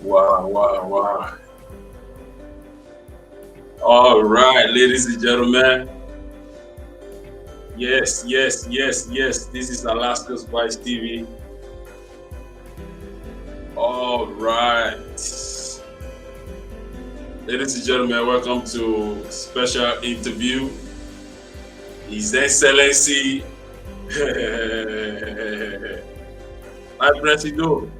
Wow. All right, ladies and gentlemen. Yes. This is ALASCOSPICE TV. All right. Ladies and gentlemen, welcome to special interview. His Excellency, my President.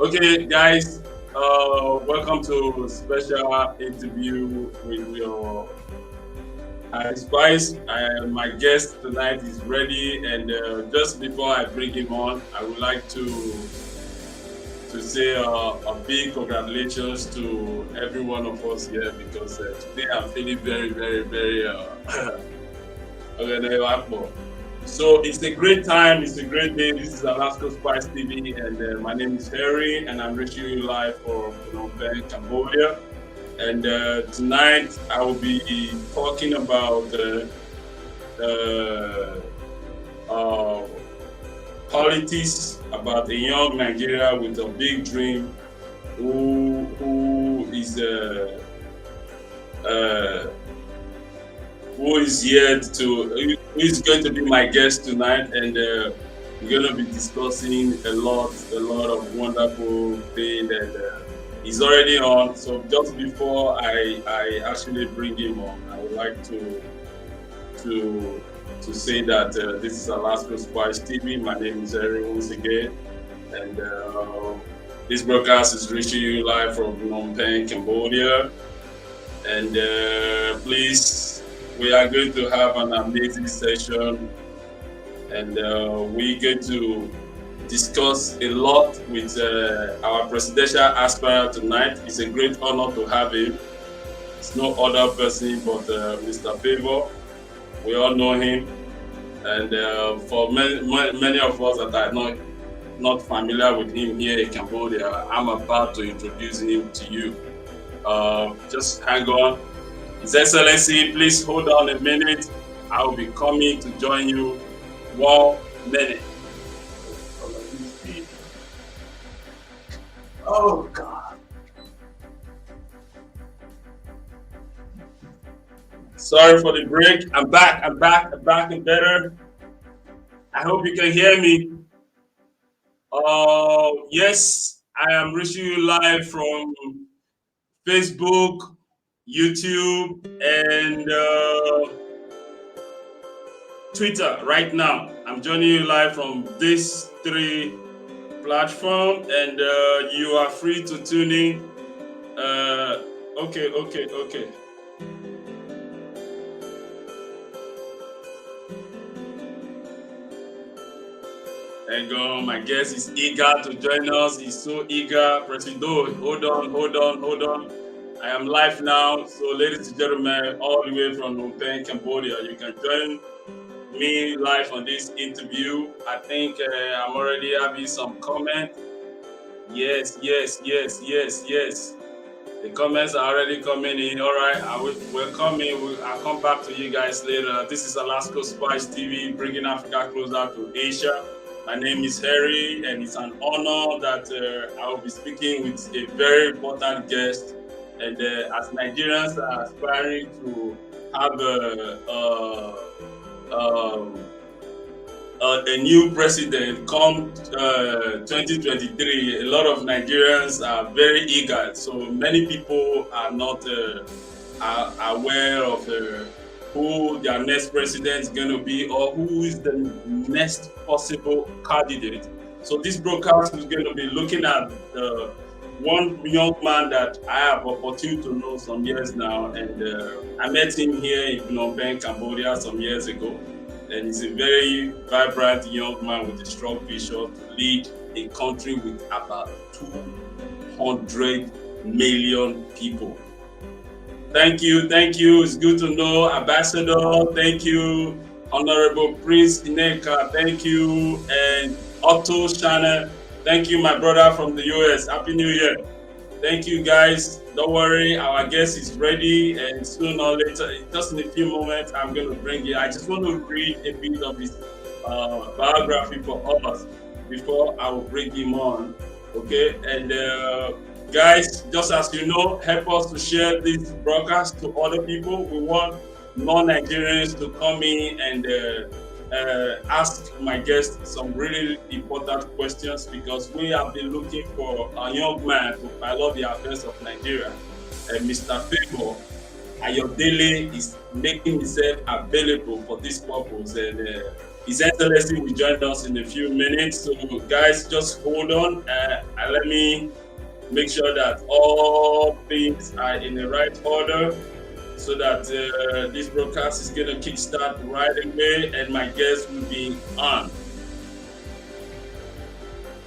Okay, guys, welcome to special interview with your Spice. My guest tonight is ready, and just before I bring him on, I would like to say a big congratulations to every one of us here because today I'm feeling very So it's a great time, it's a great day. This is ALASCOSPICE TV, and my name is Harry, and I'm reaching you live from Phnom Penh, Cambodia. And tonight I will be talking about politics, about a young Nigeria with a big dream who is going to be my guest tonight, and we're going to be discussing a lot of wonderful things, and he's already on. So just before I actually bring him on, I would like to say that this is ALASCOSPICE TV. My name is Harry once again, and this broadcast is reaching you live from Phnom Penh, Cambodia. And please, we are going to have an amazing session, and we're going to discuss a lot with our presidential aspirant tonight. It's a great honor to have him. It's no other person but Mr. Favour. We all know him, and for many of us that are not familiar with him here in Cambodia, I'm about to introduce him to you. Just hang on. His Excellency, please hold on a minute. I will be coming to join you 1 minute. Oh God. Sorry for the break. I'm back and better. I hope you can hear me. Yes, I am reaching you live from Facebook, YouTube, and Twitter right now. I'm joining you live from these 3 platforms, and you are free to tune in. Okay. Thank God, my guest is eager to join us. He's so eager. President, hold on. I am live now. So, ladies and gentlemen, all the way from Phnom Penh, Cambodia, you can join me live on this interview. I think I'm already having some comment. Yes. The comments are already coming in. All right, we're coming. I'll come back to you guys later. This is ALASCOSPICE TV, bringing Africa closer to Asia. My name is Harry, and it's an honor that I will be speaking with a very important guest. And as Nigerians are aspiring to have a new president come 2023, a lot of Nigerians are very eager. So many people are not are aware of who their next president is going to be, or who is the next possible candidate. So this broadcast is going to be looking at one young man that I have opportunity to know some years now, and I met him here in Phnom Penh, Cambodia some years ago. And he's a very vibrant young man with a strong vision to lead a country with about 200 million people. Thank you. It's good to know, Ambassador. Thank you, Honorable Prince Ineka. Thank you, and Otto Shannon. Thank you, my brother from the US. Happy New Year. Thank you, guys. Don't worry, our guest is ready, and sooner or later, just in a few moments, I'm going to bring you. I just want to read a bit of his biography for us before I will bring him on. Okay, and Guys, just as you know, help us to share this broadcast to other people. We want non-Nigerians to come in and ask my guests some really important questions, because we have been looking for a young man to pilot the affairs of Nigeria. Mr. Favour Ayodele is making himself available for this purpose, and His Excellency will join us in a few minutes. So, guys, just hold on and let me make sure that all things are in the right order, so that this broadcast is going to kickstart right away and my guest will be on.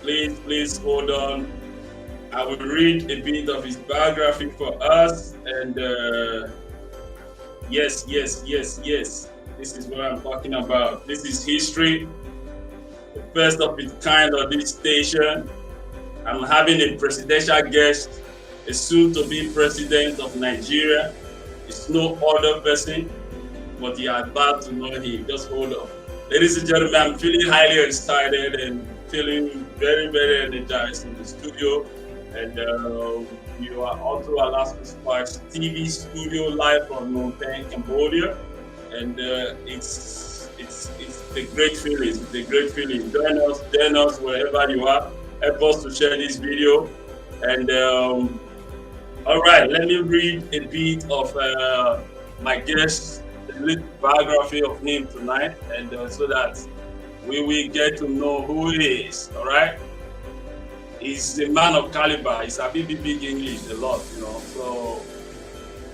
Please hold on. I will read a bit of his biography for us, and yes. This is what I'm talking about. This is history, the first of its kind on this station. I'm having a presidential guest, a soon-to-be president of Nigeria. It's no other person, but you are about to know him. Just hold on. Ladies and gentlemen, I'm feeling highly excited and feeling very, very energized in the studio. And you are also ALASCOSPICE TV studio live from Phnom Penh, Cambodia. And it's a great feeling. It's a great feeling. Join us wherever you are. Help us to share this video. And all right, let me read a bit of my guest, a little biography of him tonight, and so that we will get to know who he is. All right, he's a man of caliber. He's a big English a lot, you know. So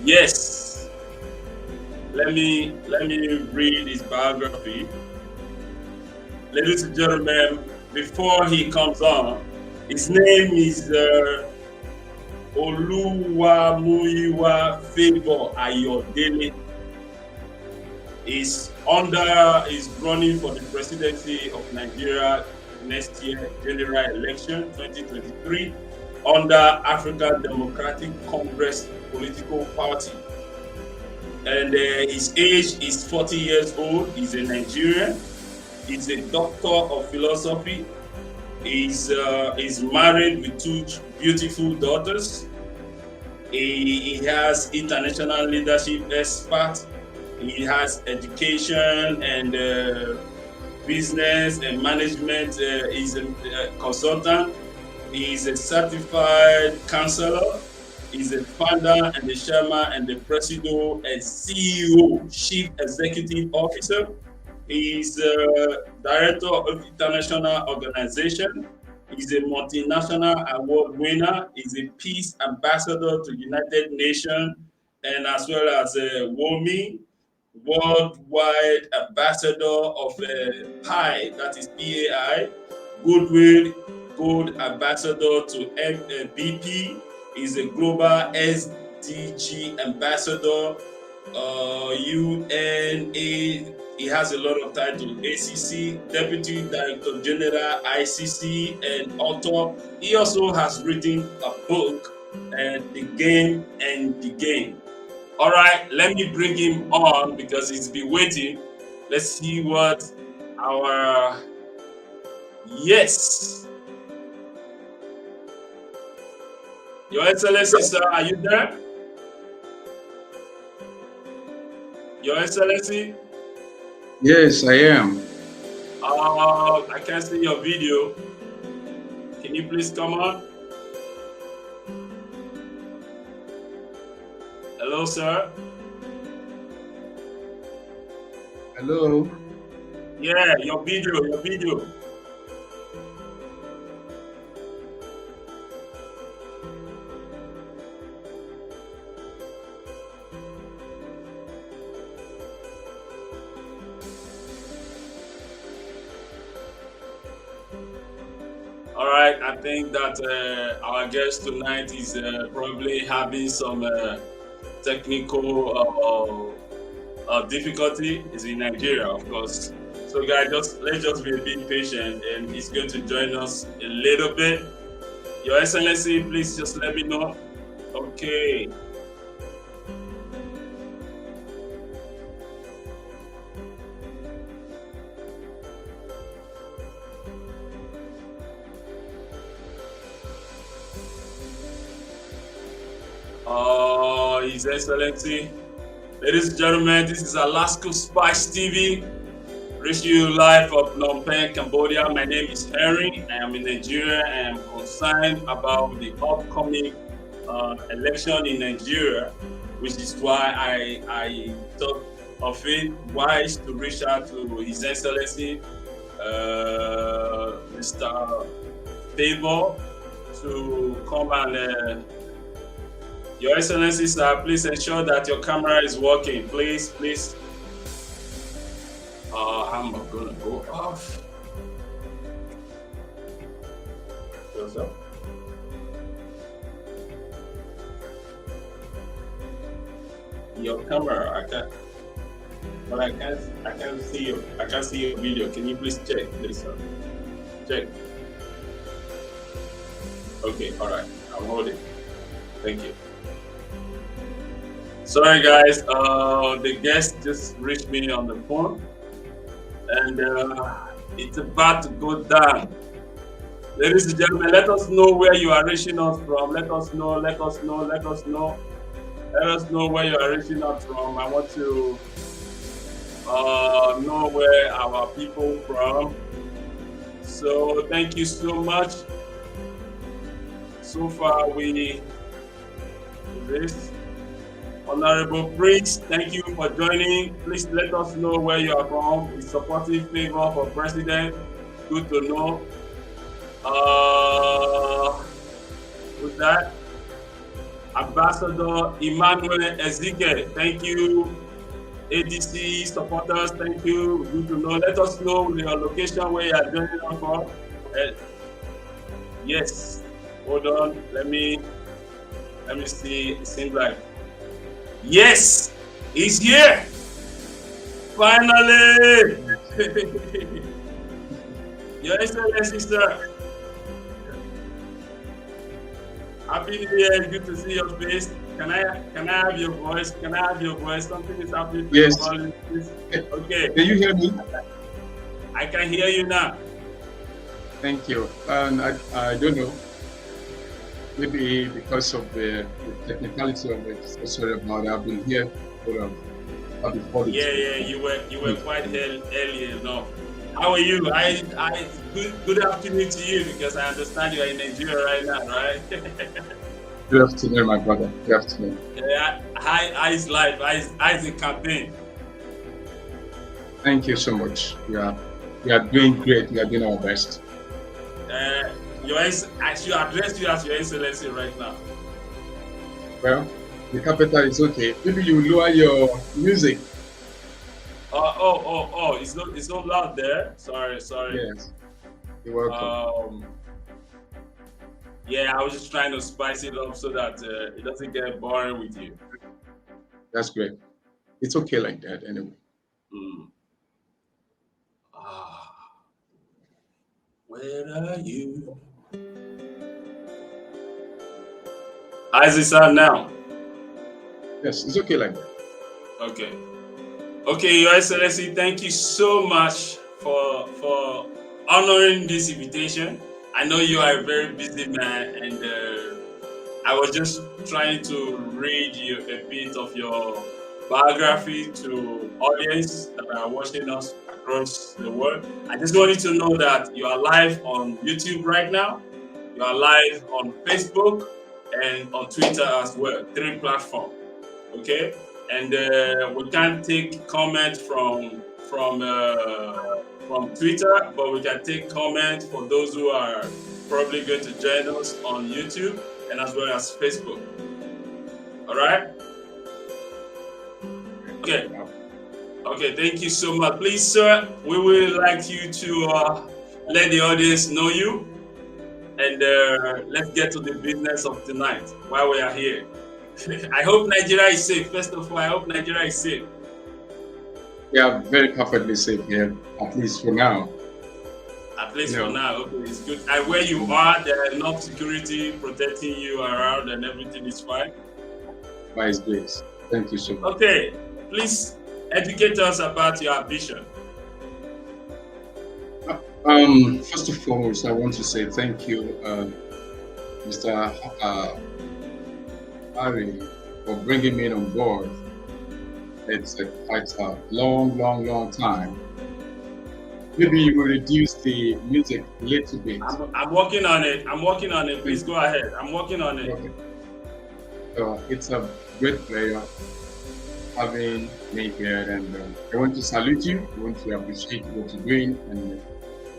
yes, let me read his biography. Ladies and gentlemen, before he comes on, his name is Oluwamuyiwa Favour Ayodele. Is running for the presidency of Nigeria next year, general election 2023, under African Democratic Congress political party. And his age is 40 years old. He's a Nigerian. He's a doctor of philosophy. He's married with two beautiful daughters. He has international leadership expert. He has education and business and management. He's a consultant. He's a certified counselor. He's a founder and the chairman and the president and CEO, Chief Executive Officer. He's a director of international organization. He's a multinational award winner. He's a peace ambassador to United Nations, and as well as a WOMI, worldwide ambassador of PAI, that is PAI, Goodwill Gold Ambassador to BP. He's a global SDG ambassador, UNA. He has a lot of titles: ACC, Deputy Director General, ICC, and author. He also has written a book, The Game and the Game. All right, let me bring him on because he's been waiting. Let's see what our yes. Your Excellency, sir, are you there? Your Excellency? Yes, I am. I can't see your video. Can you please come on? Hello, sir. Hello. Yeah, your video. All right, I think that our guest tonight is probably having some technical difficulty. Is in Nigeria, of course. So, guys, let's just be a bit patient, and he's going to join us a little bit. Your Excellency, please just let me know. Okay. His Excellency. Ladies and gentlemen, this is ALASCOSPICE TV, reaching you live from Phnom Penh, Cambodia. My name is Henry. I am in Nigeria. I am concerned about the upcoming election in Nigeria, which is why I thought of it wise to reach out to His Excellency, Mr. Favour, to come and Your Excellency, sir, please ensure that your camera is working. Please. I'm gonna go off. What's up? Your camera, I can't see you. I can't see your video. Can you please check, please, sir? Check. Okay, all right. I'm holding. Thank you. Sorry, guys. The guest just reached me on the phone, and it's about to go down. Ladies and gentlemen, let us know where you are reaching us from. Let us know where you are reaching us from. I want to know where our people from. So thank you so much. So far, this. Honorable Prince, thank you for joining. Please let us know where you are from. We supporting Favour for president. Good to know. With that, Ambassador Emmanuel Ezekiel, thank you. ADC supporters, thank you. Good to know. Let us know your location where you are joining us from. Yes. Hold on. Let me see. It seems like. Yes, he's here. Finally. Your Excellency, sir. Happy New Year. Good to see your face. Can I have your voice? Something is happening to Yes. your voice. Okay. Can you hear me? I can hear you now. Thank you. And I don't know. Maybe because of the technicality of it. So sorry about it. I've been here for before the You were quite early enough. How are you? Good afternoon to you, because I understand you are in Nigeria right now, right? Good afternoon, my brother. Good afternoon. Yeah, how is life? How is the campaign? Thank you so much. We are doing great. We are doing our best. I should address you as Your Excellency right now. Well, the capital is okay. Maybe you lower your music. It's not loud there. Sorry. Yes. You're welcome. Yeah, I was just trying to spice it up so that it doesn't get boring with you. That's great. It's okay like that anyway. Where are you? How is it sound now? Yes, it's okay like that. Okay, Your Excellency, thank you so much for honoring this invitation. I know you are a very busy man, and I was just trying to read you a bit of your biography to audience that are watching us across the world. I just wanted to know that you are live on YouTube right now. You are live on Facebook and on Twitter as well. 3 platforms. Okay, and we can't take comment from Twitter, but we can take comment for those who are probably going to join us on YouTube and as well as Facebook. All right. Okay, thank you so much. Please, sir, we would like you to let the audience know you, and let's get to the business of tonight while we are here. I hope Nigeria is safe. First of all, I hope Nigeria is safe. We are very perfectly safe here, at least for now. At least for now, okay, it's good. And where you are, there are enough security protecting you around, and everything is fine. By His grace. Thank you so much. Okay, please educate us about your ambition. First and foremost, I want to say thank you, Mr. Ari, for bringing me on board. It's quite a long, long, long time. Maybe you will reduce the music a little bit. I'm working on it. I'm working on it. Please go ahead. I'm working on it. Okay. So it's a great pleasure having me here, and I want to salute you. I want to appreciate what you're doing, and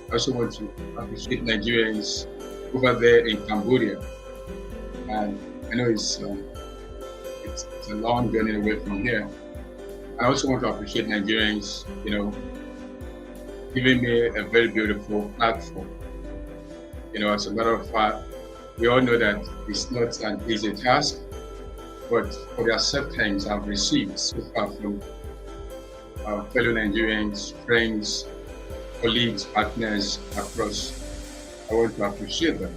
I also want to appreciate Nigerians over there in Cambodia. And I know it's a long journey away from here. I also want to appreciate Nigerians, giving me a very beautiful platform. As a matter of fact, we all know that it's not an easy task, but for the acceptance I've received so far from our fellow Nigerians, friends, colleagues, partners across, I want to appreciate them.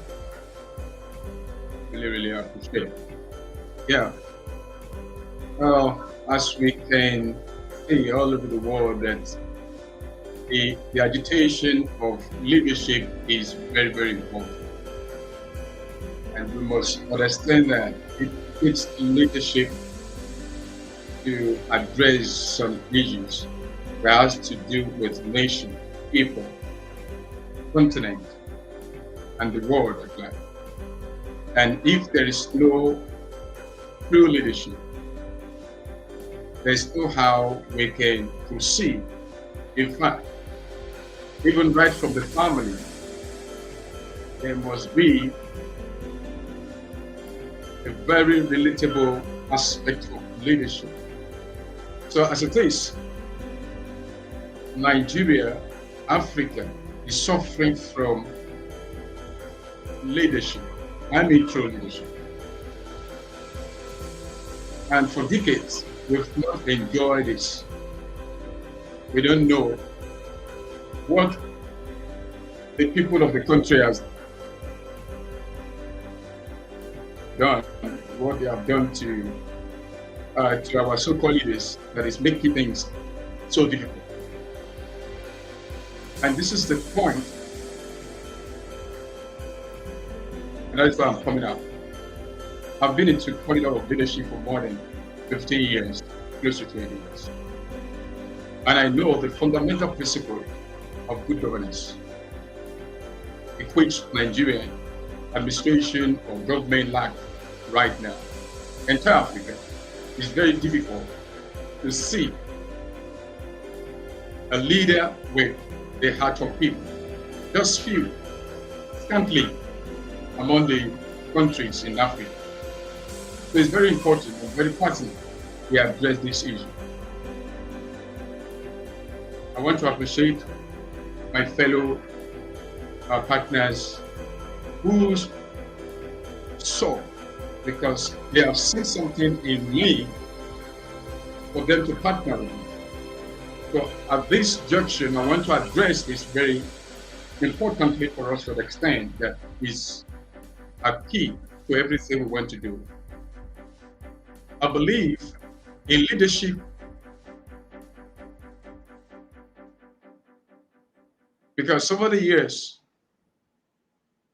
Really, really appreciate it. Yeah. As we can see all over the world, that the agitation of leadership is very, very important. And we must understand that it takes leadership to address some issues that has to do with nation, people, continent, and the world at large. And if there is no true leadership, there's no how we can proceed. In fact, even right from the family, there must be a very relatable aspect of leadership. So as it is, Nigeria, Africa is suffering from leadership. I mean true leadership. And for decades, we've not enjoyed this. We don't know what the people of the country has done, what they have done to our so-called leaders that is making things so difficult. And this is the point, and that's why I'm coming out. I've been into corridor of leadership for more than 15 years, close to 20 years. And I know the fundamental principle of good governance, in which Nigerian administration or government lack right now. Entire Africa, it's very difficult to see a leader with the heart of people. Just few, scantily among the countries in Africa. So it's very important and very pertinent we address this issue. I want to appreciate my fellow partners who saw, because they have seen something in me for them to partner with me. So at this junction, I want to address this very importantly for us to understand that is a key to everything we want to do. I believe in leadership because over the years,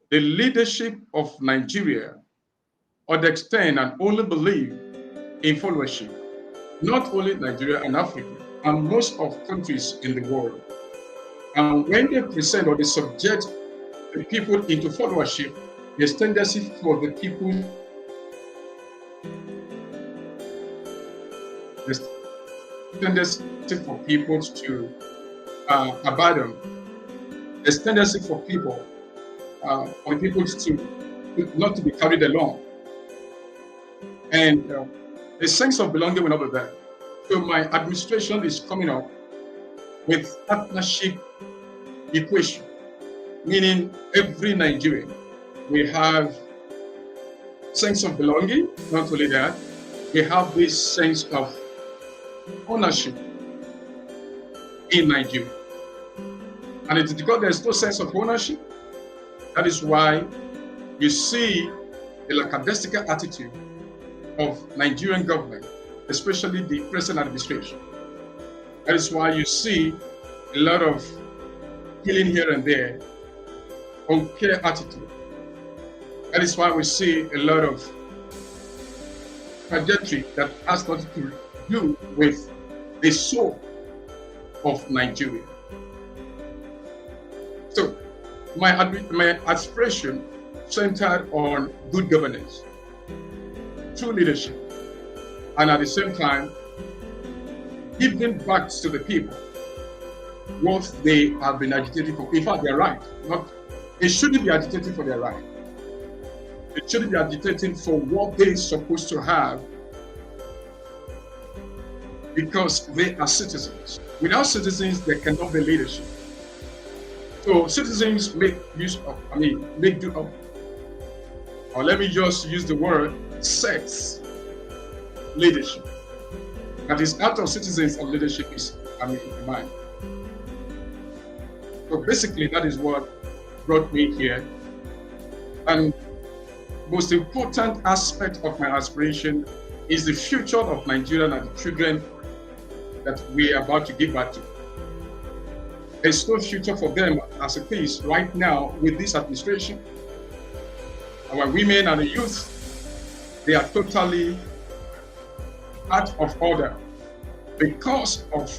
the leadership of Nigeria understand and only believe in followership, not only Nigeria and Africa, and most of countries in the world. And when they present or they subject the people into followership, there's tendency for the people, there's tendency for people to abandon. There's tendency for people to not to be carried along. And the sense of belonging will not be there. So my administration is coming up with partnership equation, meaning every Nigerian we have sense of belonging. Not only that, we have this sense of ownership in Nigeria. And it's because there's no sense of ownership. That is why you see the lackadaisical attitude of Nigerian government, especially the present administration. That is why you see a lot of killing here and there, unclear attitude. That is why we see a lot of trajectory that has nothing to do with the soul of Nigeria. So my aspiration centered on good governance, true leadership, and at the same time, giving back to the people what they have been agitating for. In fact, they're right. They shouldn't be agitating for their right. They shouldn't be agitating for what they're supposed to have, because they are citizens. Without citizens, there cannot be leadership. So citizens make do of, or let me just use the word, sex leadership. That is, out of citizens of leadership is, mine. So basically, that is what brought me here. And most important aspect of my aspiration is the future of Nigeria and the children that we are about to give back to. There's no future for them as it is right now with this administration. Our women and the youth, they are totally out of order because of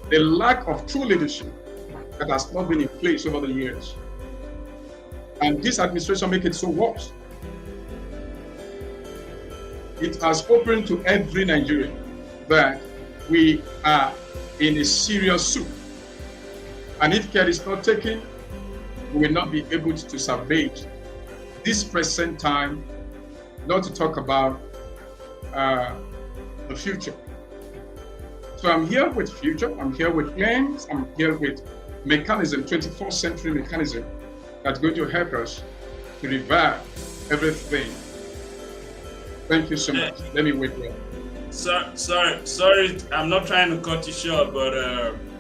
the lack of true leadership that has not been in place over the years. And this administration makes it so worse. It has opened to every Nigerian that we are in a serious soup. And if care is not taken, we will not be able to salvage this present time, not to talk about the future. So I'm here with future, I'm here with plans, I'm here with mechanism, 24th century mechanism that's going to help us to revive everything. Thank you so much. Let me wait there. Sorry, I'm not trying to cut you short, but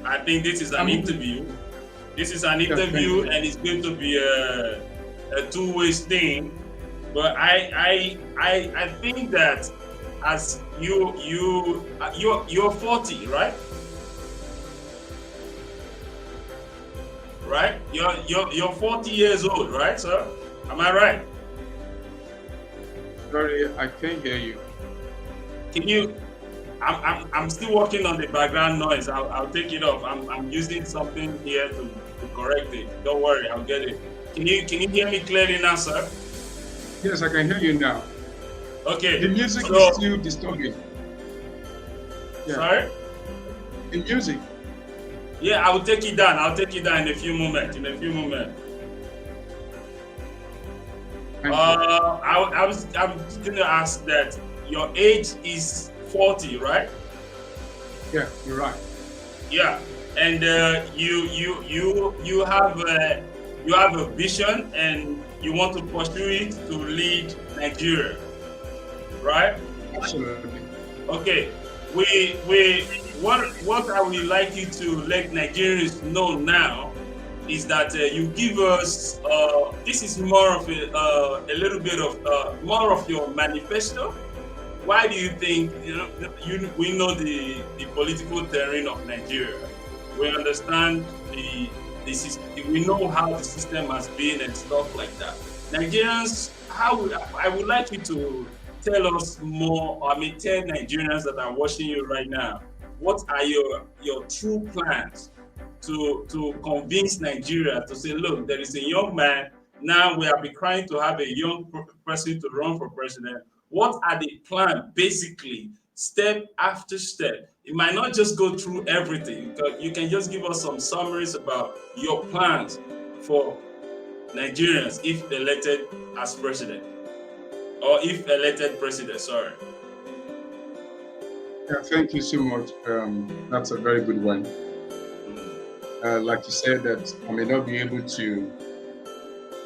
I think this is an interview. This is an interview, and it's going to be a two-way thing. But I think that as you're 40, right? Right? You're 40 years old, right, sir? Am I right? Sorry, I can't hear you. Can you? I'm still working on the background noise. I'll take it off. I'm using something here to correct it. Don't worry, I'll get it. Can you hear me clearly now, sir? Yes, I can hear you now. Okay. The music is still disturbing. Yeah. Sorry? The music. Yeah, I will take it down. I'll take it down in a few moments. I'm just going to ask that your age is 40, right? Yeah, you're right. Yeah, and you have a vision and you want to pursue it to lead Nigeria, right? Absolutely. Okay. What I would like you to let Nigerians know now is that you give us this is more of a little bit of more of your manifesto. Why do you think we know the political terrain of Nigeria? We understand we know how the system has been and stuff like that. Nigerians, I would like you to tell us more. Tell Nigerians that are watching you right now, what are your true plans to convince Nigeria to say, look, there is a young man. Now we have been trying to have a young person to run for president. What are the plans, basically, step after step? It might not just go through everything. You can just give us some summaries about your plans for Nigerians if elected as president, or if elected president, sorry. Yeah, thank you so much. That's a very good one. Like you said, that I may not be able to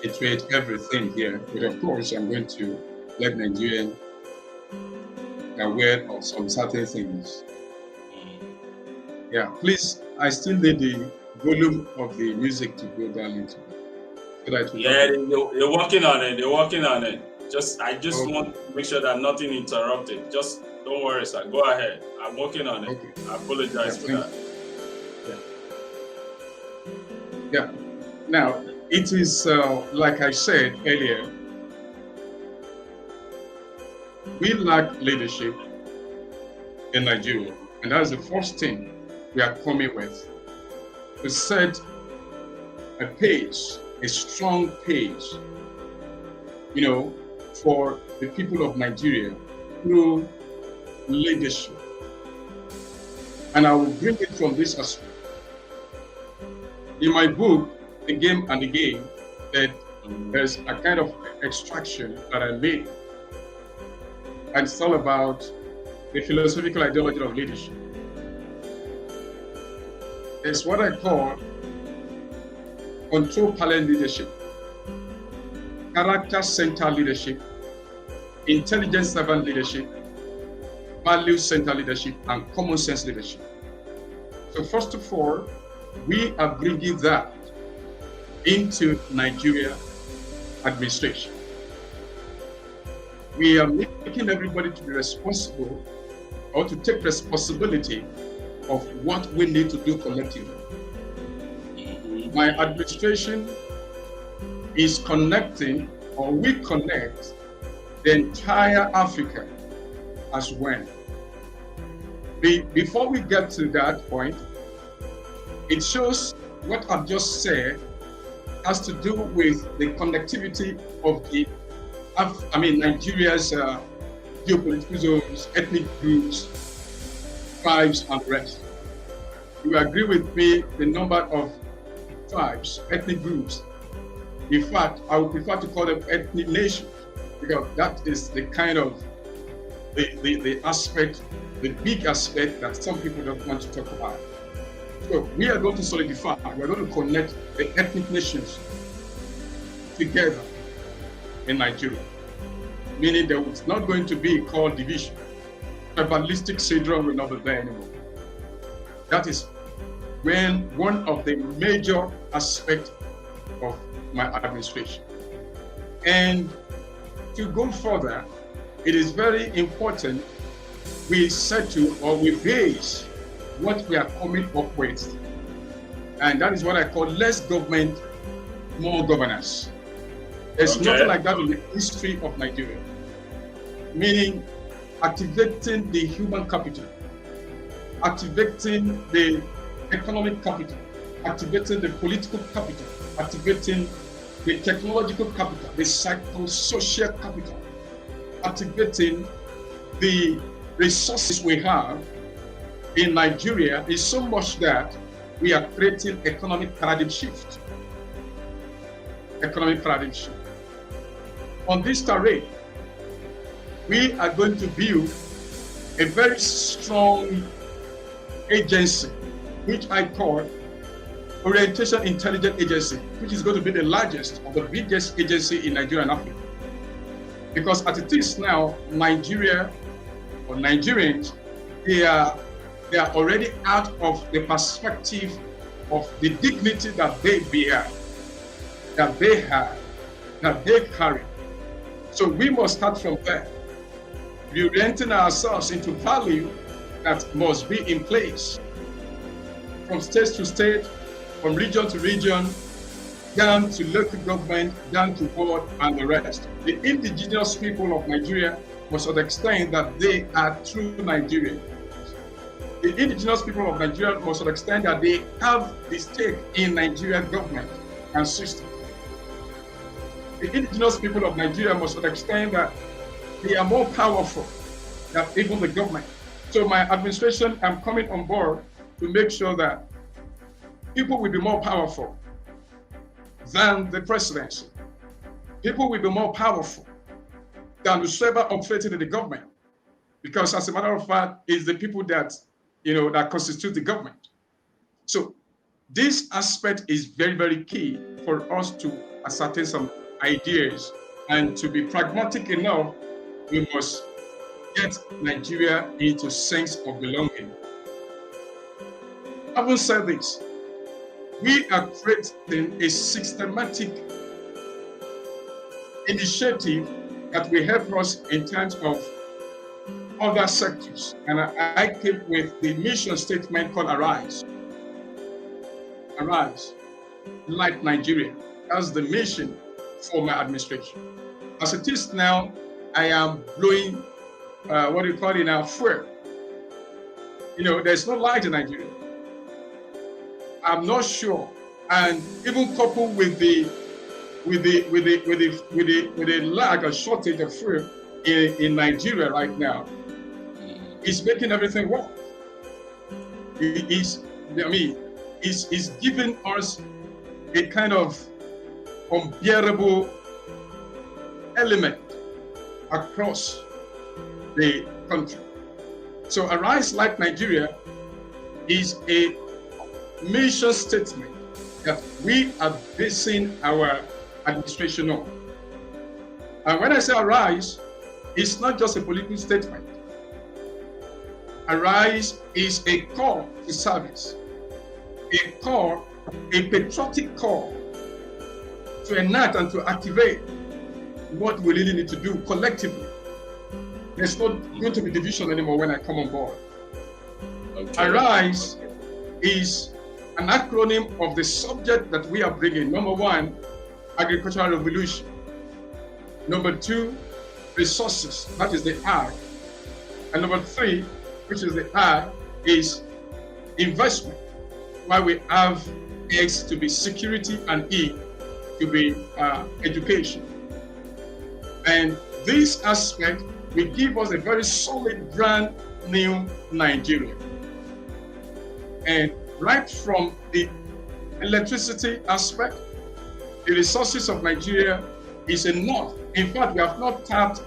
iterate everything here, but of course I'm going to let Nigerians aware of some certain things. Yeah, please, I still need the volume of the music to go down into it. They're working on it. I just want to make sure that nothing interrupted. Just don't worry, sir. Go ahead. I'm working on it. Okay. I apologize for that. Yeah. Now, it is like I said earlier, We lack leadership in Nigeria, and that's the first thing we are coming with, to set a pace, a strong pace, for the people of Nigeria through leadership. And I will bring it from this aspect. In my book, Again and Again, that there's a kind of extraction that I made. And it's all about the philosophical ideology of leadership. It's what I call control panel leadership, character-centered leadership, intelligence-driven leadership, value-centered leadership, and common sense leadership. So first of all, we are bringing that into Nigeria administration. We are making everybody to be responsible, or to take responsibility of what we need to do collectively. My administration is connecting, or we connect, the entire Africa as one. Before we get to that point, it shows what I've just said has to do with the connectivity of Nigeria's geopolitical zones, ethnic groups, tribes, and the rest. You agree with me, the number of tribes, ethnic groups. In fact, I would prefer to call them ethnic nations, because that is the kind of the aspect, the big aspect that some people don't want to talk about. So we are going to solidify, we are going to connect the ethnic nations together in Nigeria, meaning there is not going to be called division. Tribalistic syndrome will not be there anymore. That is when one of the major aspects of my administration. And to go further, it is very important we settle, or we base what we are coming up with. And that is what I call less government, more governance. There's nothing like that in the history of Nigeria. Meaning activating the human capital, activating the economic capital, activating the political capital, activating the technological capital, the psychosocial capital, activating the resources we have in Nigeria is so much that we are creating economic paradigm shift. Economic paradigm shift. On this terrain, we are going to build a very strong agency, which I call Orientation Intelligence Agency, which is going to be the largest or the biggest agency in Nigeria and Africa. Because as it is now, Nigeria or Nigerians, they are already out of the perspective of the dignity that they bear, that they have, that they carry. So we must start from there, reorienting ourselves into value that must be in place, from state to state, from region to region, down to local government, down to board, and the rest. The indigenous people of Nigeria must understand that they are true Nigerians. The indigenous people of Nigeria must understand that they have the stake in Nigerian government and system. The indigenous people of Nigeria must understand that they are more powerful than even the government. So my administration, I'm coming on board to make sure that people will be more powerful than the presidency. People will be more powerful than whoever operated in the government. Because as a matter of fact, it's the people that that constitute the government. So this aspect is very, very key for us to ascertain some ideas, and to be pragmatic enough, we must get Nigeria into sense of belonging. Having said this, we are creating a systematic initiative that will help us in terms of other sectors. And I came with the mission statement called Arise. Arise, like Nigeria. That's the mission for my administration. As it is now, I am blowing what do you call it now, fuel. There's no light in Nigeria. I'm not sure, and even coupled with the lack or shortage of fuel in Nigeria right now, is making everything work. It's giving us a kind of unbearable element across the country. So Arise Like Nigeria is a mission statement that we are basing our administration on. And when I say Arise, it's not just a political statement. Arise is a call to service, a patriotic call to enact and to activate what we really need to do collectively. There's not going to be division anymore when I come on board. Okay. Arise is an acronym of the subject that we are bringing. Number one, agricultural revolution. Number two, resources, that is the I. And number three, which is the I, is investment, while we have X to be security and E to be education. And this aspect will give us a very solid brand new Nigeria. And right from the electricity aspect, the resources of Nigeria is enough. In fact, we have not tapped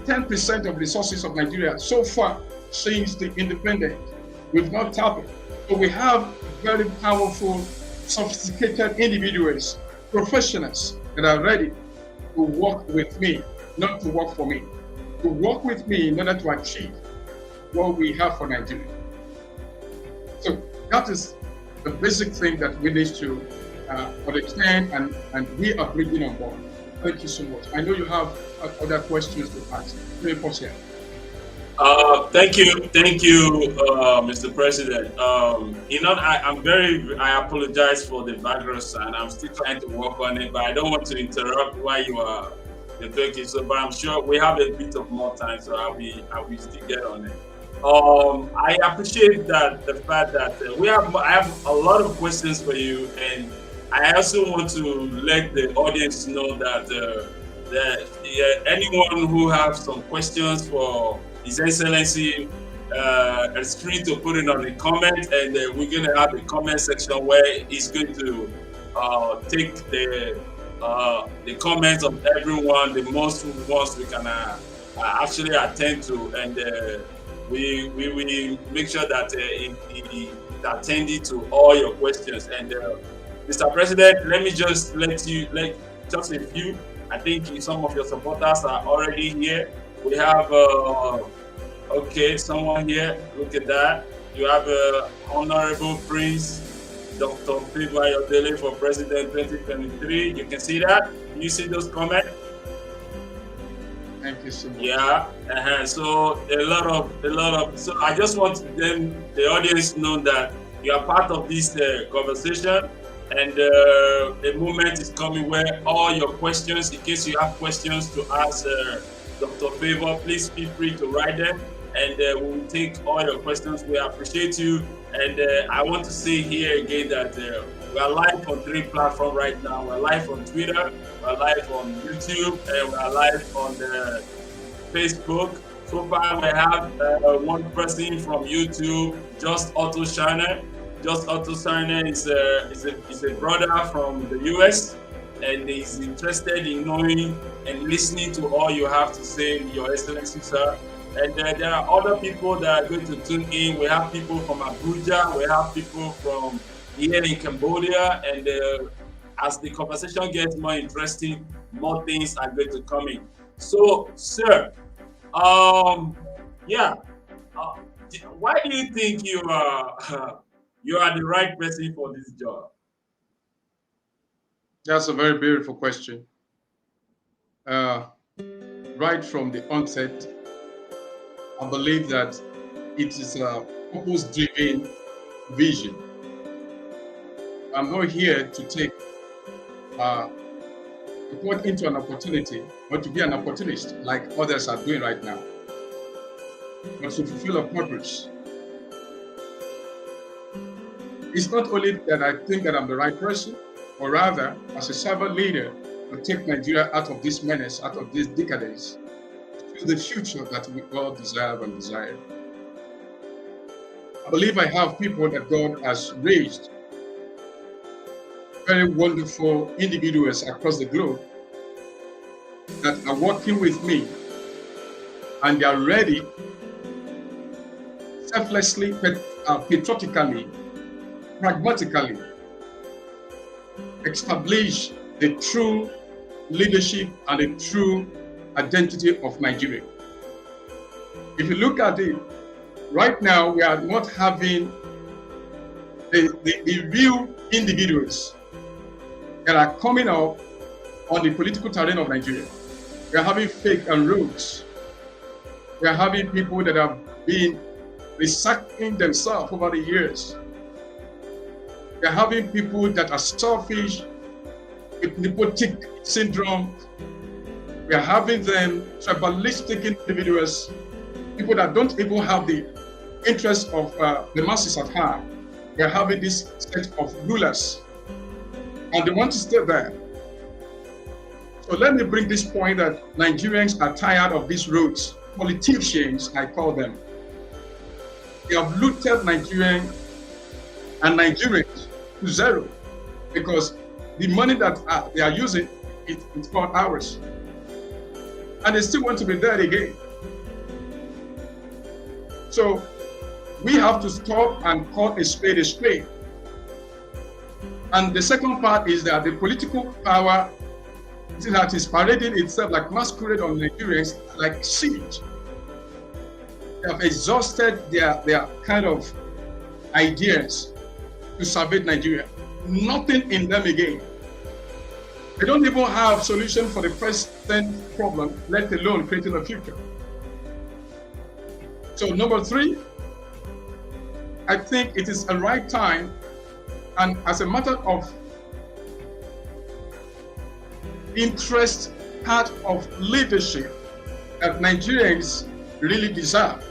10% of resources of Nigeria so far since the independence. We've not tapped it. So we have very powerful, sophisticated individuals, professionals that are ready to work with me, not to work for me, to work with me in order to achieve what we have for Nigeria. So that is the basic thing that we need to understand, and we are bringing on board. Thank you so much. I know you have other questions to ask. Let me pause here. Thank you, Mr. President. I apologize for the background sound. I'm still trying to work on it, but I don't want to interrupt while you're talking. So, but I'm sure we have a bit of more time, so I will still get on it. I appreciate the fact that I have a lot of questions for you, and I also want to let the audience know that anyone who has some questions for His Excellency is free to put it on the comment, and we're going to have a comment section where he's going to take the comments of everyone, the most ones we can actually attend to, and we will make sure that it attended to all your questions. And Mr. President, let me just just a few. I think some of your supporters are already here. We have someone here. Look at that. You have Honorable Prince Dr. Favour AYODELE for President 2023. You can see that. You see those comments? Thank you so much. Yeah. So a lot of. So I just want the audience know that you are part of this conversation, and a moment is coming where all your questions, in case you have questions to ask Dr. Favour, please feel free to write them, and we will take all your questions. We appreciate you, and I want to say here again that we are live on 3 platforms right now. We're live on Twitter, we're live on YouTube, and we're live on Facebook. So far, we have one person from YouTube, Just Auto Shiner. Just Auto Shiner is a brother from the US, and he's interested in knowing and listening to all you have to say, Your Excellency, sir. And there are other people that are going to tune in. We have people from Abuja, we have people from here in Cambodia, and as the conversation gets more interesting, more things are going to come in. So, sir, why do you think you are the right person for this job? That's a very beautiful question. Right from the onset, I believe that it is a purpose-driven vision. I'm not here to take to put into an opportunity or to be an opportunist like others are doing right now. but to fulfill a purpose. It's not only that I think that I'm the right person, or rather, as a servant leader, to take Nigeria out of this menace, out of this decadence, to the future that we all deserve and desire. I believe I have people that God has raised, very wonderful individuals across the globe that are working with me, and they are ready, selflessly, patriotically, pragmatically, establish the true leadership and the true identity of Nigeria. If you look at it, right now we are not having the real individuals that are coming up on the political terrain of Nigeria. We are having fake and rogues. We are having people that have been recycling themselves over the years. We are having people that are selfish, with nepotic syndrome. We are having them tribalistic individuals, people that don't even have the interest of the masses at heart. We are having this set of rulers, and they want to stay there. So let me bring this point that Nigerians are tired of these roads. Politicians, I call them. They have looted Nigerian and Nigerians to zero, because the money that they are using, it's called ours. And they still want to be there again. So we have to stop and call a spade a spade. And the second part is that the political power that is parading itself like masquerade on Nigerians like siege. They have exhausted their kind of ideas to salvage Nigeria. Nothing in them again. They don't even have solution for the present problem, let alone creating a future. So number 3, I think it is a right time, and as a matter of interest, part of leadership that Nigerians really deserve,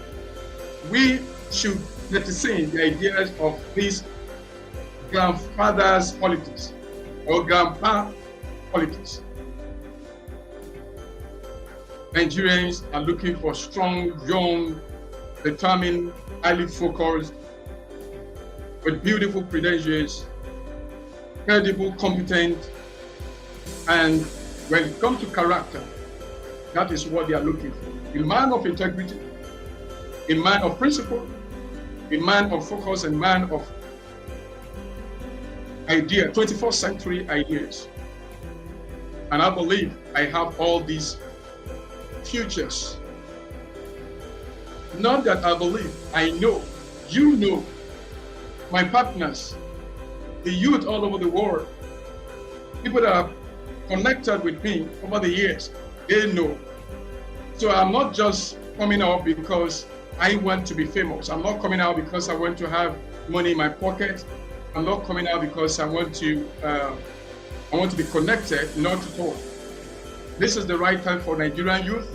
we should jettison the ideas of these grandfather's politics or grandpa politics. Nigerians are looking for strong, young, determined, highly focused, with beautiful credentials, credible, competent, and when it comes to character, that is what they are looking for. A man of integrity, a man of principle, a man of focus, a man of idea, 21st century ideas. And I believe I have all these futures. Not that I believe, I know, you know, my partners, the youth all over the world, people that are connected with me over the years, they know. So I'm not just coming out because I want to be famous. I'm not coming out because I want to have money in my pocket. I'm not coming out because I want to be connected, not at all. This is the right time for Nigerian youth.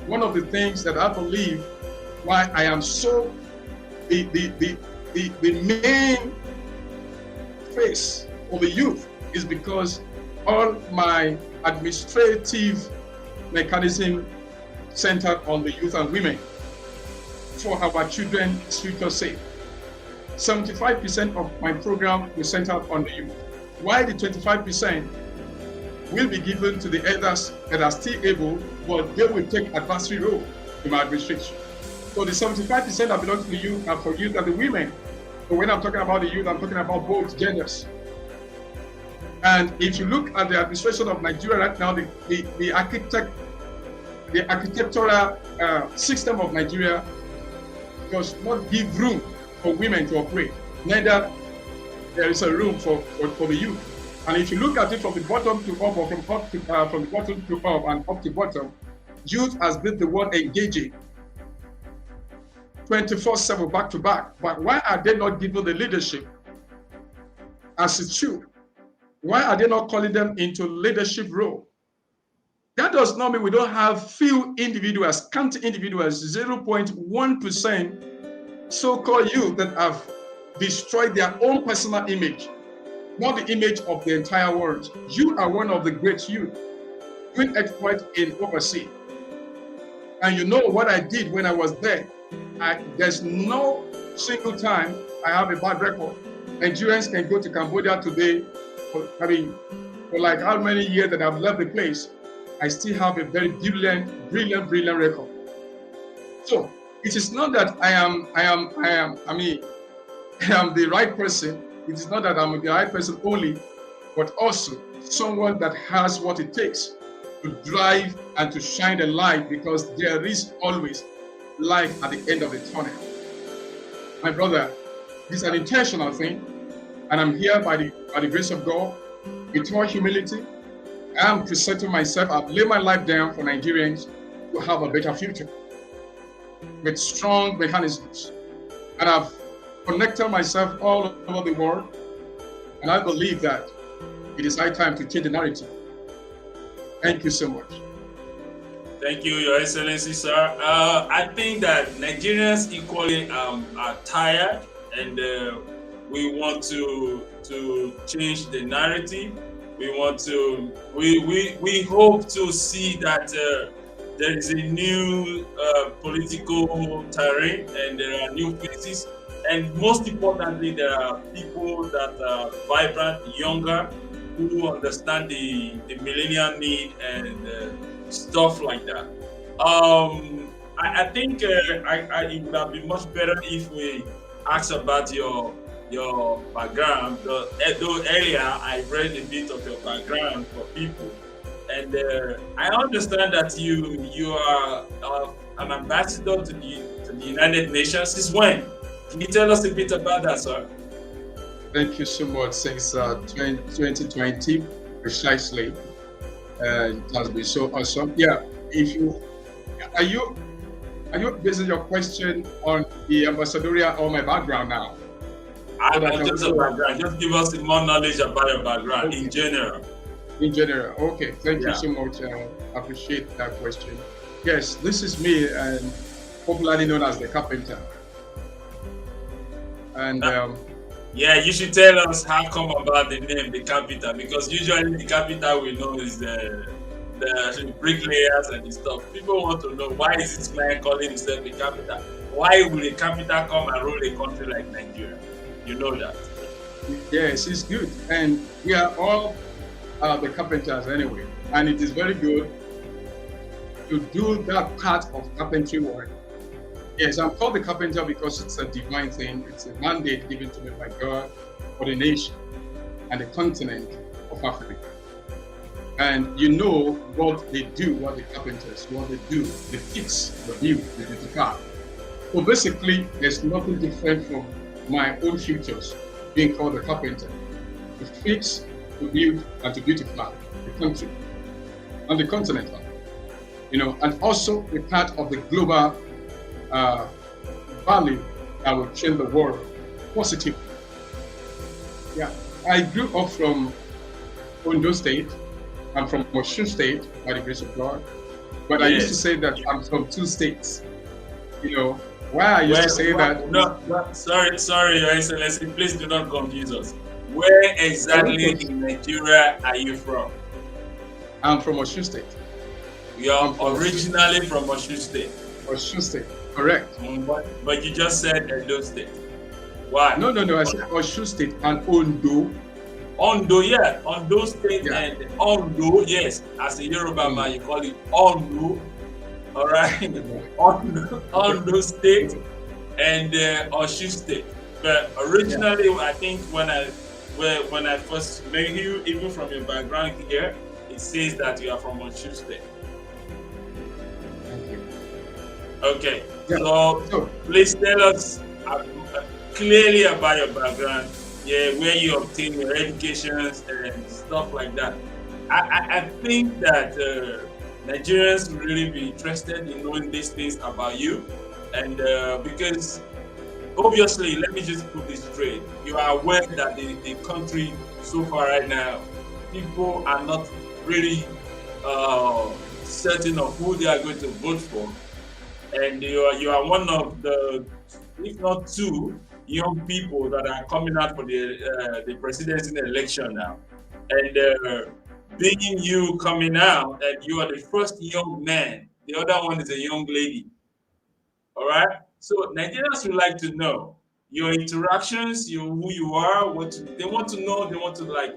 One of the things that I believe why I am so the main face of the youth is because all my administrative mechanism centered on the youth and women for our children's future sake. 75% of my program is centered on the youth. Why the 25% will be given to the elders that are still able, but they will take advisory role in my administration. So the 75% that belongs to the youth are for youth and the women. So when I'm talking about the youth, I'm talking about both genders. And if you look at the administration of Nigeria right now, the architectural system of Nigeria does not give room for women to operate. Neither there is a room for the youth. And if you look at it from the bottom to up, or from the bottom to up and up to bottom, youth has been the one engaging 24/7 back to back. But why are they not given the leadership as it should? Why are they not calling them into leadership role? That does not mean we don't have few individuals, scant individuals, 0.1% so-called youth that have destroyed their own personal image, not the image of the entire world. You are one of the great youth doing exploit in overseas. And you know what I did when I was there. There's no single time I have a bad record. Nigerians can go to Cambodia today for like how many years that I've left the place, I still have a very brilliant record. So it is not that I am the right person. It is not that I'm the right person only, but also someone that has what it takes to drive and to shine the light, because there is always light at the end of the tunnel. My brother, this is an intentional thing, and I'm here by the grace of God, with all humility. I am presenting myself. I've laid my life down for Nigerians to have a better future with strong mechanisms. And I've connected myself all over the world. And I believe that it is high time to change the narrative. Thank you so much. Thank you, Your Excellency, sir. I think that Nigerians equally are tired, and we want to change the narrative. We want to. We hope to see that there is a new political terrain, and there are new faces, and most importantly, there are people that are vibrant, younger, who understand the millennial need and stuff like that. I think it would have been much better if we asked about your background. Though earlier I read a bit of your background for people, and I understand that you are an ambassador to the United Nations. Since when? Can you tell us a bit about that, sir? Thank you so much. Since 2020, precisely. It has been so awesome. Yeah. Are you basing your question on the ambassadorial or my background now? Just a background. Just give us more knowledge about your background in general. In general, okay. Thank you so much. I appreciate that question. Yes, this is me, and popularly known as the carpenter. And yeah, you should tell us how come about the name, the carpenter, because usually the carpenter we know is the bricklayers and the stuff. People want to know, why is this man calling himself a carpenter? Why will a carpenter come and rule a country like Nigeria? You know that. Yes, it's good. And we are all the carpenters anyway. And it is very good to do that part of carpentry work. Yes, I'm called the carpenter because it's a divine thing. It's a mandate given to me by God for the nation and the continent of Africa. And you know what they do, what the carpenters, what they do. They fix, they build, they beautify. So basically, there's nothing different from my own futures being called a carpenter. To fix, to build, and to beautify the country and the continent. And also a part of the global value that will change the world positively. Yeah, I grew up from Oyo State. I'm from Oyo State, by the grace of God. But I used to say that I'm from two states. Why I used to say that? No, sorry, Your Excellency. Please do not confuse us. Where exactly in Nigeria are you from? I'm from Oyo State. You are originally from Oyo State. Oyo State, correct. But you just said Edo State. Why? No. I said Oyo State and Ondo. Ondo, yeah. Ondo State and Ondo, yes. As a Yoruba man, you call it Ondo. All right. Ondo State and Oyo State. But originally, I think when I first met you, even from your background here, it says that you are from Oyo State. Thank you. Okay. Yeah. So please tell us clearly about your background. Yeah, where you obtain your educations and stuff like that. I think that Nigerians will really be interested in knowing these things about you, and because obviously, let me just put this straight. You are aware that the country so far right now, people are not really certain of who they are going to vote for, and you are one of the, if not two, young people that are coming out for the presidency election now, and being you coming out, and you are the first young man, the other one is a young lady. All right. So Nigerians would like to know your interactions, who you are, they want to know. They want to like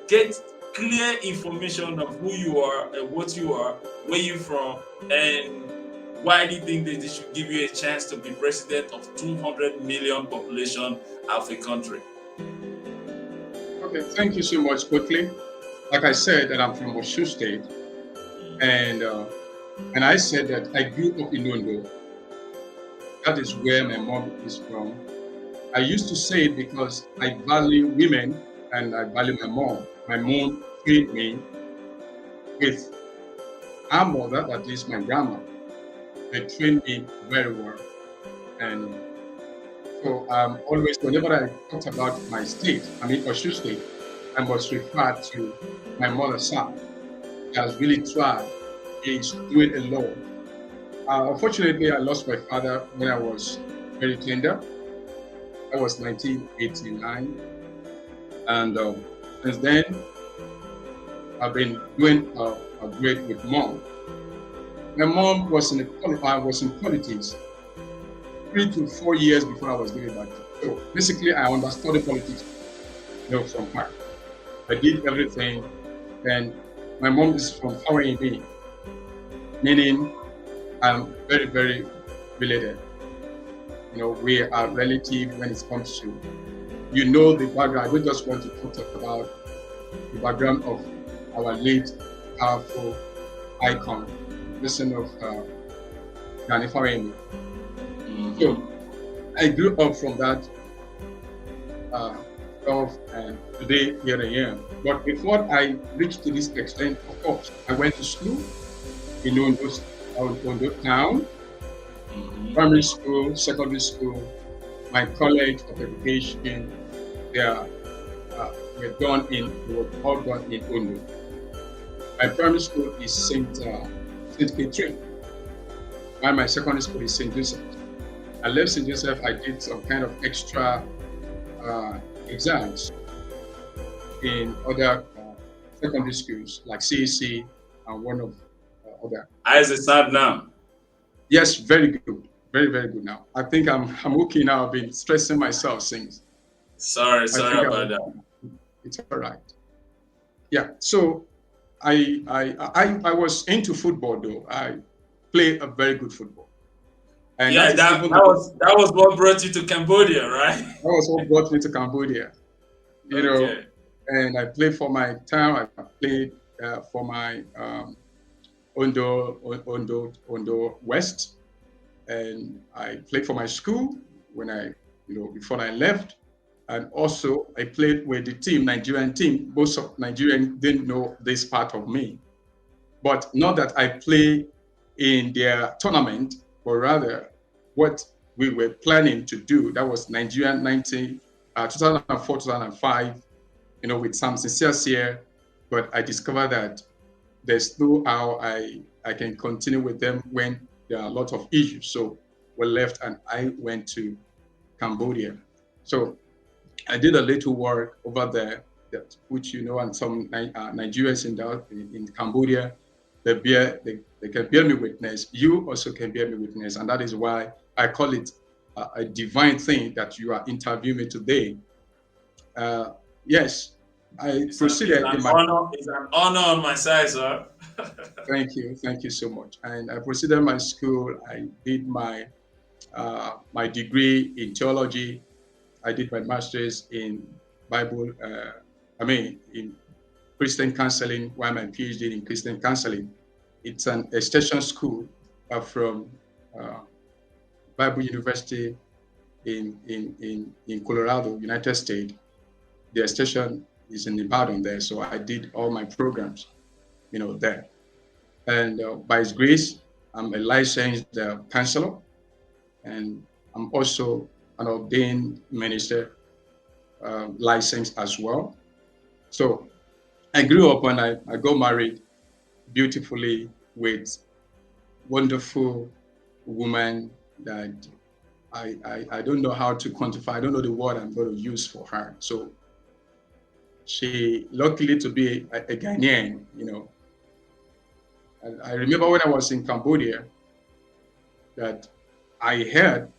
get clear information of who you are and what you are, where you from, and why do you think that they should give you a chance to be president of 200 million population of a country? Okay, thank you so much. Quickly, like I said, that I'm from Oyo State, and I said that I grew up in Ondo. That is where my mom is from. I used to say it because I value women and I value my mom. My mom trained me with her mother, that is my grandma. They trained me very well. And so always, whenever I talked about my state, I mean Oyo State, I must refer to my mother's side. She has really tried. She's doing a lot. Unfortunately, I lost my father when I was very tender. That was 1989. And since then, I've been doing great with mom. My mom was was in politics 3 to 4 years before I was giving back. So basically, I understood the politics, from her. I did everything. And my mom is from Favour AYODELE, meaning I'm very, very related. We are relative when it comes to, the background. I don't just want to talk about the background of our late, powerful icon, person of Gani Favour AYODELE. So I grew up from that stuff, and today here I am. But before I reached to this extent, of course, I went to school in Ondo town, primary school, secondary school, my college of education. They were all done in Ondo. My primary school is Saint Catherine, while my secondary school is Saint Joseph. I left St. Joseph, I did some kind of extra exams in other secondary schools like CEC and one of other. How is it sound now? Yes, very good. Very, very good now. I think I'm okay now. I've been stressing myself since. Sorry about that. It's all right. Yeah, so I was into football though. I play a very good football. And yeah, that was what brought you to Cambodia, right? That was what brought me to Cambodia. And I played for my town. I played for my Ondo West, and I played for my school when before I left. And also I played with the team, Nigerian team. Most of Nigerians didn't know this part of me, but not that I play in their tournament, but rather what we were planning to do. That was Nigerian 2004, 2005, with some sincere, but I discovered that there's no how I can continue with them when there are a lot of issues. So we left and I went to Cambodia. So I did a little work over there, which and some Nigerians in Cambodia, they can bear me witness. You also can bear me witness, and that is why I call it a divine thing that you are interviewing me today. Yes, proceeded. It's an honor on my side, sir. Thank you so much. And I proceeded my school. I did my my degree in theology. I did my master's in Bible. In Christian counseling, while my PhD in Christian counseling. It's an extension school from Bible University in Colorado, United States. The extension is in Ibadan there, so I did all my programs, there. And by His grace, I'm a licensed counselor, and I'm also an ordained minister, licensed as well. So I grew up and I got married beautifully with wonderful woman that I don't know how to quantify. I don't know the word I'm going to use for her. So she, luckily to be a Ghanaian, And I remember when I was in Cambodia that I heard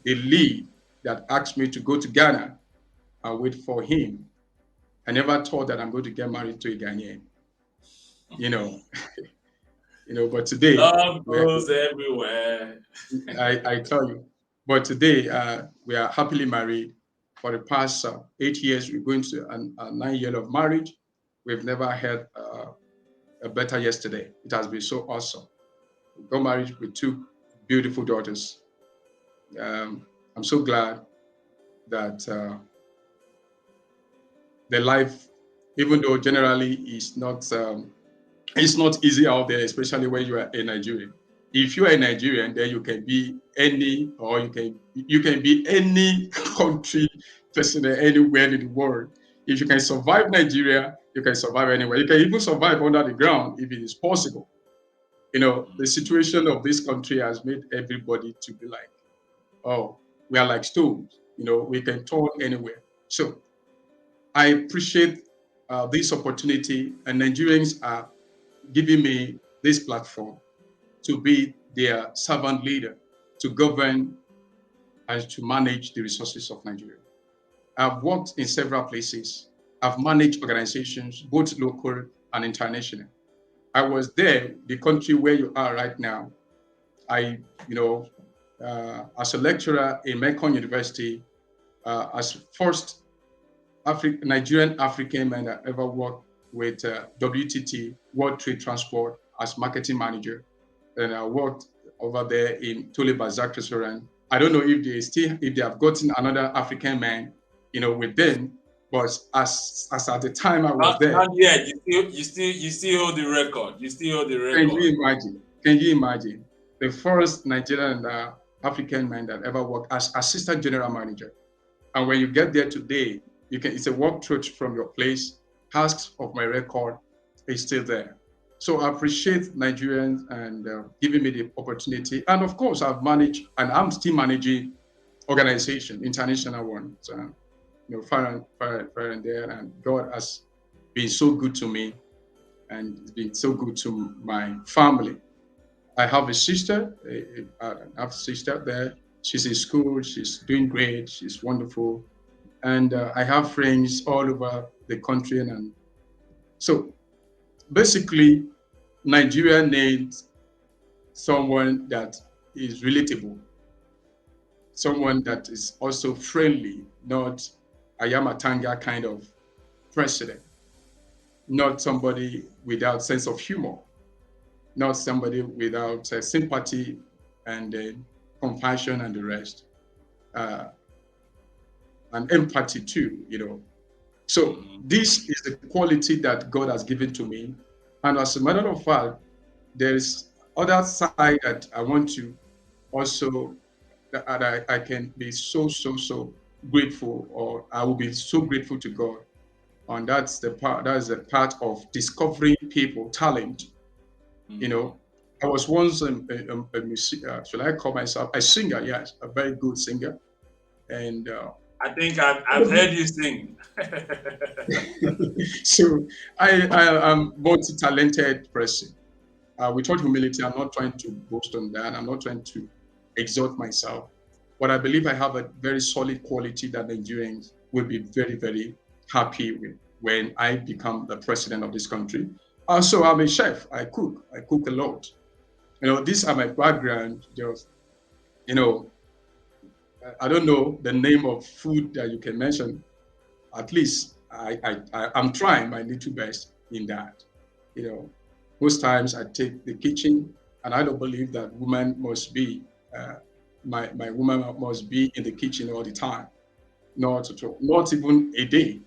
the lead that asked me to go to Ghana and wait for him. I never thought that I'm going to get married to a Ghanaian, you know, but today Love goes everywhere. I tell you, but today we are happily married for the past 8 years. We're going to a 9 year of marriage. We've never had a better yesterday. It has been so awesome. We got married with two beautiful daughters. I'm so glad that the life, even though generally it's not easy out there, especially when you are a Nigerian. If you are a Nigerian, then you can be any, or you can be any country person anywhere in the world. If you can survive Nigeria, you can survive anywhere. You can even survive under the ground if it is possible. The situation of this country has made everybody to be like, oh, we are like stones. We can turn anywhere. So I appreciate this opportunity, and Nigerians are giving me this platform to be their servant leader, to govern and to manage the resources of Nigeria. I've worked in several places. I've managed organizations, both local and international. I was there, the country where you are right now. I, as a lecturer in Mekong University, as first Nigerian African man that ever worked with WTT, World Trade Transport, as marketing manager. And I worked over there in Tole Bazak restaurant. I don't know if they have gotten another African man, with them. But as at the time I was there, Not yet. You still hold the record. You still hold the can record. you imagine? Can you imagine the first Nigerian African man that ever worked as assistant general manager? And when you get there today, it's a walk through from your place. Tasks of my record is still there. So I appreciate Nigerians and giving me the opportunity. And of course, I've managed and I'm still managing organization, international ones, far and there. And God has been so good to me and it's been so good to my family. I have a sister, I have a sister there. She's in school, she's doing great, she's wonderful. And I have friends all over the country. And so basically, Nigeria needs someone that is relatable, someone that is also friendly, not a Yamatanga kind of president, not somebody without sense of humor, not somebody without sympathy and compassion and the rest, and empathy too. So this is the quality that God has given to me. And as a matter of fact, there is other side that I want to also that I can be so grateful, or I will be so grateful to God. And that's the part. That is the part of discovering people, talent. I was once a music. Should I call myself a singer? Yes, a very good singer. And I think I've heard you sing. so I am multi-talented person. Without humility, I'm not trying to boast on that. I'm not trying to exalt myself. But I believe I have a very solid quality that Nigerians will be very, very happy with when I become the president of this country. Also, I'm a chef. I cook. I cook a lot. These are my background. Just, I don't know the name of food that you can mention. At least I'm trying my little best in that. You know, most times I take the kitchen, and I don't believe that woman must be my woman must be in the kitchen all the time. Not at all. Not even a day.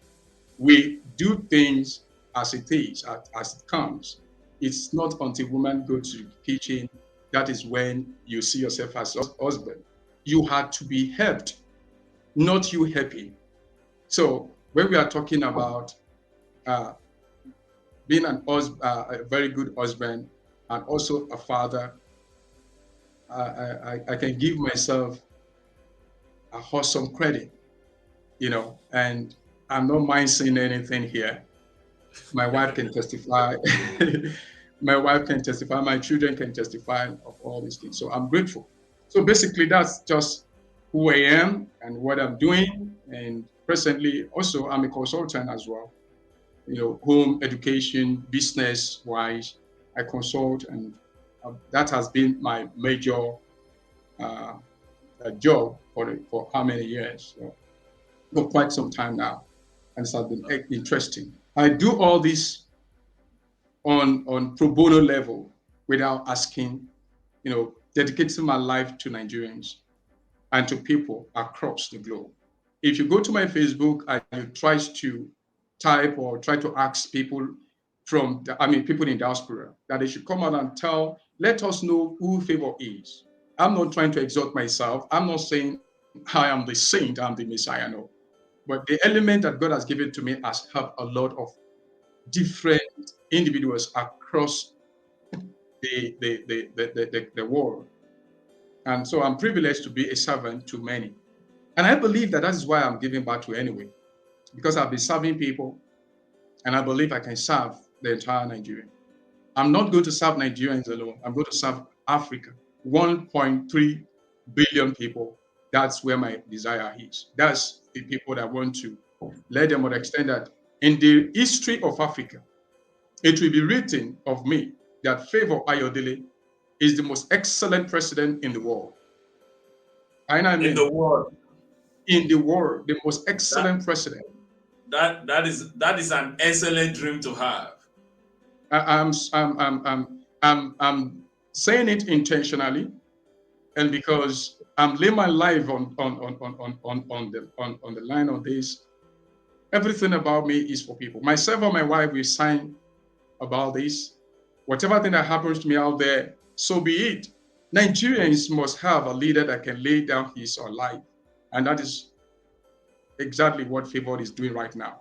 We do things as it is, as it comes. It's not until women go to the kitchen that is when you see yourself as husband. You had to be helped, not you helping. So when we are talking about uh, being a very good husband, and also a father, I can give myself a wholesome credit, and I'm not mind saying anything here. My wife can testify. My wife can testify. My children can testify of all these things. So I'm grateful. So basically, that's just who I am and what I'm doing. And presently, also, I'm a consultant as well. Home education, business wise, I consult, and that has been my major uh, job for how many years? So, for quite some time now, and it has been interesting. I do all this on pro bono level without asking, dedicating my life to Nigerians and to people across the globe. If you go to my Facebook and you try to type or try to ask people people in diaspora that they should come out and let us know who Favour is. I'm not trying to exalt myself. I'm not saying I am the saint, I'm the Messiah, no. But the element that God has given to me has helped a lot of different individuals across the world. And so I'm privileged to be a servant to many. And I believe that is why I'm giving back to anyway, because I've been serving people and I believe I can serve the entire Nigeria. I'm not going to serve Nigerians alone. I'm going to serve Africa. 1.3 billion people. That's where my desire is. That's the people that want to let them understand that in the history of Africa, it will be written of me that Favour Ayodele is the most excellent president in the world. And I In mean, the world. in the world, the most That excellent president. that is an excellent dream to have. I'm saying it intentionally, and because I'm laying my life on the line on this. Everything about me is for people. Myself and my wife, we sign about this. Whatever thing that happens to me out there, so be it. Nigerians must have a leader that can lay down his or life, and that is exactly what Favour is doing right now.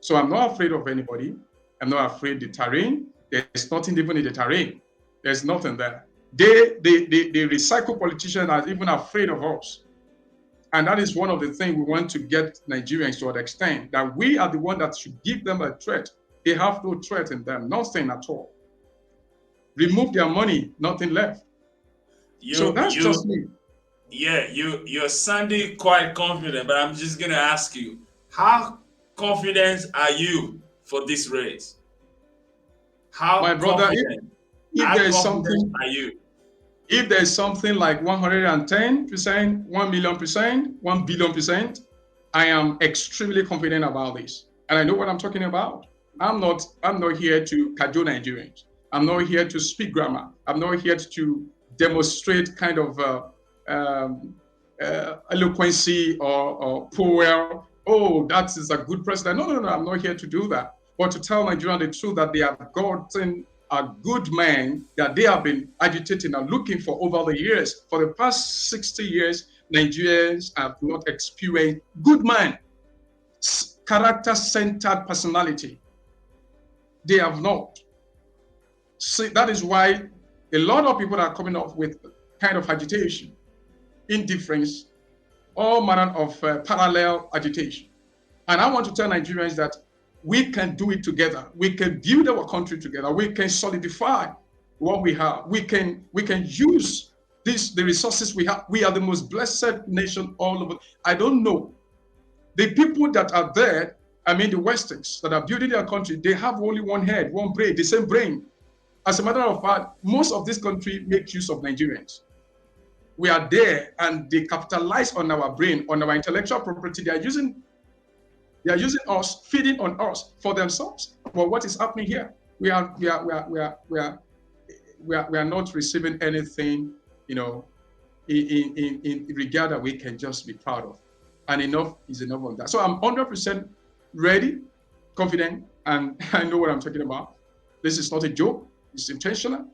So I'm not afraid of anybody. I'm not afraid of the terrain. There's nothing even in the terrain. There's nothing there. The recycle politicians are even afraid of us. And that is one of the things we want to get Nigerians to understand, that we are the one that should give them a threat. They have no threat in them, nothing at all. Remove their money, nothing left. So You that's just you me. yeah, you're sounding quite confident, but I'm just gonna ask you, how confident are you for this race? My How brother, confident? if How there is confident something, are you? if there is something like 110%, 1,000,000%, 1 billion%, I am extremely confident about this. And I know what I'm talking about. I'm not here to cajole Nigerians. I'm not here to speak grammar. I'm not here to demonstrate kind of eloquency or power. Oh, that is a good president. No, no, no, I'm not here to do that. But to tell Nigerians the truth that they have gotten a good man that they have been agitating and looking for over the years. For the past 60 years, Nigerians have not experienced good man, character-centered personality. They have not. See, that is why a lot of people are coming up with kind of agitation, indifference, all manner of parallel agitation. And I want to tell Nigerians that we can do it together. We can build our country together. We can solidify what we have. We can use the resources we have. We are the most blessed nation all over. I don't know. The people that are there, I mean the Westerns that are building their country, they have only one head, one brain, the same brain. As a matter of fact, most of this country make use of Nigerians. We are there and they capitalize on our brain, on our intellectual property. They are using us, feeding on us for themselves. But what is happening here? We are not receiving anything, in regard that we can just be proud of. And enough is enough on that. So I'm 100% ready, confident, and I know what I'm talking about. This is not a joke. It's intentional.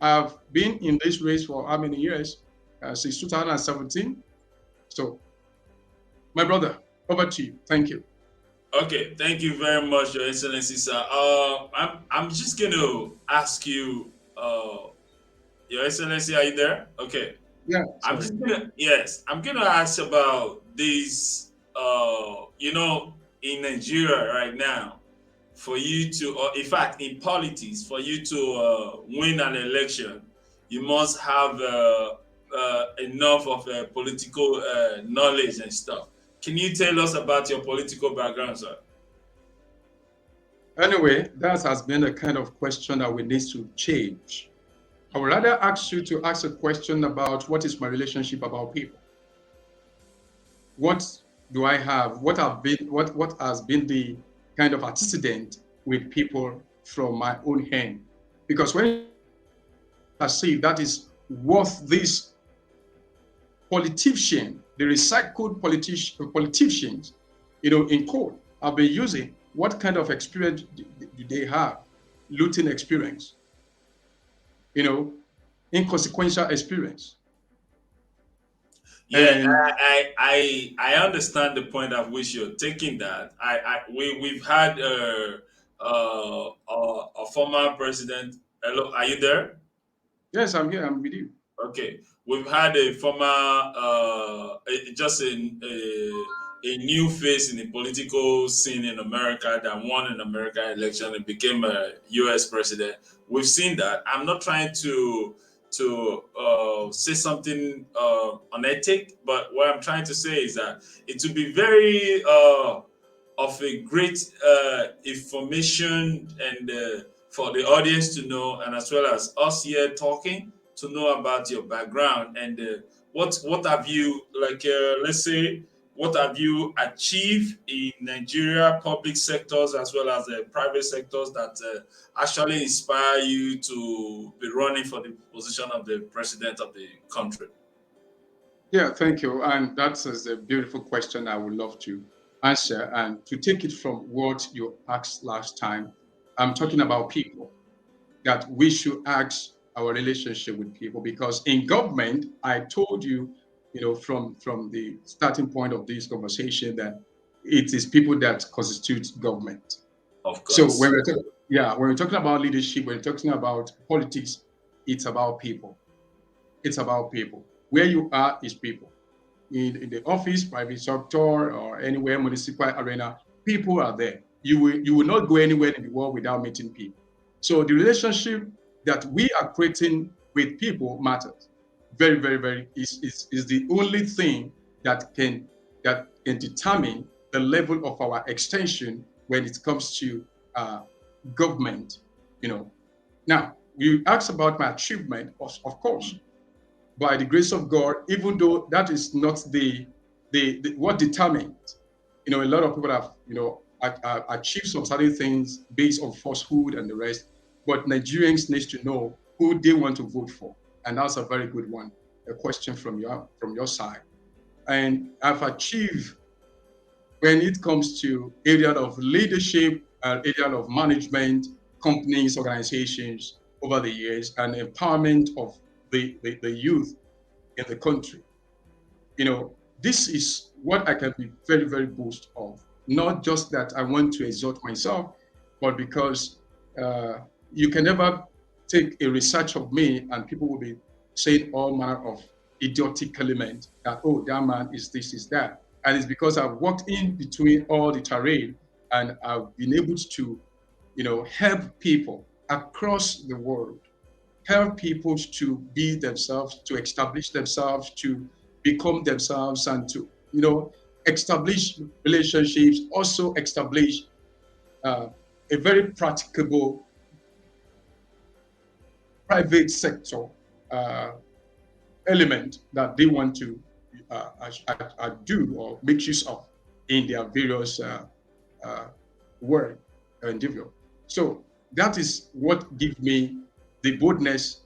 I've been in this race for how many years? Since 2017. So, my brother, over to you. Thank you. Okay, thank you very much, Your Excellency, sir. I'm just going to ask you Uh, Your Excellency, are you there? Okay. Yeah, I'm sorry. just gonna yes, I'm gonna ask about this. In Nigeria right now, for you to, or in fact, in politics, for you to win an election, you must have enough of political knowledge and stuff. Can you tell us about your political background, sir? Anyway, that has been a kind of question that we need to change. I would rather ask you to ask a question about what is my relationship about people. What do I have? What has been the kind of antecedent with people from my own hand? Because when I see that is worth this politician, the recycled politicians, in court, have been using, what kind of experience do they have? Looting experience, you know, inconsequential experience. Yeah, And I understand the point at which you're taking that. We've had a former president. Hello, are you there? yes, I'm here, I'm with you. Okay, we've had a former, just a new face in the political scene in America that won an American election and became a U.S. president. We've seen that. I'm not trying to say something unethic, but what I'm trying to say is that it would be very of a great information and for the audience to know, and as well as us here talking to know about your background and what have you like let's say what have you achieved in Nigeria public sectors as well as the private sectors that actually inspire you to be running for the position of the president of the country. Yeah, thank you. And that is a beautiful question I would love to answer. And to take it from what you asked last time, I'm talking about people, that we should ask our relationship with people. Because in government, I told you, from the starting point of this conversation, that it is people that constitute government. Of So course. when we're talking about leadership, when we're talking about politics, it's about people. It's about people. Where you are is people. In the office, private sector, or anywhere, municipal arena, people are there. You will not go anywhere in the world without meeting people. So the relationship that we are creating with people matters. Very, very, very is the only thing that can determine the level of our extension when it comes to uh, government. You know. Now, you asked about my achievement, of course, by the grace of God, even though that is not the what determines. A lot of people have, achieved some certain things based on falsehood and the rest. But Nigerians need to know who they want to vote for, and that's a very good one. A question from your side, and I've achieved when it comes to area of leadership and area of management, companies, organizations over the years, and empowerment of the youth in the country. This is what I can be very, very boast of. Not just that I want to exalt myself, but because uh, you can never take a research of me and people will be saying all manner of idiotic element that, oh, that man is this, is that. And it's because I've walked in between all the terrain and I've been able to, help people across the world, help people to be themselves, to establish themselves, to become themselves, and to, establish relationships, also establish uh, a very practicable private sector uh, element that they want to do or make use of in their various uh, work endeavor. So that is what gives me the boldness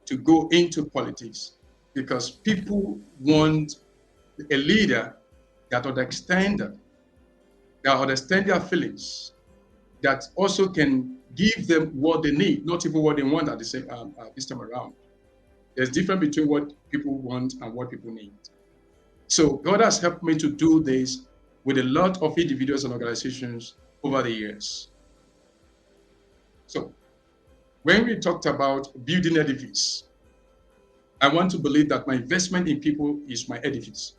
to go into politics, because people want a leader that understand their feelings, that also can give them what they need, not even what they want at the same this time around. There's difference between what people want and what people need. So God has helped me to do this with a lot of individuals and organizations over the years. So When we talked about building edifice, I want to believe that my investment in people is my edifice.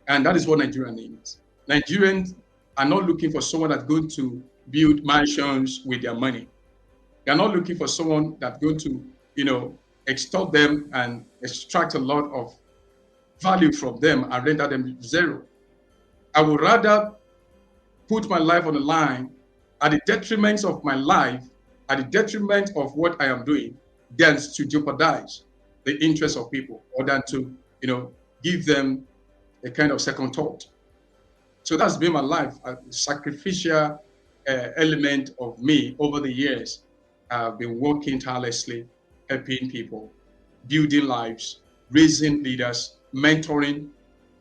And that is what Nigeria needs. Nigerians are not looking for someone that's going to build mansions with their money. They're not looking for someone that's going to, extort them and extract a lot of value from them and render them zero. I would rather put my life on the line at the detriment of my life, at the detriment of what I am doing, than to jeopardize the interests of people or than to, give them a kind of second thought. So that's been my life, a sacrificial element of me over the years. I've been working tirelessly, helping people, building lives, raising leaders, mentoring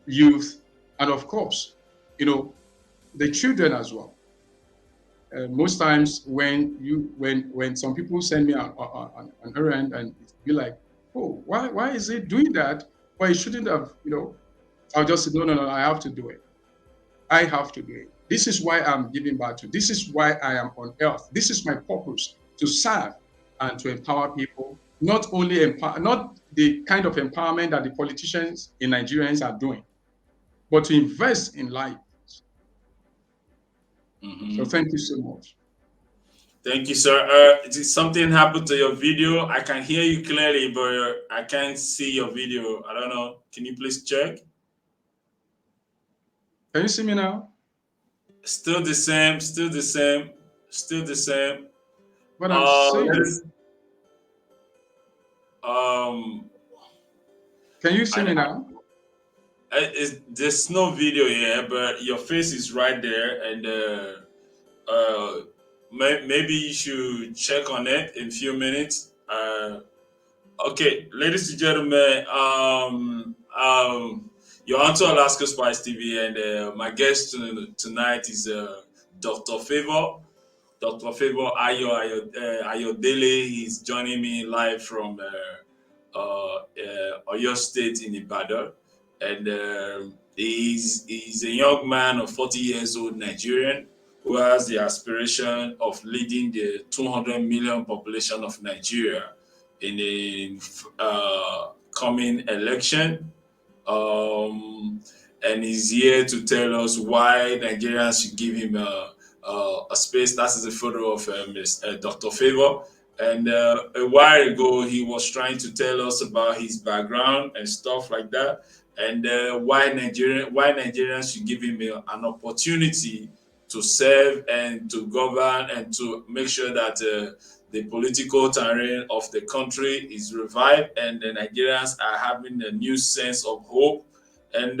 youth, and of course, the children as well. Most times when some people send me an errand and be like, oh, why is he doing that? Well, he shouldn't have, I'll just say, no, I have to do it. I have to do it. This is why I'm giving back to. This is why I am on earth. This is my purpose, to serve and to empower people. Not only empower, not the kind of empowerment that the politicians in Nigerians are doing, but to invest in life. So thank you so much. Thank you, sir. Did something happen to your video? I can hear you clearly, but I can't see your video. I don't know. Can you please check? Can you see me now? Still the same. Still the same. Still the same. What I'm saying. Um, Can you see me now? There's no video here, but your face is right there, and maybe you should check on it in a few minutes. Okay, ladies and gentlemen, you're on to Alaska Spice TV, and my guest tonight is Dr. Favour. Dr. Favour Ayodele. He's joining me live from Oyo State in Ibadan, and he's a young man of 40 years old, Nigerian, who has the aspiration of leading the 200 million population of Nigeria in a coming election. And he's here to tell us why Nigerians should give him a space. That is a photo of Dr. Favour. And a while ago, he was trying to tell us about his background and stuff like that, and why Nigerians should give him an opportunity to serve and to govern and to make sure that the political terrain of the country is revived and the Nigerians are having a new sense of hope. And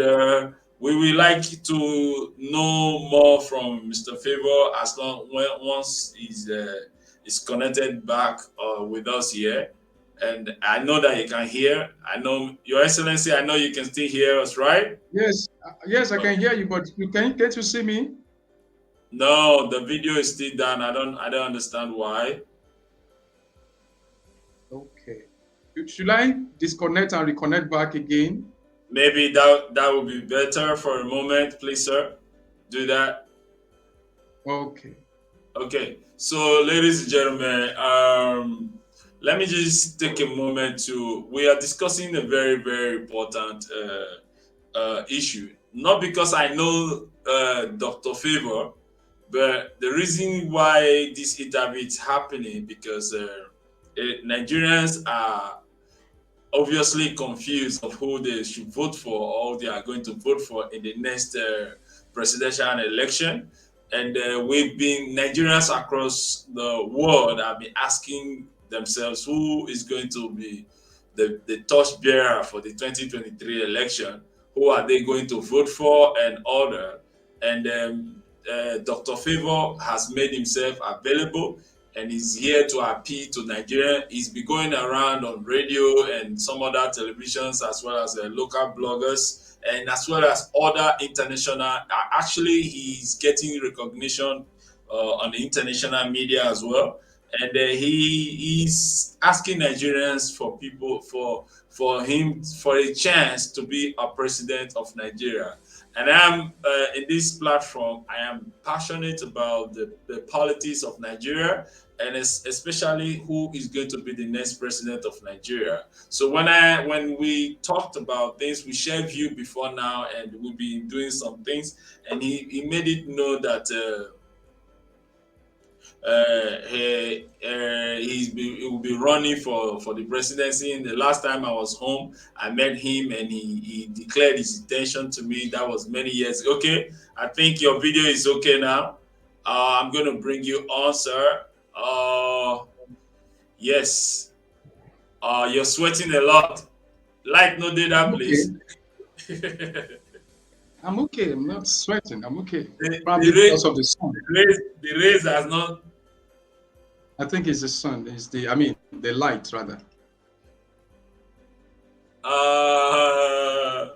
we would like to know more from Mr. Favour once he's connected back with us here. And I know that you can hear. I know, Your Excellency, I know you can still hear us, right? Yes, I can hear you, but you can't get to see me. No, the video is still down. I don't understand why. Okay. Should I disconnect and reconnect back again? Maybe that would be better for a moment, please, sir. Do that. Okay. Okay. So, ladies and gentlemen, let me just take a moment to. We are discussing a very, very important issue. Not because I know Dr. Favour, but the reason why this interview is happening because Nigerians are obviously confused of who they should vote for or they are going to vote for in the next presidential election. And Nigerians across the world have been asking themselves who is going to be the torch bearer for the 2023 election, who are they going to vote for and order. And Dr. Favour has made himself available and is here to appeal to Nigeria. He's been going around on radio and some other televisions, as well as local bloggers, and as well as other international. Actually, he's getting recognition on the international media as well. And he's asking Nigerians for him for a chance to be a president of Nigeria. And I'm in this platform. I am passionate about the politics of Nigeria, and especially who is going to be the next president of Nigeria. So when we talked about things, we shared view before now, and we'll be doing some things. And he made it know that. He will be running for the presidency. And the last time I was home, I met him and he declared his intention to me. That was many years. Okay, I think your video is okay now. I'm going to bring you on, sir. Yes. You're sweating a lot. Light no data, I'm okay. please. I'm okay. I'm not sweating. I'm okay. The Probably because of the sun. the rays has not. I think it's the sun. It's the light rather. Uh,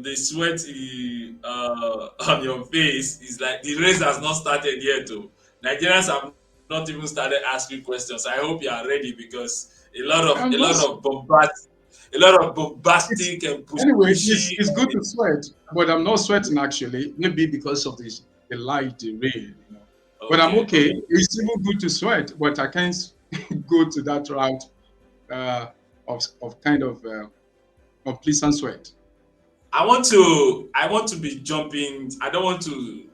the sweat on your face is like the race has not started yet. Too. Nigerians have not even started asking questions. I hope you are ready because I'm a lot just of a lot of it's bombastic and anyway. pushy. It's good to sweat, but I'm not sweating actually. Maybe because of this the light, the rain. But I'm Okay, okay. okay. It's even good to sweat, but I can't go to that route uh, of kind of pleasant sweat. I want to be jumping. I don't want to.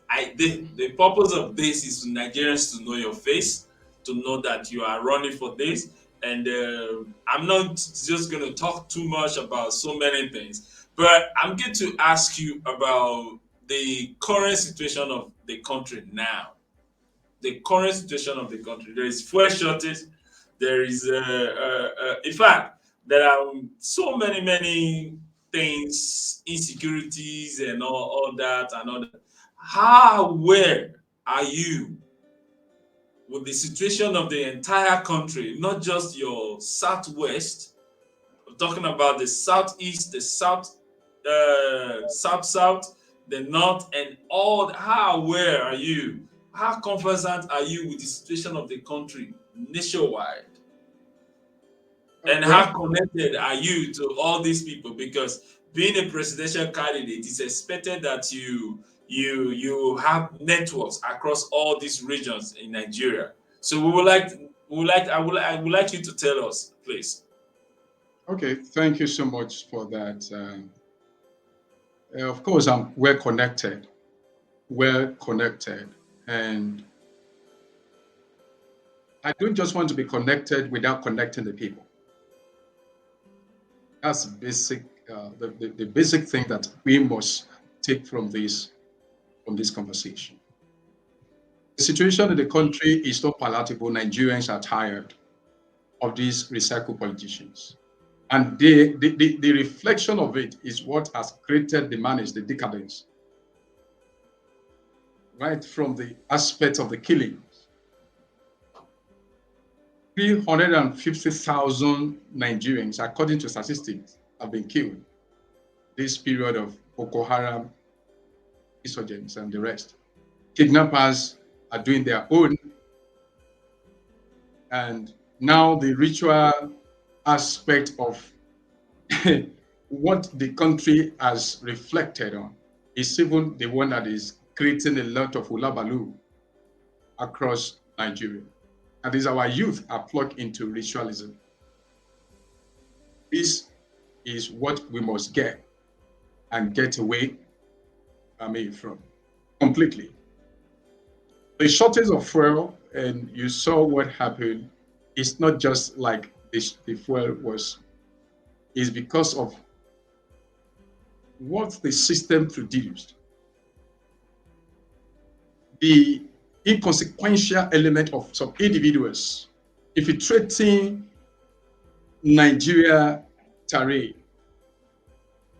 The purpose of this is for Nigerians to know your face, to know that you are running for this. And I'm not just going to talk too much about so many things, but I'm going to ask you about the current situation of the country now. The current situation of the country. There is fuel shortage. There is, in fact, there are so many things, insecurities, and all that and all that. How aware are you with the situation of the entire country, not just your southwest? I'm talking about the southeast, the south, the north, and all. How aware are you? How confident are you with the situation of the country nationwide? And Well, how connected are you to all these people? Because being a presidential candidate, it's expected that you have networks across all these regions in Nigeria. So I would like you to tell us, please. okay. Thank you so much for that. Of course, I'm well connected, and I don't just want to be connected without connecting the people. That's basic, the basic thing that we must take from this conversation. The situation in the country is not palatable. Nigerians are tired of these recycled politicians. And the reflection of it is what has created the manage, the decadence, right from the aspect of the killings. 350,000 Nigerians, according to statistics, have been killed this period of Boko Haram insurgents and the rest. Kidnappers are doing their own, and now the ritual aspect of what the country has reflected on is even the one that is creating a lot of hulabaloo across Nigeria. And these our youth are plugged into ritualism. This is what we must get and get away from completely. The shortage of fuel, and you saw what happened, it's not just like the fuel was, is because of what the system produced. The inconsequential element of some individuals infiltrating Nigeria terrain,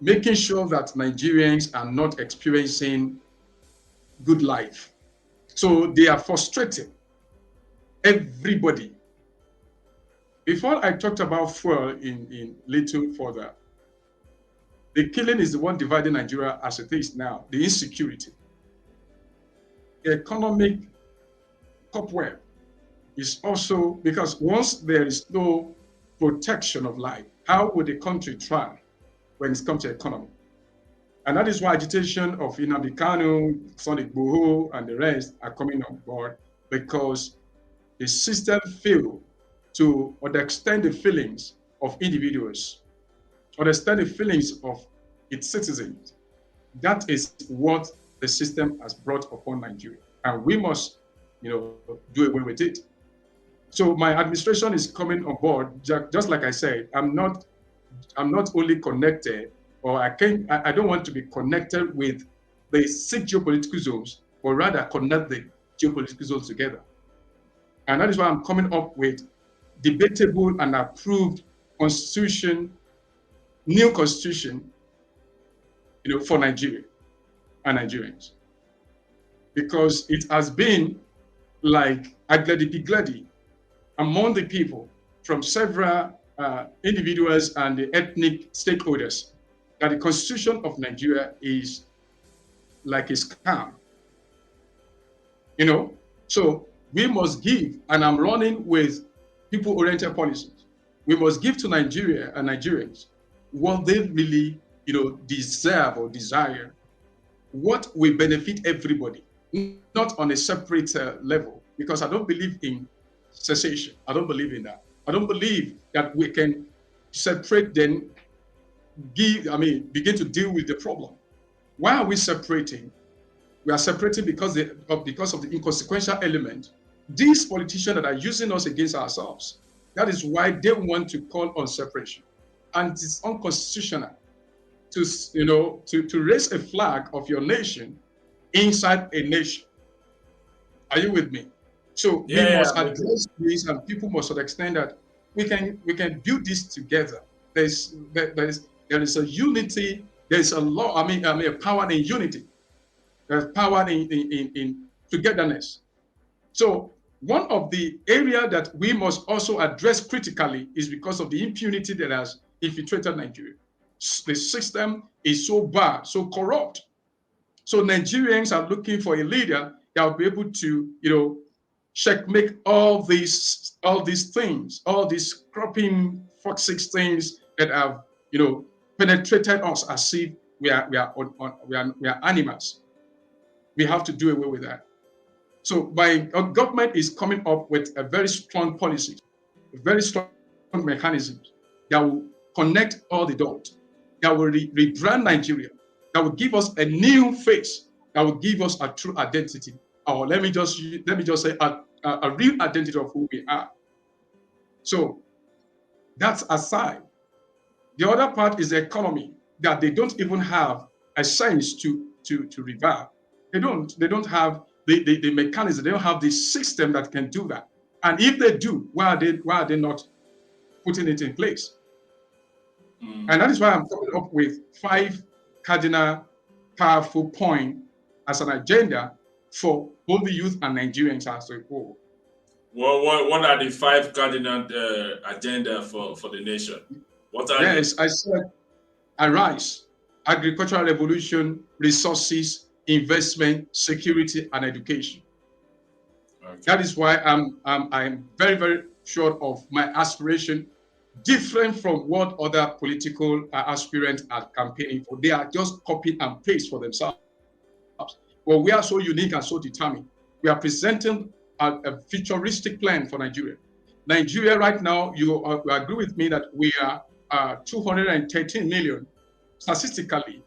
making sure that Nigerians are not experiencing good life. So they are frustrating everybody. Before I talked about fuel in little further, the killing is the one dividing Nigeria as it is now, the insecurity. The economic cobweb is also because once there is no protection of life, how would the country thrive? when it comes to economy. And that is why agitation of Nnamdi Kanu, Sunday Igboho, and the rest are coming on board, because the system failed to understand the feelings of individuals, understand the feelings of its citizens. That is what the system has brought upon Nigeria, and we must, do away with it. So my administration is coming on board. Just like I said, I'm not only connected, or I don't want to be connected with the 6 geopolitical zones, but rather connect the geopolitical zones together. And that is why I'm coming up with debatable and approved constitution, new constitution, for Nigeria and Nigerians. Because it has been like a gladi among the people from several individuals and the ethnic stakeholders that the constitution of Nigeria is like a scam. So we must give, and I'm running with people-oriented policies. We must give to Nigeria and Nigerians what they really, deserve or desire, what will benefit everybody, not on a separate level, because I don't believe in cessation. I don't believe in that. I don't believe that we can separate, then begin to deal with the problem. Why are we separating? We are separating because of the inconsequential element. These politicians that are using us against ourselves. That is why they want to call on separation. And it's unconstitutional to raise a flag of your nation inside a nation. Are you with me? So we must address this, and people must understand that we can build this together. There is a unity. There is a law. A power in unity. There's power in togetherness. So one of the areas that we must also address critically is because of the impunity that has infiltrated Nigeria. The system is so bad, so corrupt. So Nigerians are looking for a leader that will be able to, checkmate all these things, all these cropping foxic things that have, penetrated us as if we are animals. We have to do away with that. So our government is coming up with a very strong policy, a very strong mechanism that will connect all the dots, that will rebrand Nigeria, that will give us a new face, that will give us a true identity, or let me just say a real identity of who we are. So that's aside. The other part is the economy, that they don't even have a sense to revive. They don't have the mechanism. They don't have the system that can do that. And if they do, why are they not putting it in place? And that is why I'm coming up with 5 cardinal powerful points as an agenda for both the youth and Nigerians as a whole. Well, what are the 5 cardinal agenda for the nation? What are I said arise, agricultural revolution, resources, investment, security, and education. Okay. That is why I'm very, very sure of my aspiration, different from what other political aspirants are campaigning for. They are just copy and paste for themselves. Well, we are so unique and so determined. We are presenting a futuristic plan for Nigeria. Nigeria right now, you agree with me that we are 213 million statistically.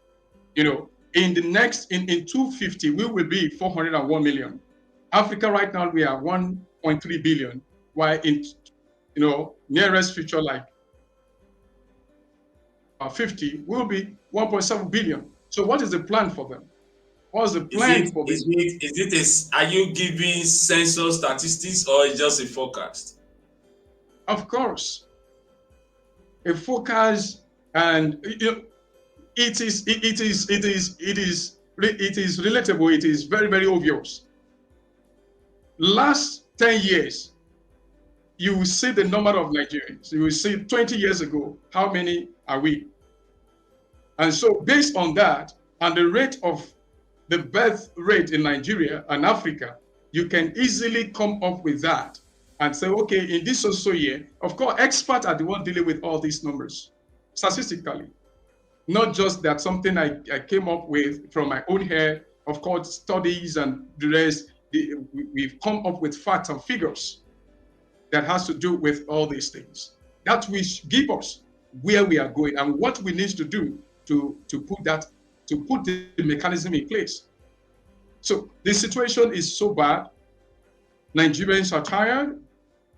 In the next, in 250, we will be 401 million. Africa right now, we are 1.3 billion, while in, nearest future, like 50, will be 1.7 billion. So what is the plan for them? What's the plan for this? Are you giving census statistics, or is just a forecast? Of course, a forecast, and it is relatable. It is very, very obvious. Last 10 years, you will see the number of Nigerians. You will see 20 years ago, how many are we? And so based on that and the rate of the birth rate in Nigeria and Africa, you can easily come up with that and say, okay, in this year, of course, experts are the ones dealing with all these numbers statistically. Not just that something I came up with from my own head, of course, studies and the rest. We've come up with facts and figures that has to do with all these things. That will give us where we are going and what we need to do to put the mechanism in place. So the situation is so bad. Nigerians are tired,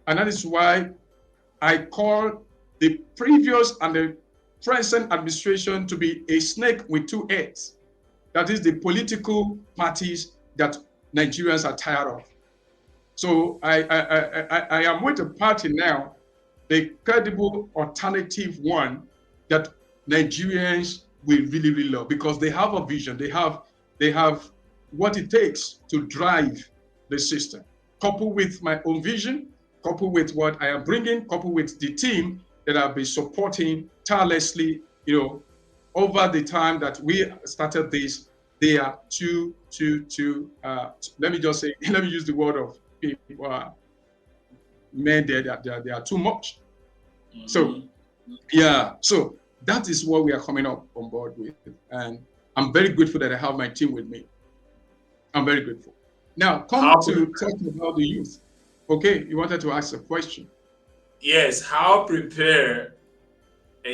and that is why I call the previous and the present administration to be a snake with two heads. That is the political parties that Nigerians are tired of. So I am with a party now, the credible alternative one that Nigerians will really, really love because they have a vision. They have what it takes to drive the system. Coupled with my own vision, coupled with what I am bringing, coupled with the team that I've been supporting tirelessly, over the time that we started this, they are let me just say, let me use the word of people, men, they are too much. Mm-hmm. So, yeah, so that is what we are coming up on board with. And I'm very grateful that I have my team with me. I'm very grateful. Now, come to talk about the youth. Okay, you wanted to ask a question. Yes, how prepared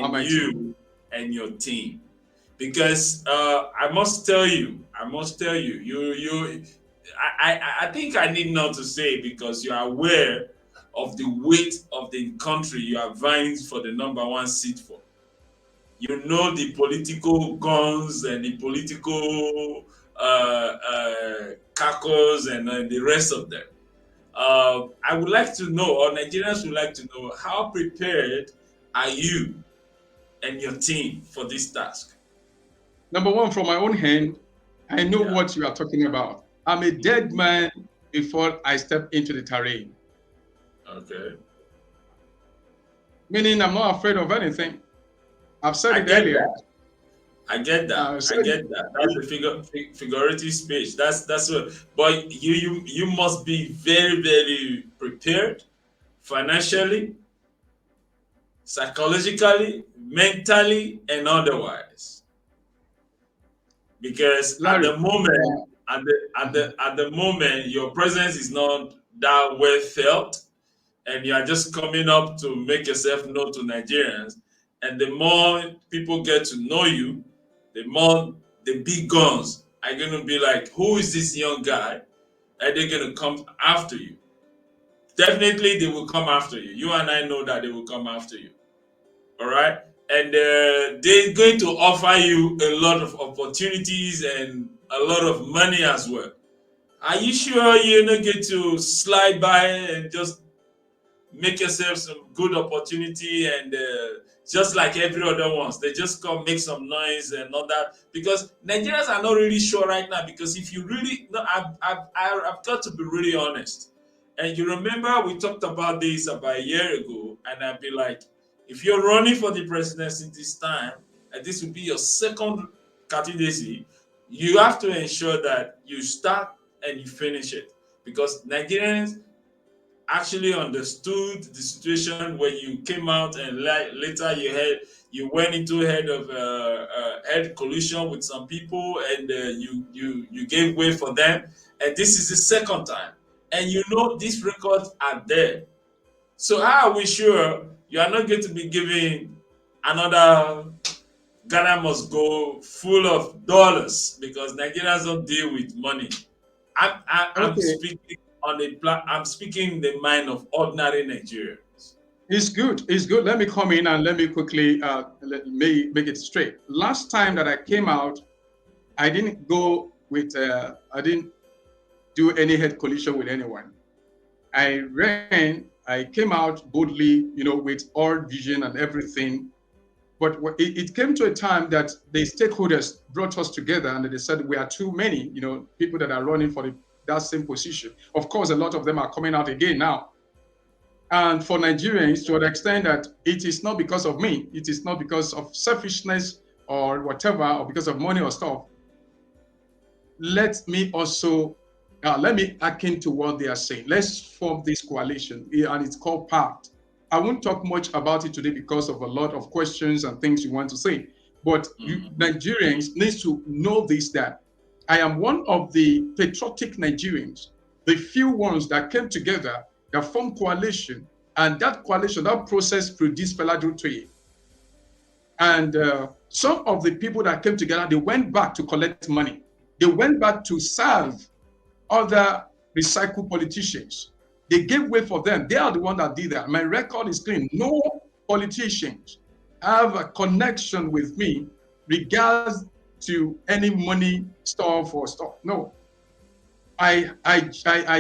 are you and your team? Because I must tell you, I think I need not to say because you are aware of the weight of the country you are vying for the #1 seat for. You know the political guns and the political cackles and the rest of them. I would like to know, or Nigerians would like to know, how prepared are you and your team for this task? #1, from my own hand, I know what you are talking about. I'm a dead man before I step into the terrain. Okay. Meaning I'm not afraid of anything. I've said it earlier. I get that. That's a figurative speech. That's what. But you must be very, very prepared, financially, psychologically, mentally, and otherwise. Because Larry, at the moment, your presence is not that well felt, and you are just coming up to make yourself known to Nigerians. And the more people get to know you, the more the big guns are going to be like, who is this young guy? And they're going to come after you. Definitely, they will come after you. You and I know that they will come after you. All right? And they're going to offer you a lot of opportunities and a lot of money as well. Are you sure you're not going to slide by and just make yourself some good opportunity and just like every other ones, they just come make some noise and all that? Because Nigerians are not really sure right now. Because if you really, no, I've got to be really honest. And you remember we talked about this about a year ago, and I'd be like, if you're running for the presidency this time, and this will be your second candidacy, you have to ensure that you start and you finish it. Because Nigerians actually understood the situation when you came out, and later you went into head collision with some people, and you gave way for them, and this is the second time, and these records are there. So how are we sure you are not going to be giving another Ghana must go full of dollars? Because Nigerians don't deal with money. I'm speaking I'm speaking in the mind of ordinary Nigerians. It's good. Let me come in and let me quickly make it straight. Last time that I came out, I didn't go with, I didn't do any head collision with anyone. I came out boldly, with all vision and everything. But it came to a time that the stakeholders brought us together and they said we are too many, people that are running for that same position. Of course, a lot of them are coming out again now. And for Nigerians, to the extent that it is not because of me, it is not because of selfishness or whatever, or because of money or stuff. Let me akin to what they are saying. Let's form this coalition, and it's called PACT. I won't talk much about it today because of a lot of questions and things you want to say. But Nigerians need to know this, that I am one of the patriotic Nigerians, the few ones that came together, that formed coalition, and that coalition, that process produced Fela Dutoye. And some of the people that came together, they went back to collect money. They went back to serve other recycled politicians. They gave way for them. They are the one that did that. My record is clean. No politicians have a connection with me regards to any money stuff or stuff. No. I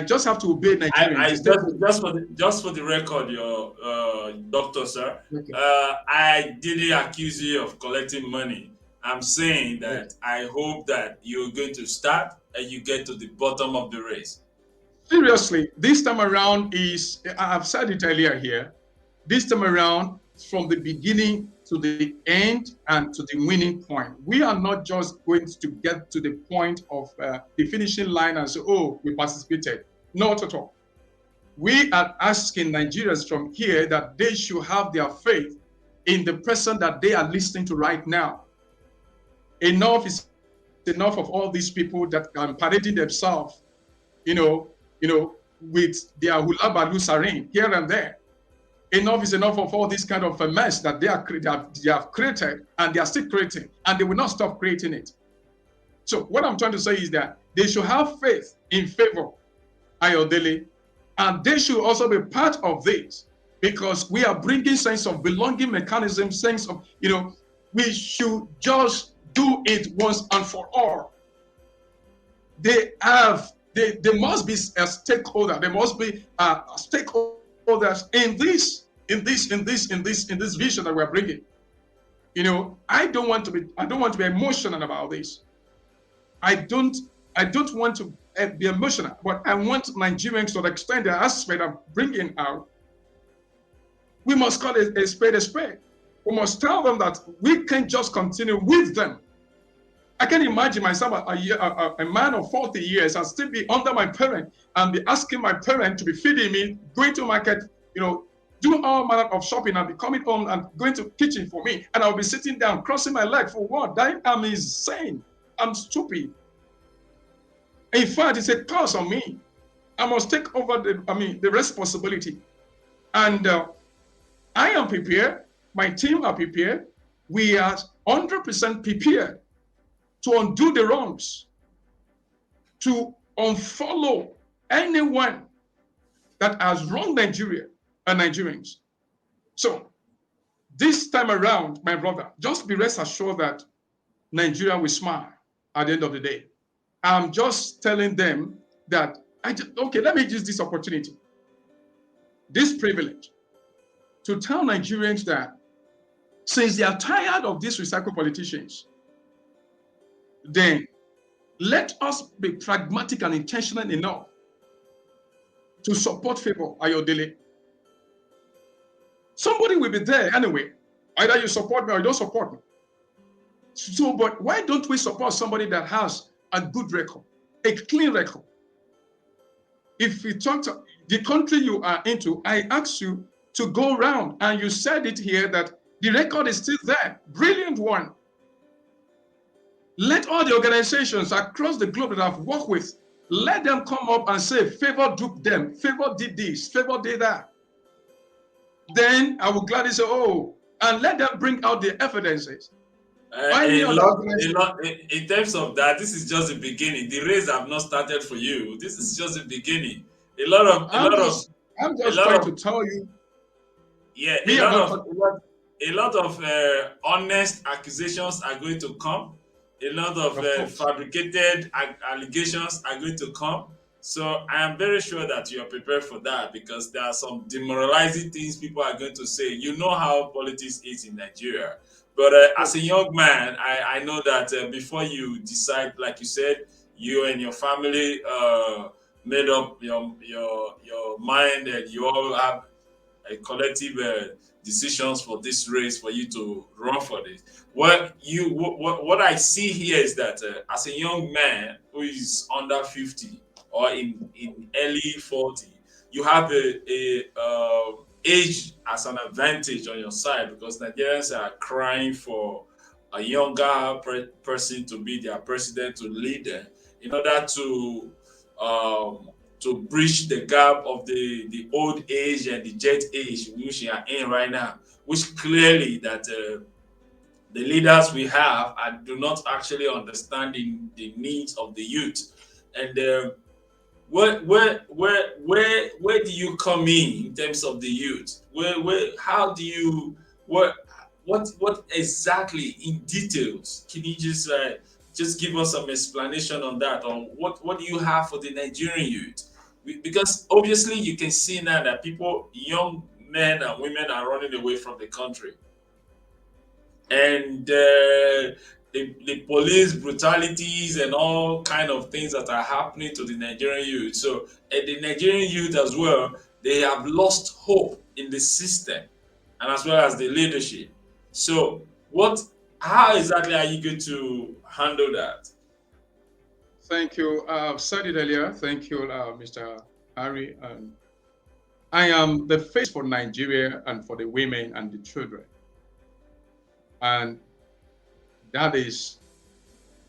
just have to obey Nigerians. Just for the record, your doctor, sir. Okay. I didn't accuse you of collecting money. I'm saying that I hope that you're going to start and you get to the bottom of the race. Seriously, this time around is, I've said it earlier here, this time around, from the beginning to the end and to the winning point. We are not just going to get to the point of the finishing line and say, oh, we participated. Not at all. We are asking Nigerians from here that they should have their faith in the person that they are listening to right now. Enough is enough of all these people that are parading themselves, with their hula baloo siren here and there. Enough is enough of all this kind of a mess that they have created, and they are still creating, and they will not stop creating it. So what I'm trying to say is that they should have faith in Favour Ayodele, and they should also be part of this, because we are bringing sense of belonging mechanism, sense of, we should just do it once and for all. They must be a stakeholder. There must be stakeholders in this vision that we're bringing. I don't want to be emotional about this. I don't want to be emotional, but I want Nigerians to extend the aspect of bringing out. We must call it a spade a spade. We must tell them that we can't just continue with them. I can imagine myself, a man of 40 years, and still be under my parent and be asking my parent to be feeding me, going to market, do all manner of shopping, and be coming home and going to kitchen for me. And I'll be sitting down, crossing my leg for what? That I'm insane. I'm stupid. In fact, it's a curse on me. I must take over the responsibility. And I am prepared. My team are prepared. We are 100% prepared to undo the wrongs, to unfollow anyone that has wronged Nigeria and Nigerians. So this time around, my brother, just be rest assured that Nigeria will smile at the end of the day. I'm just telling them that, let me use this opportunity, this privilege, to tell Nigerians that since they are tired of these recycled politicians, then let us be pragmatic and intentional enough to support Favour Ayodele. Somebody will be there anyway. Either you support me or you don't support me. So, but why don't we support somebody that has a good record, a clean record? If we talk to the country you are into, I asked you to go around, and you said it here that the record is still there. Brilliant one. Let all the organizations across the globe that I've worked with, let them come up and say, Favour duped them, Favour did this, Favour did that. Then I will gladly say, oh, and let them bring out the evidences. In terms of that, this is just the beginning. The race have not started for you. This is just the beginning. I'm just trying to tell you. Yeah, a lot of honest accusations are going to come. A lot of fabricated allegations are going to come. So I am very sure that you are prepared for that, because there are some demoralizing things people are going to say. You know how politics is in Nigeria. But as a young man, I know that before you decide, like you said, you and your family made up your mind, and you all have a collective decisions for this race, for you to run for this. What I see here is that as a young man who is under 50 or in early 40, you have a age as an advantage on your side, because Nigerians are crying for a younger person to be their president, to lead them, in order to bridge the gap of the old age and the jet age which we are in right now, which clearly that the leaders we have do not actually understand the needs of the youth. And where do you come in terms of the youth? How do you what exactly in details? Can you just give us some explanation on that, or what do you have for the Nigerian youth? Because obviously you can see now that people, young men and women, are running away from the country, and the police brutalities and all kind of things that are happening to the Nigerian youth. So the Nigerian youth as well, they have lost hope in the system and as well as the leadership. So how exactly are you going to handle that? Thank you. I've said it earlier. Thank you, Mr. Harry. I am the face for Nigeria and for the women and the children. And that is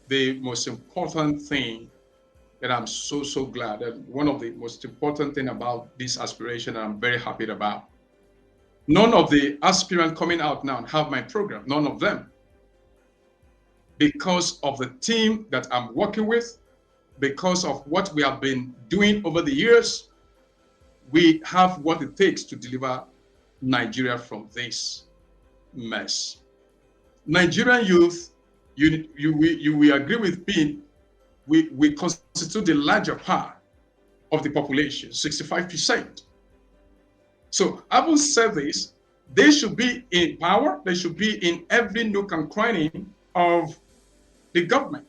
the most important thing that I'm so glad. And one of the most important thing about this aspiration I'm very happy about. None of the aspirants coming out now have my program, none of them. Because of the team that I'm working with, because of what we have been doing over the years, we have what it takes to deliver Nigeria from this mess. Nigerian youth, you will agree with me, we constitute the larger part of the population, 65%. So having said this, they should be in power, they should be in every nook and cranny of the government.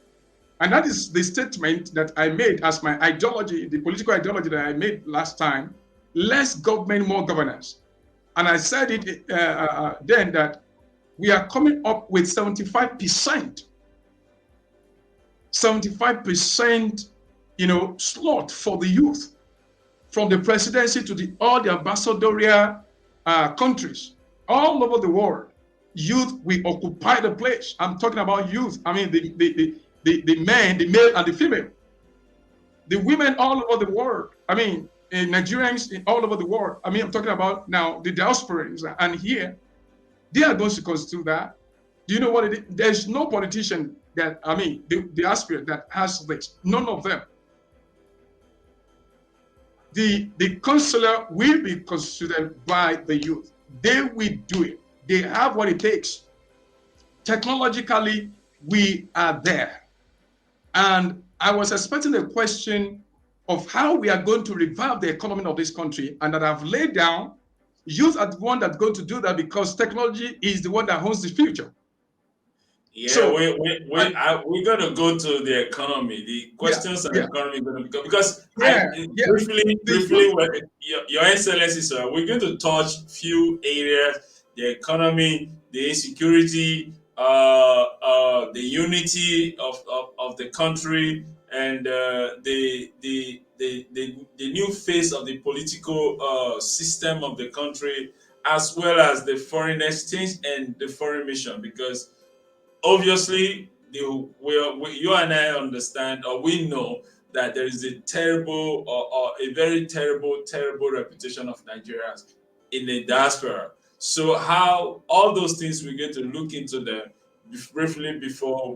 And that is the statement that I made as my ideology, the political ideology that I made last time: less government, more governance. And I said it then that we are coming up with 75%, slot for the youth, from the presidency to all the ambassadorial countries all over the world. Youth will occupy the place. I'm talking about youth. I mean the men, the male and the female, the women all over the world. I mean, Nigerians all over the world. I mean, I'm talking about now the diasporans, and here they are going to constitute that. Do you know what it is? There's no politician that, I mean, the aspirant that has this. None of them. The councillor will be considered by the youth. They will do it. They have what it takes. Technologically, we are there. And I was expecting a question of how we are going to revive the economy of this country, and that I've laid down. Youth are the one that's going to do that, because technology is the one that owns the future. Yeah, so we're going to go to the economy. The questions on the economy are going to go, because briefly, Your Excellency, sir, we're going to touch few areas: the economy, the insecurity, the unity of the country, and the new phase of the political system of the country, as well as the foreign exchange and the foreign mission. Because obviously, you and I understand, or we know, that there is a terrible or a very terrible reputation of Nigerians in the diaspora. So how all those things, we're going to look into them briefly before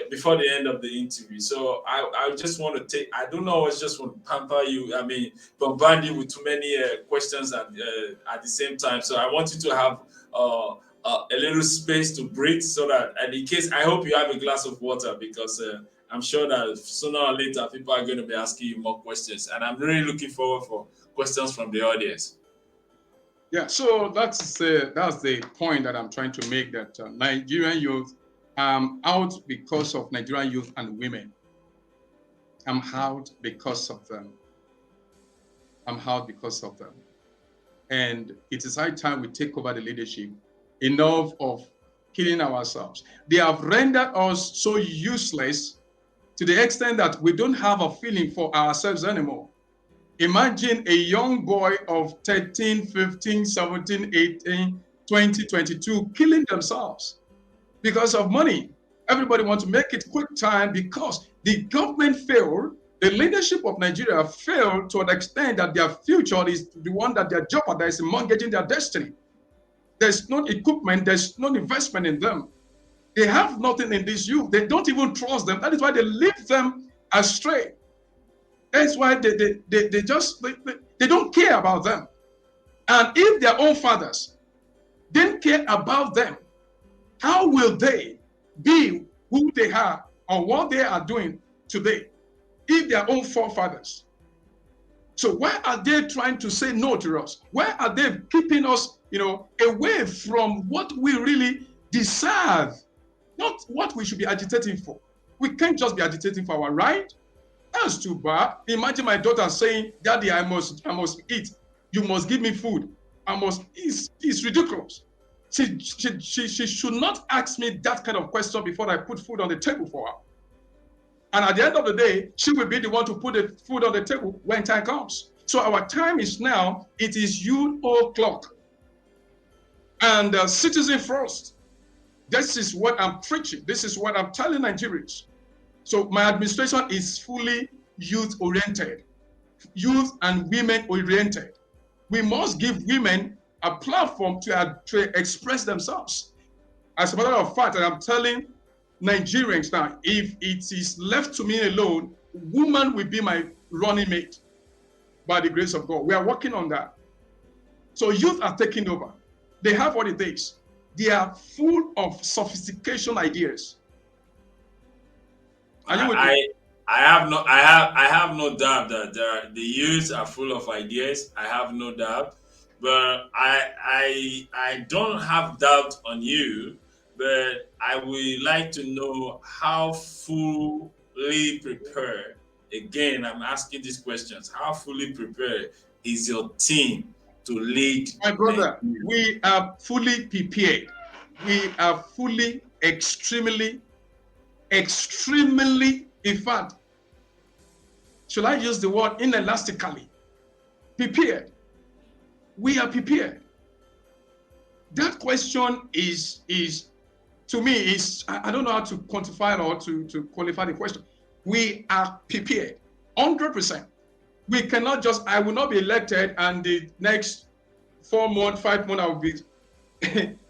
before the end of the interview. So I just want to I don't know, I just want to pamper you. I mean, bombard you with too many questions at the same time. So I want you to have a little space to breathe, so that, and in case, I hope you have a glass of water, because I'm sure that sooner or later people are going to be asking you more questions, and I'm really looking forward for questions from the audience. Yeah, so that's the point that I'm trying to make, that Nigerian youth, out because of Nigerian youth and women. I'm out because of them. I'm out because of them. And it is high time we take over the leadership. Enough of killing ourselves. They have rendered us so useless to the extent that we don't have a feeling for ourselves anymore. Imagine a young boy of 13, 15, 17, 18, 20, 22 killing themselves. because of money. Everybody wants to make it quick time because the government failed. The leadership of Nigeria failed to an extent that their future is the one that they're jeopardizing, mortgaging their destiny. There's no equipment, there's no investment in them. They have nothing in this youth. They don't even trust them. That is why they lead them astray. That's why they don't care about them. And if their own fathers didn't care about them, how will they be who they are or what they are doing today if their own forefathers? So why are they trying to say no to us? Why are they keeping us, away from what we really deserve, not what we should be agitating for? We can't just be agitating for our right. That's too bad. Imagine my daughter saying, "Daddy, I must eat. You must give me food. I must." It's ridiculous. She should not ask me that kind of question before I put food on the table for her. And at the end of the day, she will be the one to put the food on the table when time comes. So our time is now. It is youth o'clock. And citizen first. This is what I'm preaching. This is what I'm telling Nigerians. So my administration is fully youth-oriented, youth and women-oriented. We must give women a platform to express themselves. As a matter of fact, and I'm telling Nigerians now, if it is left to me alone, woman will be my running mate by the grace of God. We are working on that. So youth are taking over. They have what it takes. They are full of sophistication ideas. Are you with me? I have no doubt that the youths are full of ideas. I have no doubt, but I don't have doubt on you. But I would like to know how fully prepared. Again, I'm asking these questions. How fully prepared is your team to lead? My brother, we are fully prepared. We are fully, extremely, in fact, should I use the word inelastically? Prepared. We are prepared. That question is to me, I don't know how to quantify it or to qualify the question. We are prepared, 100%. We cannot just, I will not be elected and the next 4 months, 5 months, I will be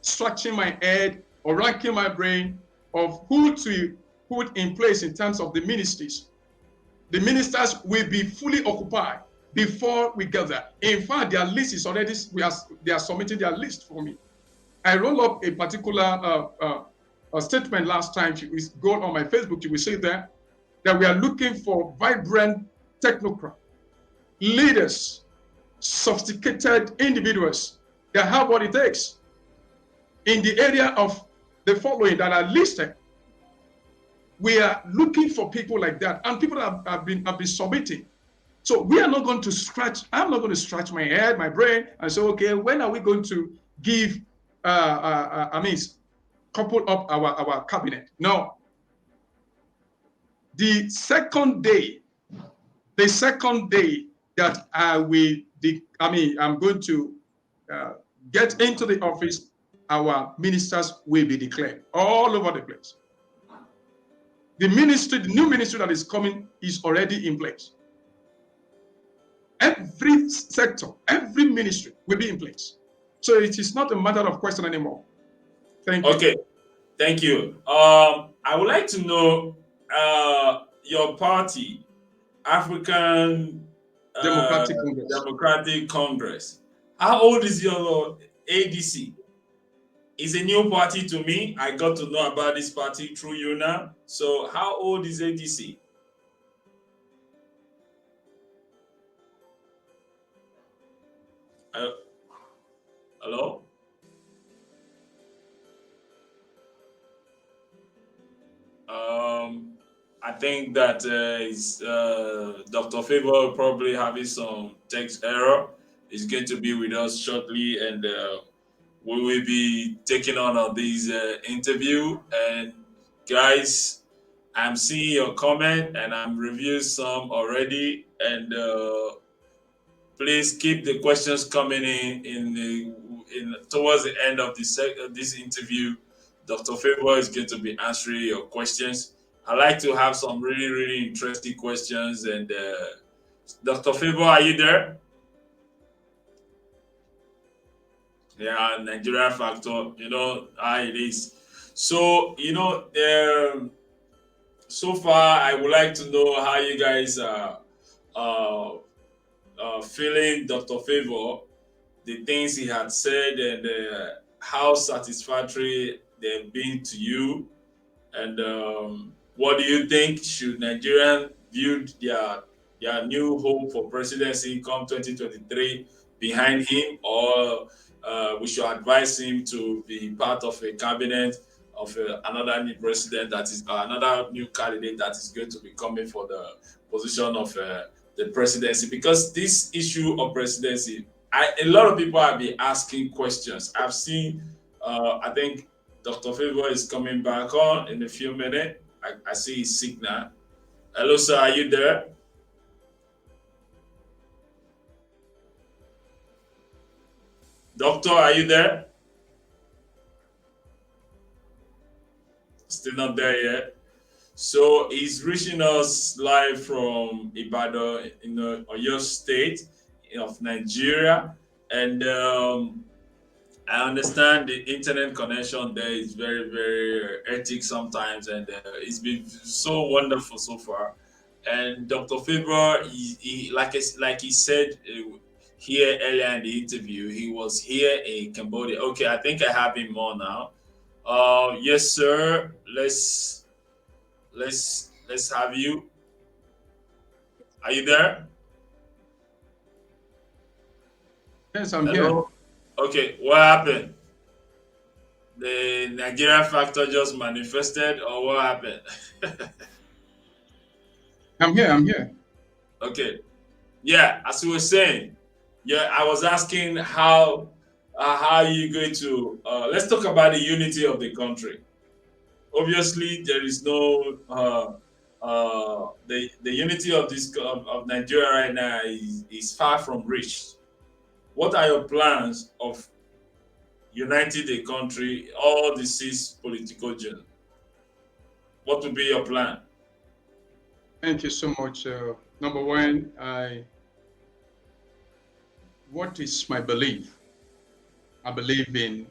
scratching my head or racking my brain of who to put in place in terms of the ministries. The ministers will be fully occupied before we get there. In fact, their list is already, they are submitting their list for me. I rolled up a particular statement last time. It's go on my Facebook, you will see there that we are looking for vibrant technocrats, leaders, sophisticated individuals that have what it takes in the area of the following that are listed. We are looking for people like that, and people have been submitting. So we are not going to scratch. I'm not going to scratch my head, my brain, and say, okay, when are we going to give? Couple up our cabinet? No. The second day that I'm going to get into the office, our ministers will be declared all over the place. The new ministry that is coming is already in place. Every sector, every ministry will be in place. So it is not a matter of question anymore. Thank you. Okay, thank you. I would like to know your party, African Democratic Congress. How old is your ADC? It's a new party to me. I got to know about this party through you now. So how old is ADC? Hello? I think that Dr. Favour probably having some text error. He's going to be with us shortly, and we will be taking on this interview. And guys, I'm seeing your comment, and I'm reviewing some already. And please keep the questions coming in towards the end of this interview. Dr. Favor is going to be answering your questions. I like to have some really, really interesting questions. And Dr. Favor, are you there? Yeah, Nigerian factor, how it is. So, so far, I would like to know how you guys are uh, feeling Dr. Favor, the things he had said, and how satisfactory they've been to you. And what do you think? Should Nigerian build their new hope for presidency come 2023 behind him, or we should advise him to be part of a cabinet of another new president that is another new candidate that is going to be coming for the position of the presidency? Because this issue of presidency, a lot of people have been asking questions. I've seen, I think Dr. Favor is coming back on in a few minutes. I see his signal. Hello, sir. Are you there? Doctor, are you there? Still not there yet. So he's reaching us live from Ibadan in Oyo State of Nigeria. And I understand the internet connection there is very, very hectic sometimes, and it's been so wonderful so far. And Dr. Favor, like he said here earlier in the interview, he was here in Cambodia. Okay, I think I have him more now. Yes, sir. Let's have you. Are you there? Yes, I'm here. Hello. Okay, what happened? The Nigerian factor just manifested, or what happened? I'm here. I'm here. Okay, yeah, as you were saying, yeah, I was asking how are you going to let's talk about the unity of the country. Obviously, there is no the unity of of Nigeria right now is far from reached. What are your plans of uniting the country, all the six political gen? What will be your plan? Thank you so much. Number one, what is my belief? I believe in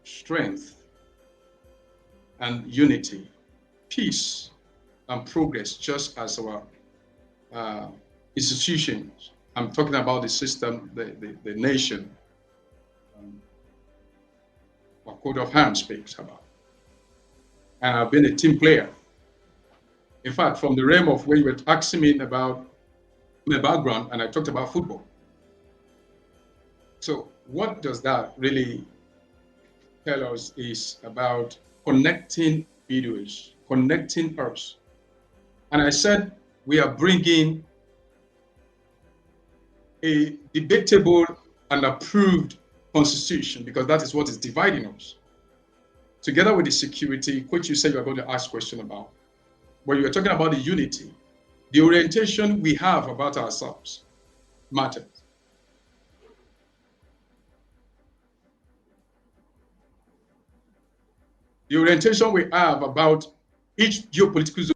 strength and unity, peace and progress, just as our uh, institutions. I'm talking about the system, the nation, um, our code of arms speaks about. And I've been a team player. In fact, from the realm of where you were asking me about my background, and I talked about football. So, what does that really tell us is about connecting videos, connecting us. And I said, we are bringing a debatable and approved constitution because that is what is dividing us. Together with the security, which you said you are going to ask a question about, when you are talking about the unity, the orientation we have about ourselves matters. The orientation we have about each geopolitical zone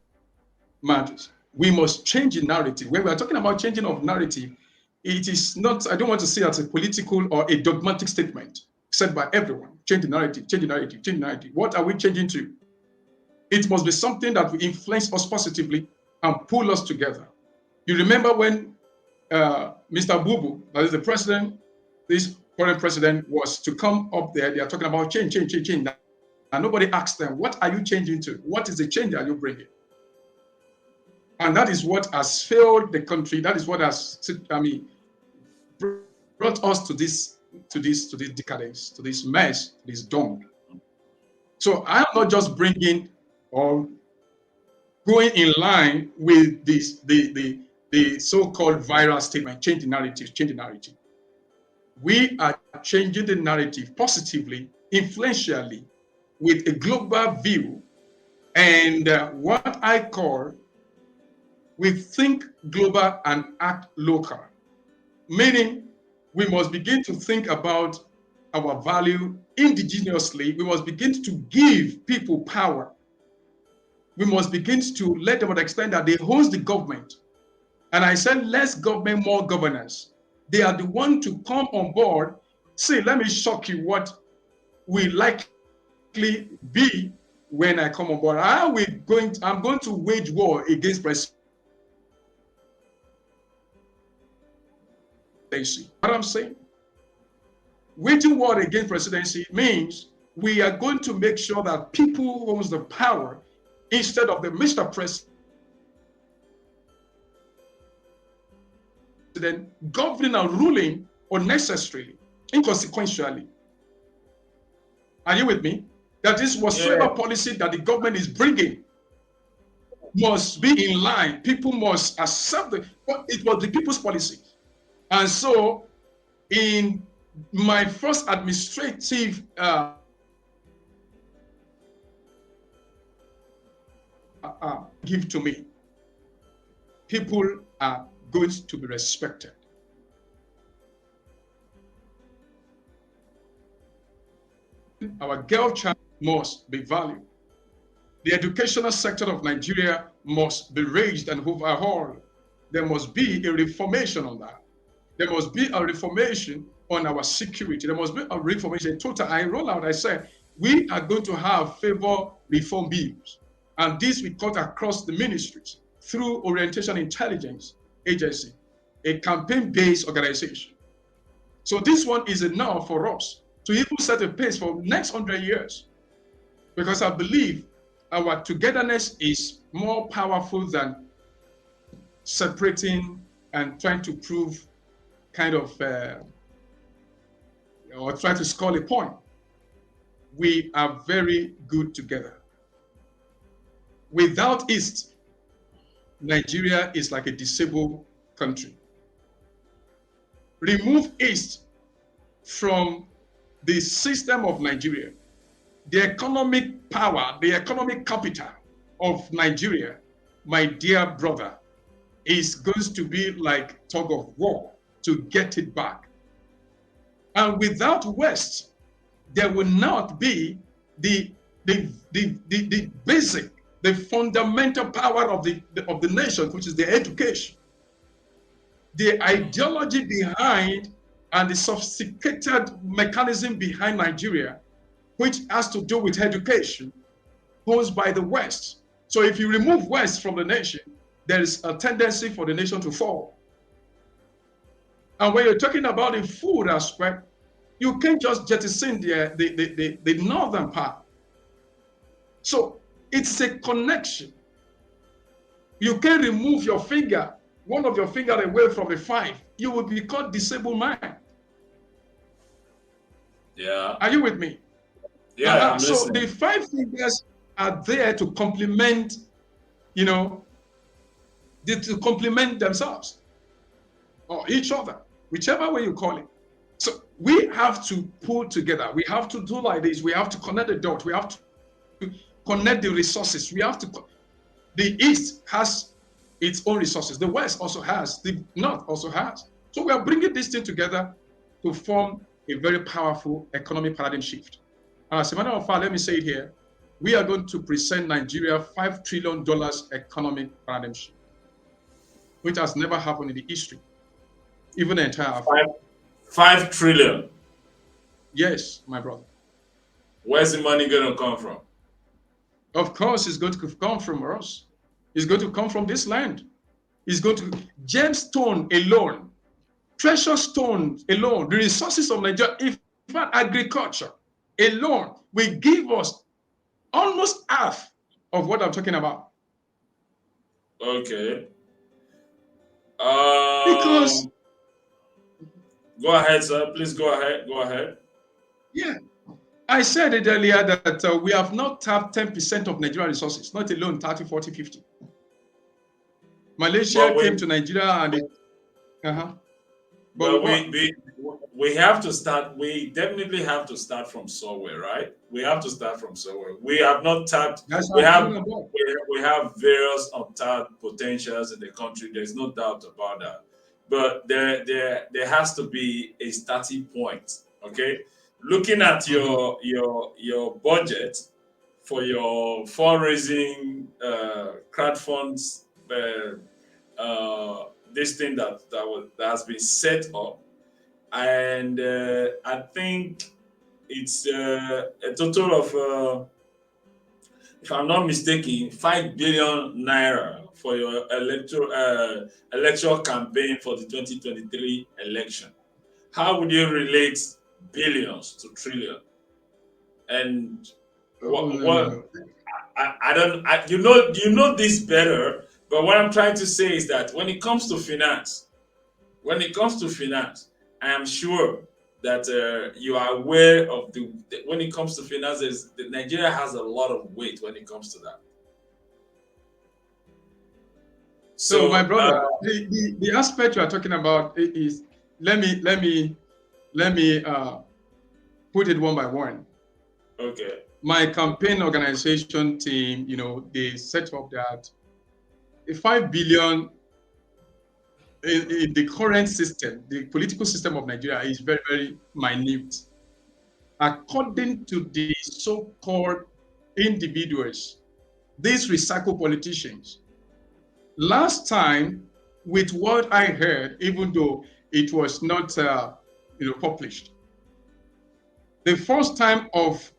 matters. We must change the narrative. When we are talking about changing of narrative, it is not, I don't want to say as a political or a dogmatic statement said by everyone. Change the narrative, change the narrative, change the narrative. What are we changing to? It must be something that will influence us positively and pull us together. You remember when Mr. Bubu, that is the president, this current president, was to come up there, they are talking about change, change, change, change. And nobody asked them, what are you changing to? What is the change that you bringing? And that is what has failed the country. That is what has, brought us to this decadence, to this mess, to this dump. So I am not just bringing or going in line with this the so-called viral statement, change the narrative, change the narrative. We are changing the narrative positively, influentially, with a global view, and what I call we think global and act local, meaning we must begin to think about our value indigenously. We must begin to give people power. We must begin to let them understand that they host the government. And I said, less government, more governance. They are the one to come on board. See, let me shock you what we likely be when I come on board. I'm going to wage war against presidency. What I'm saying? Waging war against presidency means we are going to make sure that people who owns the power instead of the Mr. President governing and ruling unnecessarily, inconsequentially. Are you with me? That is whatsoever policy that the government is bringing must be in line. People must accept it. It was the people's policy. And so in my first administrative give to me, people are going to be respected. Our girl child must be valued. The educational sector of Nigeria must be raised and overhauled. There must be a reformation on that. There must be a reformation on our security. There must be a reformation. Total, I roll out, I said, we are going to have favor reform bills. And this we cut across the ministries through Orientation Intelligence Agency, a campaign-based organization. So this one is enough for us to even set a pace for the next 100 years. Because I believe our togetherness is more powerful than separating and trying to prove kind of, or try to score a point. We are very good together. Without East, Nigeria is like a disabled country. Remove East from the system of Nigeria, the economic power, the economic capital of Nigeria, my dear brother, is going to be like tug of war to get it back. And without West, there will not be the basic, the fundamental power of the nation, which is the education. The ideology behind and the sophisticated mechanism behind Nigeria, which has to do with education, posed by the West. So if you remove West from the nation, there is a tendency for the nation to fall. And when you're talking about the food aspect, you can't just jettison the northern part. So it's a connection. You can remove your finger, one of your fingers away from the five, you will be called disabled man. Yeah. Are you with me? Yeah. So the five fingers are there to complement, to complement themselves or each other, whichever way you call it. So we have to pull together. We have to do like this. We have to connect the dots. We have to connect the resources. We have to. The East has its own resources. The West also has. The North also has. So we are bringing this thing together to form a very powerful economic paradigm shift. And as a matter of fact, let me say it here. We are going to present Nigeria $5 trillion economic paradigm shift, which has never happened in the history, even the entire Africa. 5 trillion. Yes, my brother. Where's the money going to come from? Of course, it's going to come from us. It's going to come from this land. It's going to gemstone alone, precious stones alone, the resources of Nigeria, in fact, agriculture alone will give us almost half of what I'm talking about. Okay. Because go ahead, sir. Please go ahead. Go ahead. Yeah, I said it earlier that we have not tapped 10% of Nigerian resources, not alone 30, 40, 50. Malaysia came to Nigeria and But we have to start. We definitely have to start from somewhere, right? We have to start from somewhere. We have not tapped. We have various untapped potentials in the country. There's no doubt about that. But there has to be a starting point. Okay, looking at Mhm. your budget for your fundraising crowdfunds, this thing that has been set up, and I think it's a total of, if I'm not mistaken, 5 billion naira for your electoral campaign for the 2023 election. How would you relate billions to trillion? And Oh, what no, no, what no. I don't you know this better, but what I'm trying to say is that when it comes to finance, I am sure that you are aware of when it comes to finances, Nigeria has a lot of weight when it comes to that. So, my So brother, the aspect you are talking about is, let me let me let me put it one by one. okay, My campaign organization team, they set up that a 5 billion in the current system, the political system of Nigeria is very, very minute. According to the so-called individuals, these recycle politicians, last time, with what I heard, even though it was not published, the first time of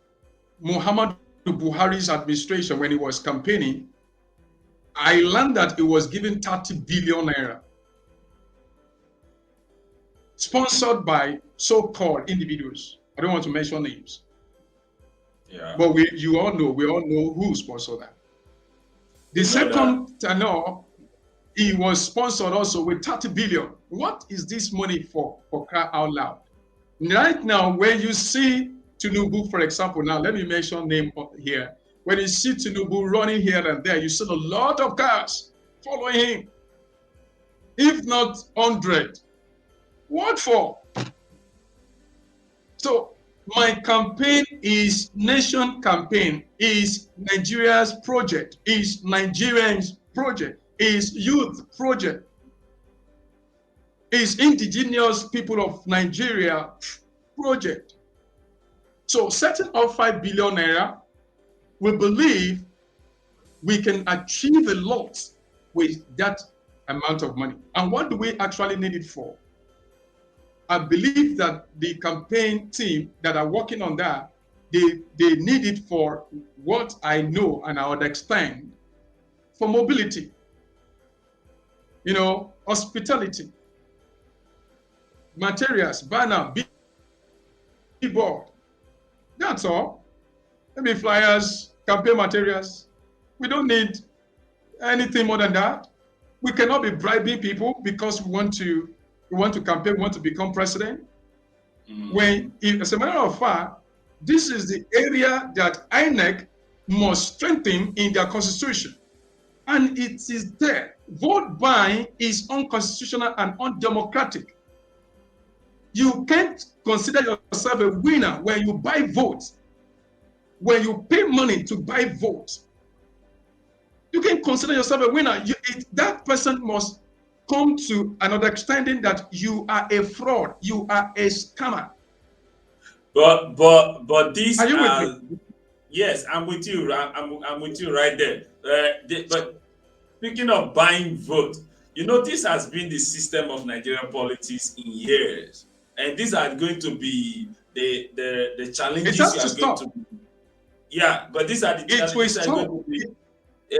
Muhammadu Buhari's administration when he was campaigning, I learned that he was given 30 billion naira, sponsored by so-called individuals. I don't want to mention names, yeah, but we all know who sponsored that. The we know that. second tenor, he was sponsored also with 30 billion. What is this money for cry out loud? Right now, when you see Tinubu, for example, now let me mention name here. When you see Tinubu running here and there, you see a lot of cars following him, if not 100. What for? So my campaign is nation campaign, is Nigeria's project, is Nigerians project, is youth project, is indigenous people of Nigeria project. So setting up 5 billion naira, we believe we can achieve a lot with that amount of money. And what do we actually need it for? I believe that the campaign team that are working on that, they need it for what I know and I would explain, for mobility, hospitality, materials, banner, billboard. That's all. Maybe flyers, campaign materials. We don't need anything more than that. We cannot be bribing people because we want to campaign, we want to become president. Mm. When, as a matter of fact, this is the area that INEC must strengthen in their constitution. And it is there. Vote buying is unconstitutional and undemocratic. You can't consider yourself a winner when you buy votes, when you pay money to buy votes. You can consider yourself a winner. That person must come to an understanding that you are a fraud, you are a scammer. But Are these you with me? are, yes, I'm with you. I'm with you right there. But speaking of buying vote, this has been the system of Nigerian politics in years, and these are going to be the It challenges has you to are going to. stop. Yeah, but these are the It will challenges are going stop. to be. eh,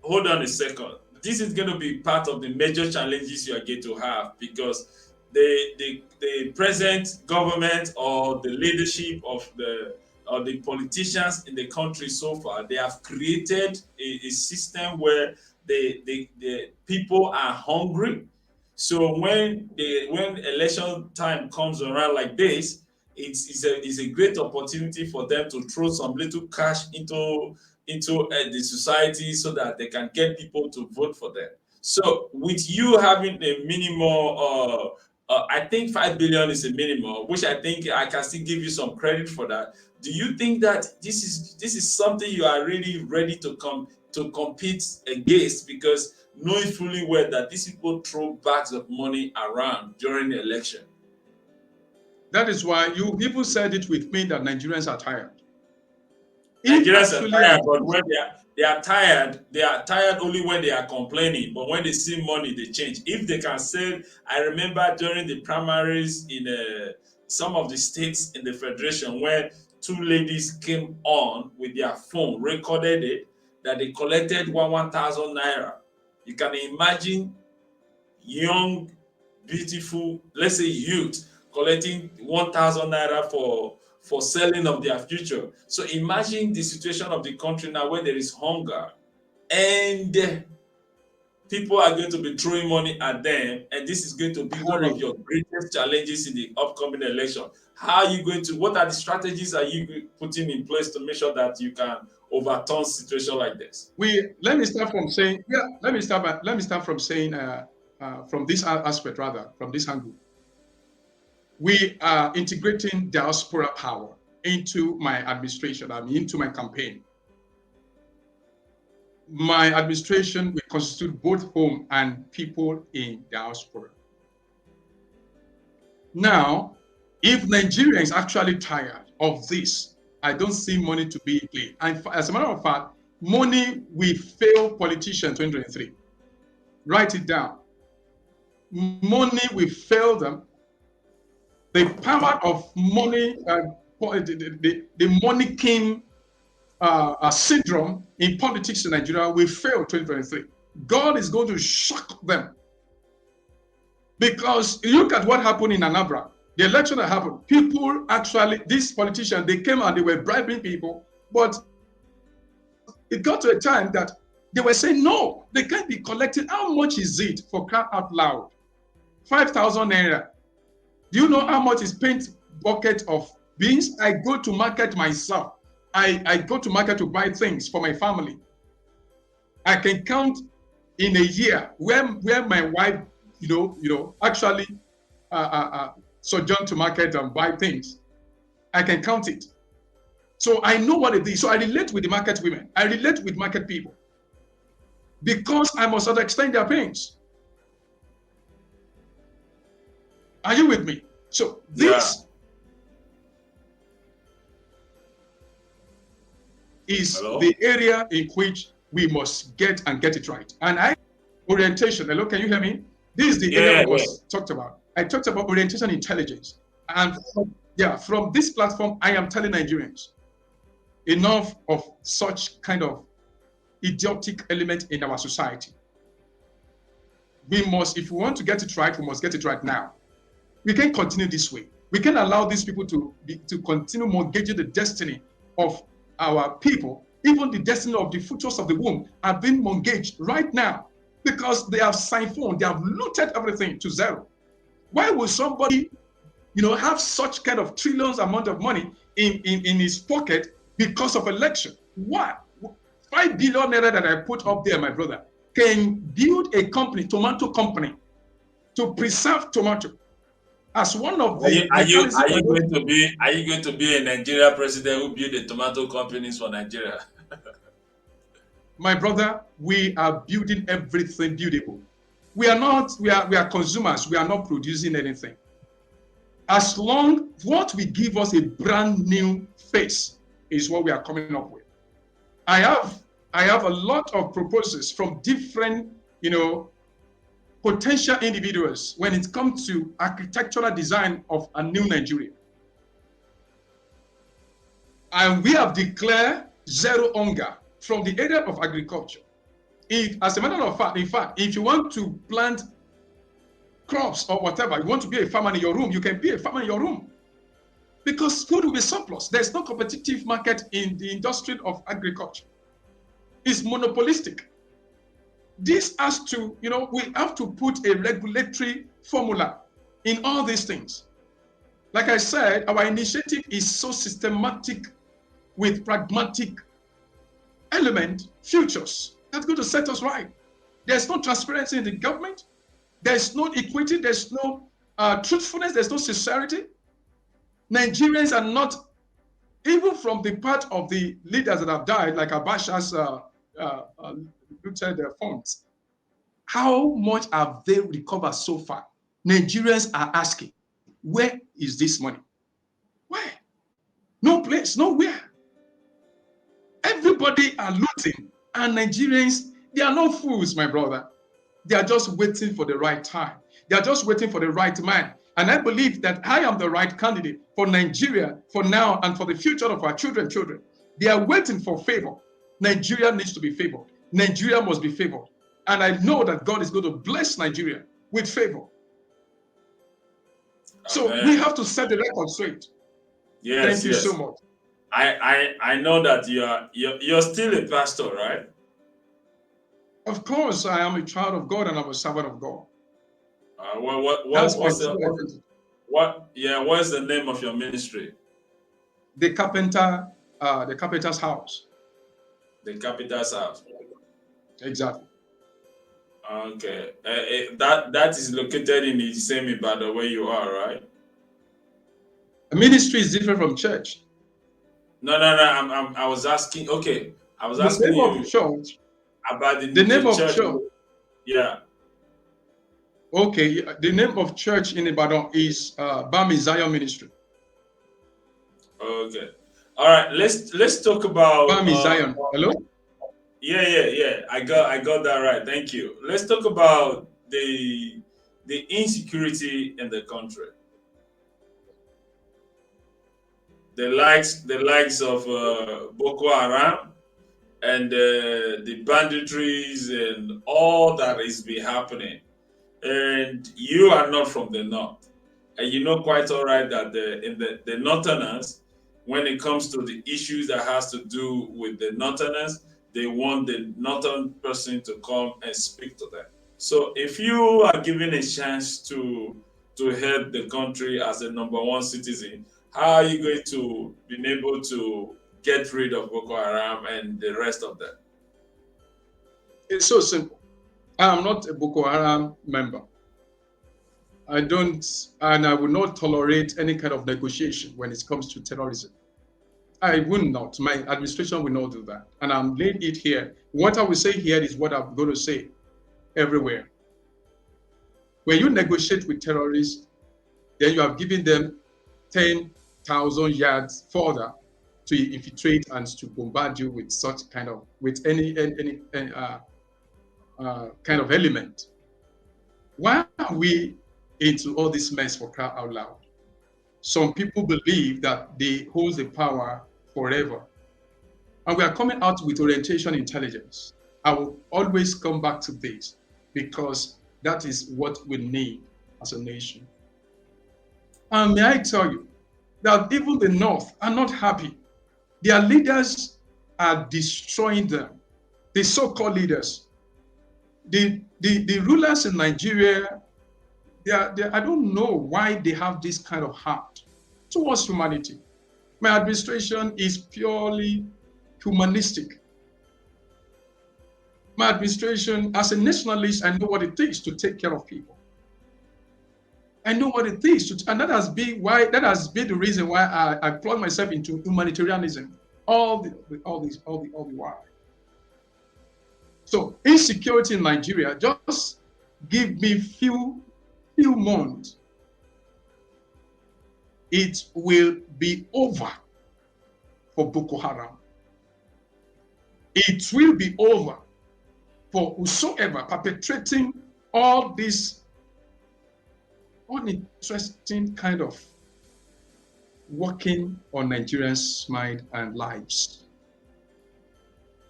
Hold on a second. This is going to be part of the major challenges you are going to have, because the present government or the leadership of the politicians in the country so far, they have created a system where the people are hungry. So when election time comes around like this, it's a great opportunity for them to throw some little cash into the society so that they can get people to vote for them. So with you having a minimal, I think 5 billion is a minimum, which I think I can still give you some credit for that. Do you think that this is something you are really ready to compete against? Because knowing fully well that these people throw bags of money around during the election. That is why you people said it with me that Nigerians are tired. If Nigerians are actually tired, our but when they are tired only when they are complaining. But when they see money, they change. If they can say, I remember during the primaries in some of the states in the federation, when two ladies came on with their phone, recorded it, that they collected 1,000 naira. You can imagine young, beautiful, let's say youth, collecting 1,000 naira for selling of their future. So imagine the situation of the country now where there is hunger and people are going to be throwing money at them, and this is going to be one of Harry, your greatest challenges in the upcoming election. How are you going to, what are the strategies are you putting in place to make sure that you can overturn situation like this? let me start from saying, yeah, let me start from saying, from this aspect rather, from this angle. We are integrating diaspora power into my administration, I mean, into my campaign. My administration will constitute both home and people in diaspora. Now, if Nigeria is actually tired of this, I don't see money to be in play. And as a matter of fact, money will fail politicians 2023. Write it down. Money will fail them. The power of money, the money king syndrome in politics in Nigeria will fail 2023. God is going to shock them. Because look at what happened in Anambra. The election that happened, people actually, these politicians, they came and they were bribing people, but it got to a time that they were saying, no, they can't be collecting. How much is it for cry out loud? 5,000 naira. Do you know how much is paint bucket of beans? I go to market myself. I go to market to buy things for my family. I can count in a year where my wife, actually sojourn to market and buy things. I can count it. So I know what it is. So I relate with the market women. I relate with market people because I must understand their pains. Are you with me? So this is the area in which we must get it right. And orientation. Hello, can you hear me? This is the area we must talk about. I talked about orientation intelligence. And from this platform, I am telling Nigerians, enough of such kind of idiotic element in our society. We must, if we want to get it right, we must get it right now. We can't continue this way. We can't allow these people to continue mortgaging the destiny of our people. Even the destiny of the futures of the womb are being mortgaged right now because they have siphoned, they have looted everything to zero. Why would somebody, have such kind of trillions amount of money in his pocket because of election? Why? 5 billion naira that I put up there, my brother, can build a company, tomato company, to preserve tomato. As one of the are you going to be a Nigeria president who build the tomato companies for Nigeria? My brother, we are building everything beautiful. We are consumers. We are not producing anything. As long what will give us a brand new face is what we are coming up with. I have a lot of proposals from different, potential individuals when it comes to architectural design of a new Nigeria. And we have declared zero hunger from the area of agriculture. As a matter of fact, if you want to plant crops or whatever, you want to be a farmer in your room, you can be a farmer in your room. Because food will be surplus. There's no competitive market in the industry of agriculture. It's monopolistic. This has to, we have to put a regulatory formula in all these things. Like I said, our initiative is so systematic with pragmatic element futures that's going to set us right. There's no transparency in the government. There's no equity. There's no truthfulness. There's no sincerity. Nigerians are not, even from the part of the leaders that have died, like Abacha's looted their funds. How much have they recovered so far? Nigerians are asking. Where is this money? Where? No place, nowhere. Everybody are looting, and Nigerians, they are not fools, my brother. They are just waiting for the right time. They are just waiting for the right man. And I believe that I am the right candidate for Nigeria, for now and for the future of our children. They are waiting for favor. Nigeria needs to be favored. Nigeria must be favored. And I know that God is going to bless Nigeria with favor. So we have to set the record straight. Yes, Thank you so much. I know that you're still a pastor, right? Of course, I am a child of God and I'm a servant of God. What's the name of your ministry? The Carpenter's House. The Carpenter's House. Exactly. Okay. That is located in the same Ibadan where you are, right? A ministry is different from church. No. I was asking. Okay, I was asking you of church, about the name of church. Yeah. Okay, the name of church in Ibadan is Bami Zion Ministry. Okay. All right. Let's talk about Bami Zion. Hello. Yeah. I got that right. Thank you. Let's talk about the insecurity in the country. The likes of Boko Haram and the banditries and all that is be happening. And you are not from the north, and you know quite all right that the northerners, when it comes to the issues that has to do with the northerners, they want the northern person to come and speak to them. So if you are given a chance to help the country as a number one citizen, how are you going to be able to get rid of Boko Haram and the rest of them? It's so simple. I am not a Boko Haram member. I don't, and I will not tolerate any kind of negotiation when it comes to terrorism. I will not. My administration will not do that. And I'm laying it here. What I will say here is what I'm going to say everywhere. When you negotiate with terrorists, then you have given them 10,000 yards further to infiltrate and to bombard you with such kind of, with any kind of element. Why are we into all this mess for crying out loud? Some people believe that they hold the power forever. And we are coming out with orientation intelligence. I will always come back to this because that is what we need as a nation. And may I tell you that even the North are not happy. Their leaders are destroying them. The so-called leaders. The rulers in Nigeria, I don't know why they have this kind of heart towards humanity. My administration is purely humanistic. My administration, as a nationalist, I know what it takes to take care of people. I know what it takes to, and that has been the reason why I plunged myself into humanitarianism all the while. So insecurity in Nigeria, just give me few months. It will be over for Boko Haram. It will be over for whosoever perpetrating all this uninteresting kind of working on Nigerians' mind and lives.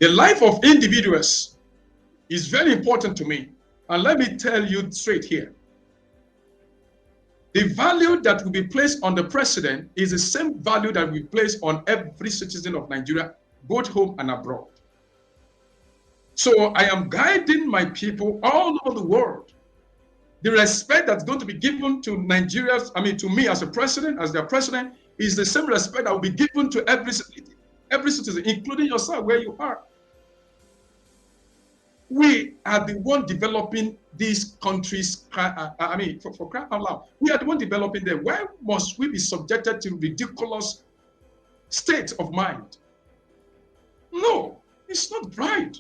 The life of individuals is very important to me. And let me tell you straight here. The value that will be placed on the president is the same value that we place on every citizen of Nigeria, both home and abroad. So I am guiding my people all over the world. The respect that's going to be given to Nigerians, to me as a president, as their president, is the same respect that will be given to every citizen, including yourself, where you are. We are the one developing these countries, for crying out loud. We are the one developing them. Why must we be subjected to ridiculous state of mind? No, it's not right.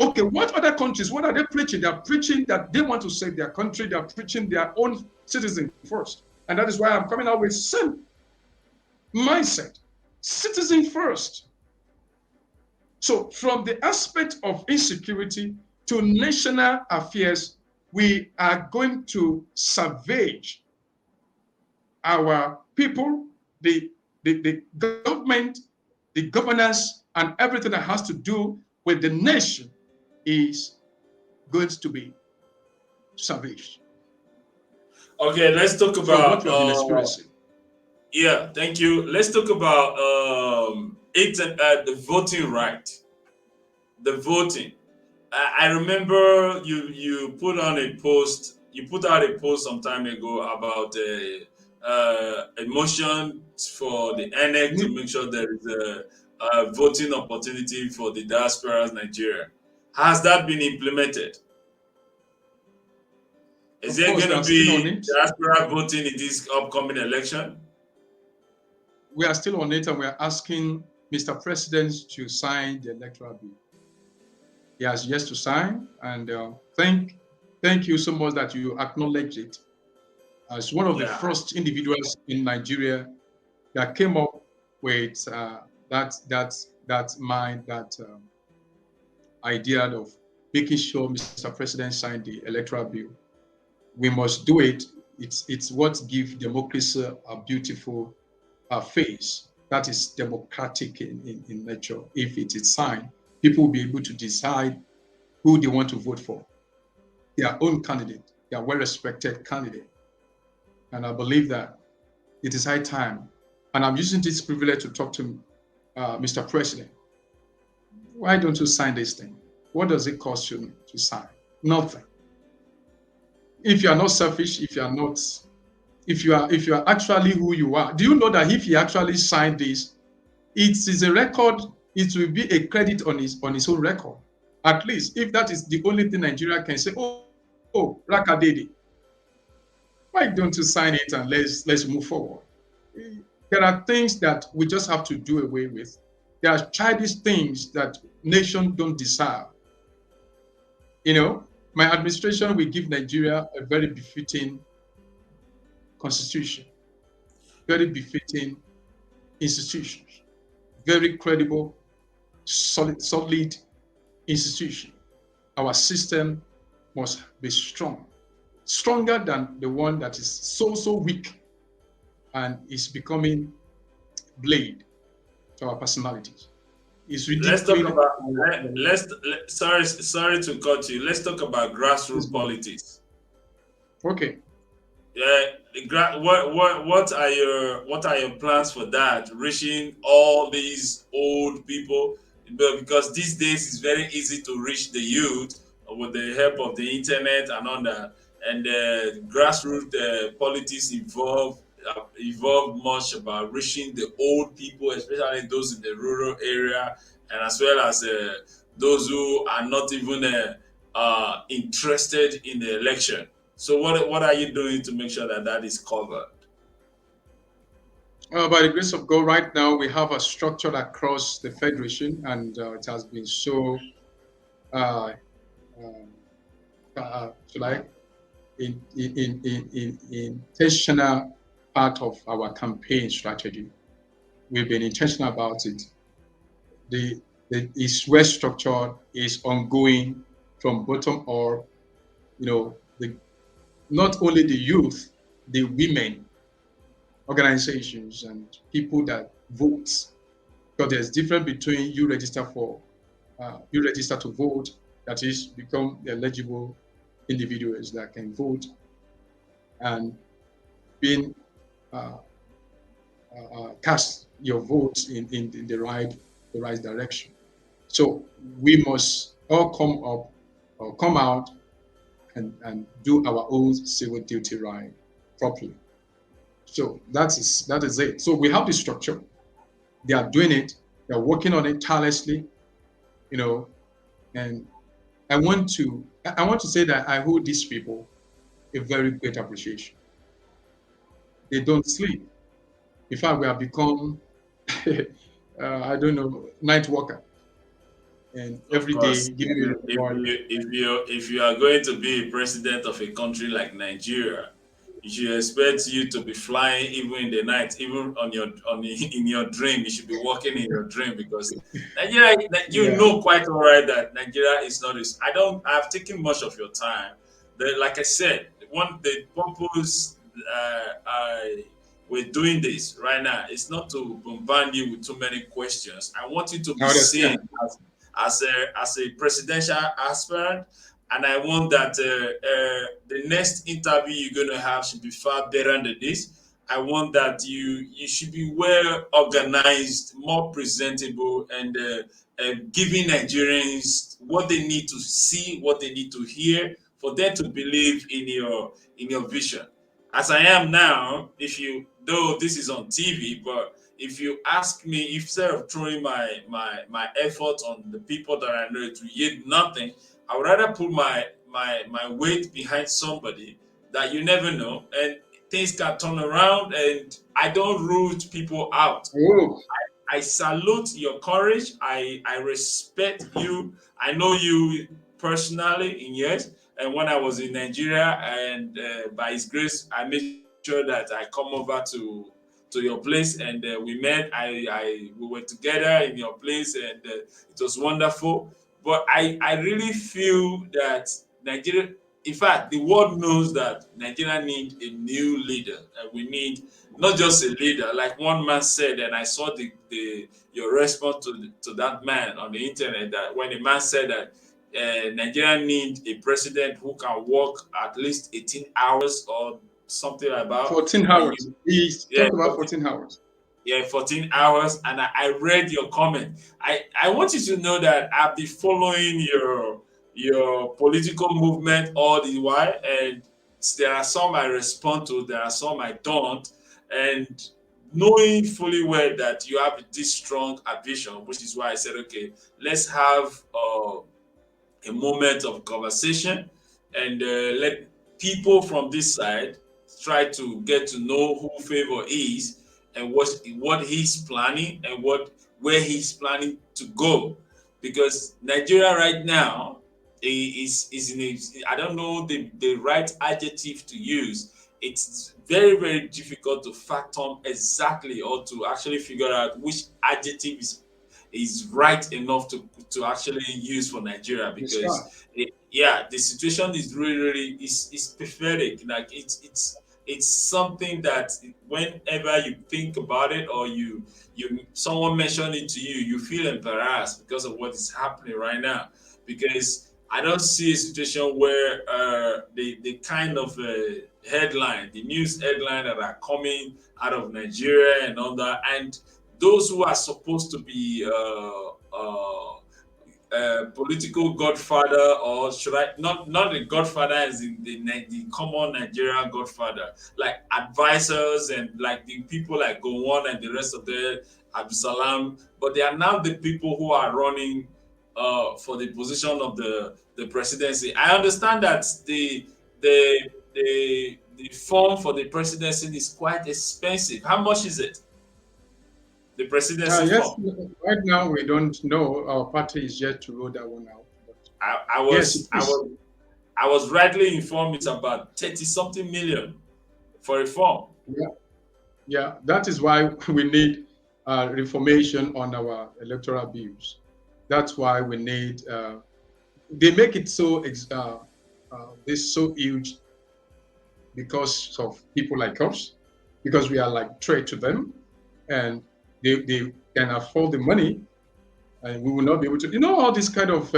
Okay, what other countries, what are they preaching? They are preaching that they want to save their country. They are preaching their own citizens first. And that is why I'm coming out with same mindset, citizen first. So from the aspect of insecurity to national affairs, we are going to savage our people, the government, the governance, and everything that has to do with the nation is going to be savaged. Okay, let's talk From about what we have been experiencing. yeah, thank you. Let's talk about the voting right. The voting. I remember you put on a post. You put out a post some time ago about a motion for the NEC to make sure there is a voting opportunity for the diaspora Nigeria. Has that been implemented? Is Of there course, we going are to still on be it. diaspora voting in this upcoming election? We are still on it, and we are asking Mr. President to sign the electoral bill. He has yet to sign, and thank you so much that you acknowledge it as one of the Yeah. first individuals in Nigeria that came up with that mind, that idea of making sure Mr. President signed the electoral bill. We must do it. It's what gives democracy a beautiful face. That is democratic in nature. If it is signed, people will be able to decide who they want to vote for, their own candidate, their well-respected candidate. And I believe that it is high time. And I'm using this privilege to talk to Mr. President. Why don't you sign this thing? What does it cost you to sign? Nothing. If you are not selfish, if you are actually who you are, do you know that if he actually signed this, it is a record, it will be a credit on his own record. At least if that is the only thing Nigeria can say, oh, Rakadede, why don't you sign it and let's move forward? There are things that we just have to do away with. There are childish things that nations don't deserve. You know, my administration will give Nigeria a very befitting constitution, very befitting institutions, very credible, solid institution. Our system must be strong, stronger than the one that is so weak and is becoming blade to our personalities. It's Let's talk ridiculing. about sorry to cut you. Let's talk about grassroots politics. Okay. Yeah, what are your plans for that? Reaching all these old people, because these days it's very easy to reach the youth with the help of the internet and all that. And grassroots politics evolve much about reaching the old people, especially those in the rural area, and as well as those who are not even interested in the election. So what are you doing to make sure that that is covered? By the grace of God, right now we have a structure across the federation, and it has been so, uh, like in intentional part of our campaign strategy. We've been intentional about it. Its well structured, is ongoing from bottom up. You know, not only the youth, the women, organizations, and people that vote. Because there's difference between you register to vote, that is, become eligible individuals that can vote, and being cast your votes in the right direction. So we must all come up or come out and do our own civil duty right properly. So that is it. So we have the structure. They are doing it. They are working on it tirelessly, you know. And I want to say that I hold these people a very great appreciation. They don't sleep. In fact, we have become I don't know, night worker, and Of every day course, giving me report. if you are going to be president of a country like Nigeria, You should expect you to be flying even in the night, even in your dream. You should be walking in your dream because Nigeria. You Yeah. know quite all right that Nigeria is not this. I don't. I've taken much of your time. Like I said, the purpose we're doing this right now is not to bombard you with too many questions. I want you to I be understand. seen as a presidential aspirant, and I want that the next interview you're going to have should be far better than this. I want that you should be well organized, more presentable, and giving Nigerians what they need to see, what they need to hear, for them to believe in your vision. As I am now, if you though this is on TV, but if you ask me, instead of throwing my effort on the people that I know to yield nothing, I would rather put my weight behind somebody that you never know, and things can turn around. And I don't root people out. Oh, I salute your courage. I respect you. I know you personally in years. And when I was in Nigeria, and by His grace, I made sure that I come over to your place, and we met. We were together in your place, and it was wonderful. But I really feel that Nigeria, in fact, the world knows that Nigeria need a new leader. We need not just a leader, like one man said, and I saw the your response to that man on the internet. That when the man said that Nigeria need a president who can work at least 18 hours or something about, 14 and hours. you He yeah talked about 14 hours. 14 hours, and I read your comment. I want you to know that I've been following your political movement all the while, and there are some I respond to, there are some I don't, and knowing fully well that you have this strong ambition, which is why I said, okay, let's have a moment of conversation, and let people from this side try to get to know who Favor is, and what he's planning, and where he's planning to go, because Nigeria right now is in a, I don't know the right adjective to use. It's very difficult to fathom exactly, or to actually figure out which adjective is right enough to actually use for Nigeria, It's hard. because yeah, the situation is really is pathetic. Like it's something that whenever you think about it, or you someone mention it to you, you feel embarrassed because of what is happening right now. Because I don't see a situation where the kind of headline, the news headline that are coming out of Nigeria and all that, and those who are supposed to be political godfather, or should I not the godfather as in the common Nigerian godfather, like advisors, and like the people like Gowon and the rest of the Abdulsalam, but they are now the people who are running for the position of the presidency. I understand that the form for the presidency is quite expensive. How much is it? The presidency Yes, form. right now we don't know. Our party is yet to roll that one out. But I, I yes, it was I is. was I was rightly informed it's about 30 something million for a form. Yeah, yeah. That is why we need reformation on our electoral bills. That's why we need. They make it so this so huge because of people like us, because we are like trade to them, and they can afford the money, and we will not be able to. All these kind of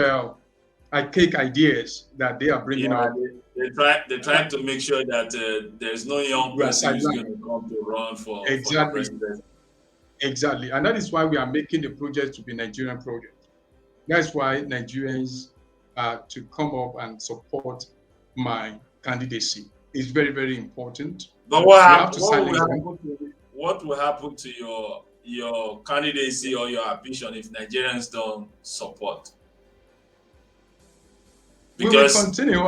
archaic ideas that they are bringing Yeah, up. they're trying to make sure that there's no young We are person who's going sidelined. to come to run for the Exactly, presidency. exactly, and that is why we are making the project to be Nigerian project. That's why Nigerians to come up and support my candidacy is very important. But We have to what will silence them. happen to your candidacy or your ambition if Nigerians don't support? We will Because continue.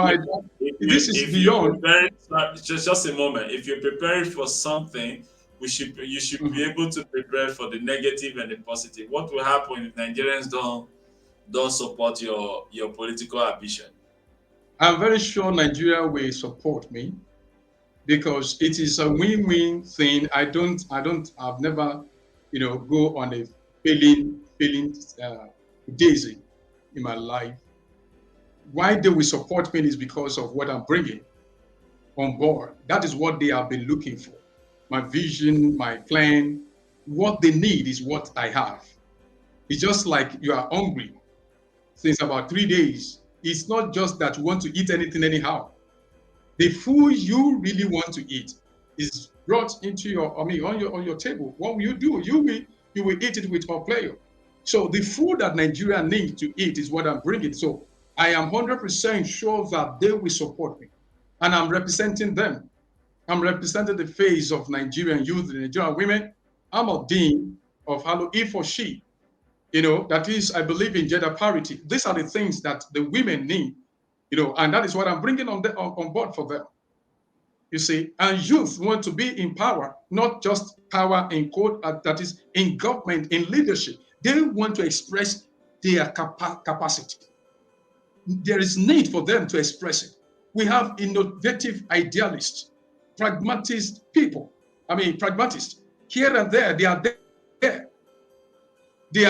This is if you beyond. prepare, just a moment, if you're preparing for something, you should be Mhm. able to prepare for the negative and the positive. What will happen if Nigerians don't support your political ambition? I'm very sure Nigeria will support me because it is a win-win thing. I've never, go on a failing daisy in my life. Why they will support me is because of what I'm bringing on board. That is what they have been looking for. My vision, my plan, what they need is what I have. It's just like you are hungry since about 3 days. It's not just that you want to eat anything anyhow. The food you really want to eat is brought into on your table. What will you do? You will eat it with our player. So the food that Nigeria needs to eat is what I'm bringing. So I am 100% sure that they will support me, and I'm representing them. I'm representing the face of Nigerian youth, the Nigerian women. I'm a dean of Hello E for She. That is, I believe in gender parity. These are the things that the women need, and that is what I'm bringing on board for them. You see, and youth want to be in power, not just power in code, that is in government, in leadership. They want to express their capacity. There is need for them to express it. We have innovative idealists, pragmatist people. Pragmatists here and there. They are there. They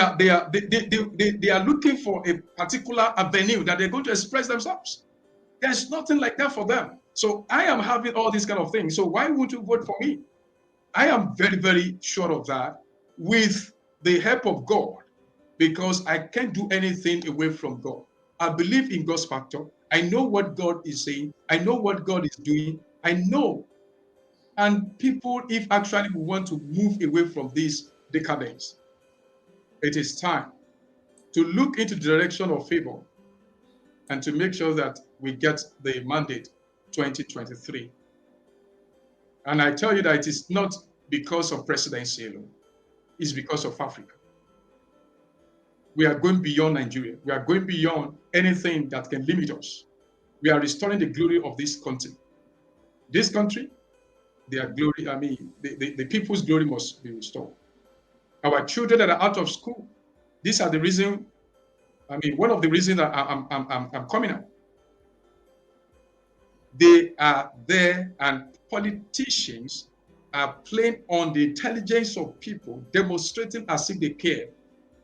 are looking for a particular avenue that they're going to express themselves. There's nothing like that for them. So I am having all these kind of things. So why won't you vote for me? I am very, very sure of that with the help of God, because I can't do anything away from God. I believe in God's factor. I know what God is saying. I know what God is doing. I know. And people, if actually we want to move away from this decadence, it is time to look into the direction of favor and to make sure that we get the mandate 2023. And I tell you that it is not because of presidency alone. It's because of Africa. We are going beyond Nigeria. We are going beyond anything that can limit us. We are restoring the glory of this country. This country, their glory, the people's glory must be restored. Our children that are out of school, these are the reason. One of the reasons that I'm coming out. They are there, and politicians are playing on the intelligence of people, demonstrating as if they care.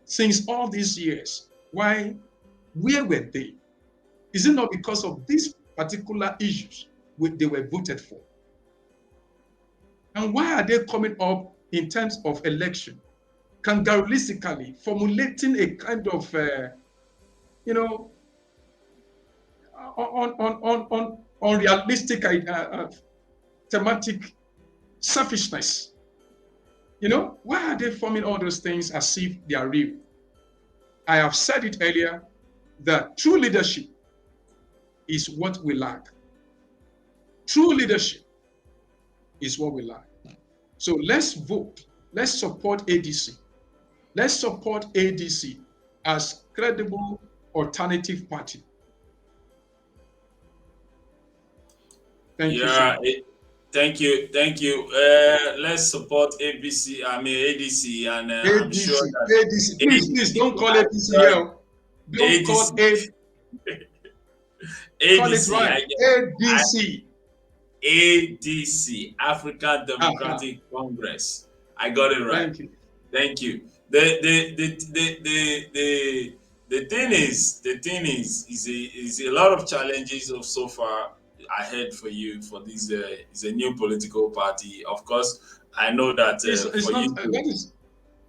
Since all these years, where were they? Is it not because of these particular issues they were voted for? And why are they coming up in terms of election, kangarooistically formulating a kind of, unrealistic thematic selfishness? Why are they forming all those things as if they are real? I have said it earlier that true leadership is what we lack. True leadership is what we lack. So let's vote. Let's support ADC. Let's support ADC as credible alternative party. Thank you so much. Thank you. Let's support ADC, and I'm sure that ADC. Please don't call ADC here. Don't call it. Call it right. ADC. ADC, African Democratic Congress. I got it right. Thank you. The thing is a lot of challenges of so far ahead for you for this is a new political party. Of course, I know that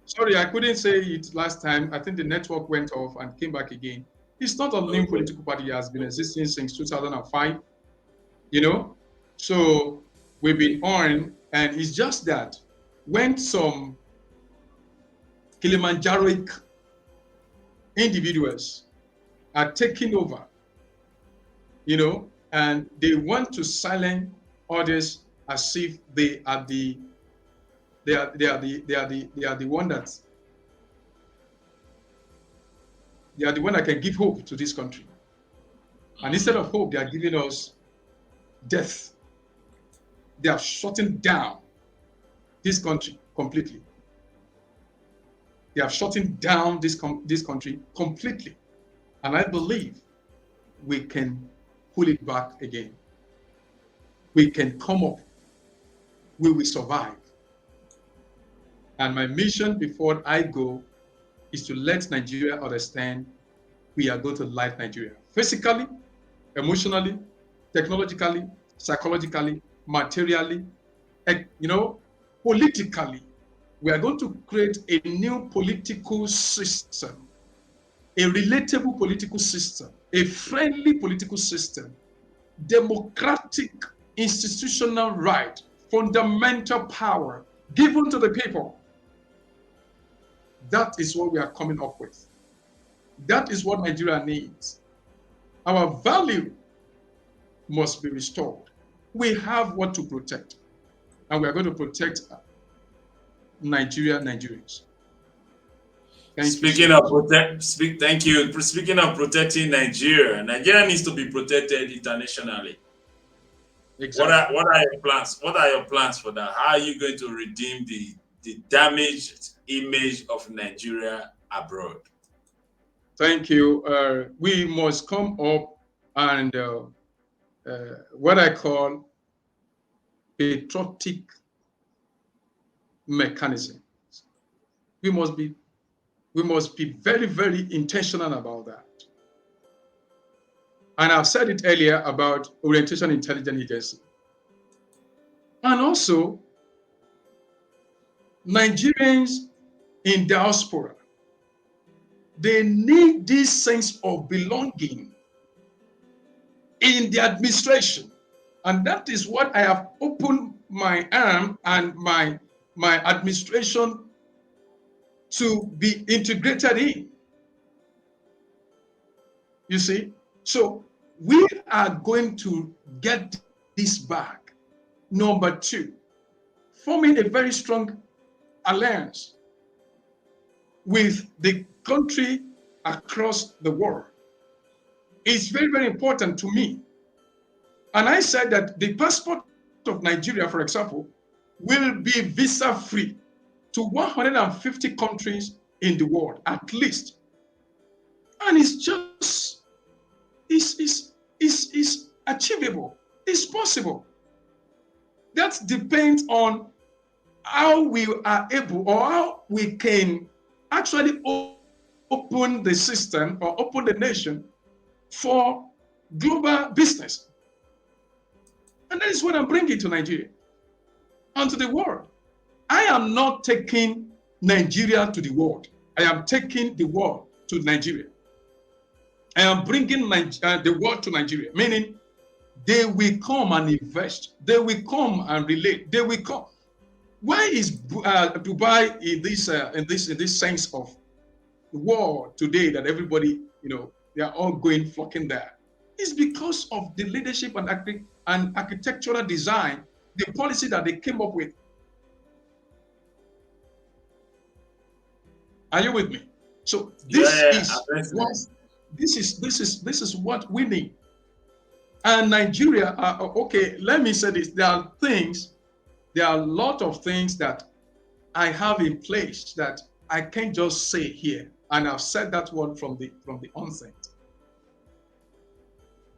sorry, I couldn't say it last time. I think the network went off and came back again. It's not a new political party. It has been existing since 2005. So we've been on, and it's just that when some Kilimanjaro individuals are taking over, and they want to silence others as if they are the one that can give hope to this country. And instead of hope, they are giving us death. They are shutting down this country completely. They are shutting down this country completely. And I believe we can pull it back again. We can come up we will survive. And my mission before I go is to let Nigeria understand we are going to light Nigeria physically, emotionally, technologically, psychologically, materially, politically. We are going to create a new political system, a relatable political system, a friendly political system, democratic institutional right, fundamental power given to the people. That is what we are coming up with. That is what Nigeria needs. Our value must be restored. We have what to protect, and we are going to protect Nigerians. Speaking of protecting Nigeria, Nigeria needs to be protected internationally. Exactly. What are your plans? What are your plans for that? How are you going to redeem the damaged image of Nigeria abroad? Thank you. We must come up and what I call patriotic mechanism. We must be very, very intentional about that. And I've said it earlier about Orientation Intelligence Agency. And also, Nigerians in diaspora, they need this sense of belonging in the administration. And that is what I have opened my arm and my administration to be integrated in. You see? So we are going to get this back. Number two, forming a very strong alliance with the country across the world is very, very important to me. And I said that the passport of Nigeria, for example, will be visa-free to 150 countries in the world, at least. And it's just, it's achievable. It's possible. That depends on how we are able, or how we can actually open the system or open the nation for global business. And that is what I'm bringing to Nigeria and to the world. I am not taking Nigeria to the world. I am taking the world to Nigeria. I am bringing the world to Nigeria, meaning they will come and invest. They will come and relate. They will come. Why is Dubai in this sense of the world today that everybody, they are all flocking there? It's because of the leadership and architectural design, the policy that they came up with. Are you with me? So this is what we need. And Nigeria, okay, let me say this. There are a lot of things that I have in place that I can't just say here. And I've said that one from the onset.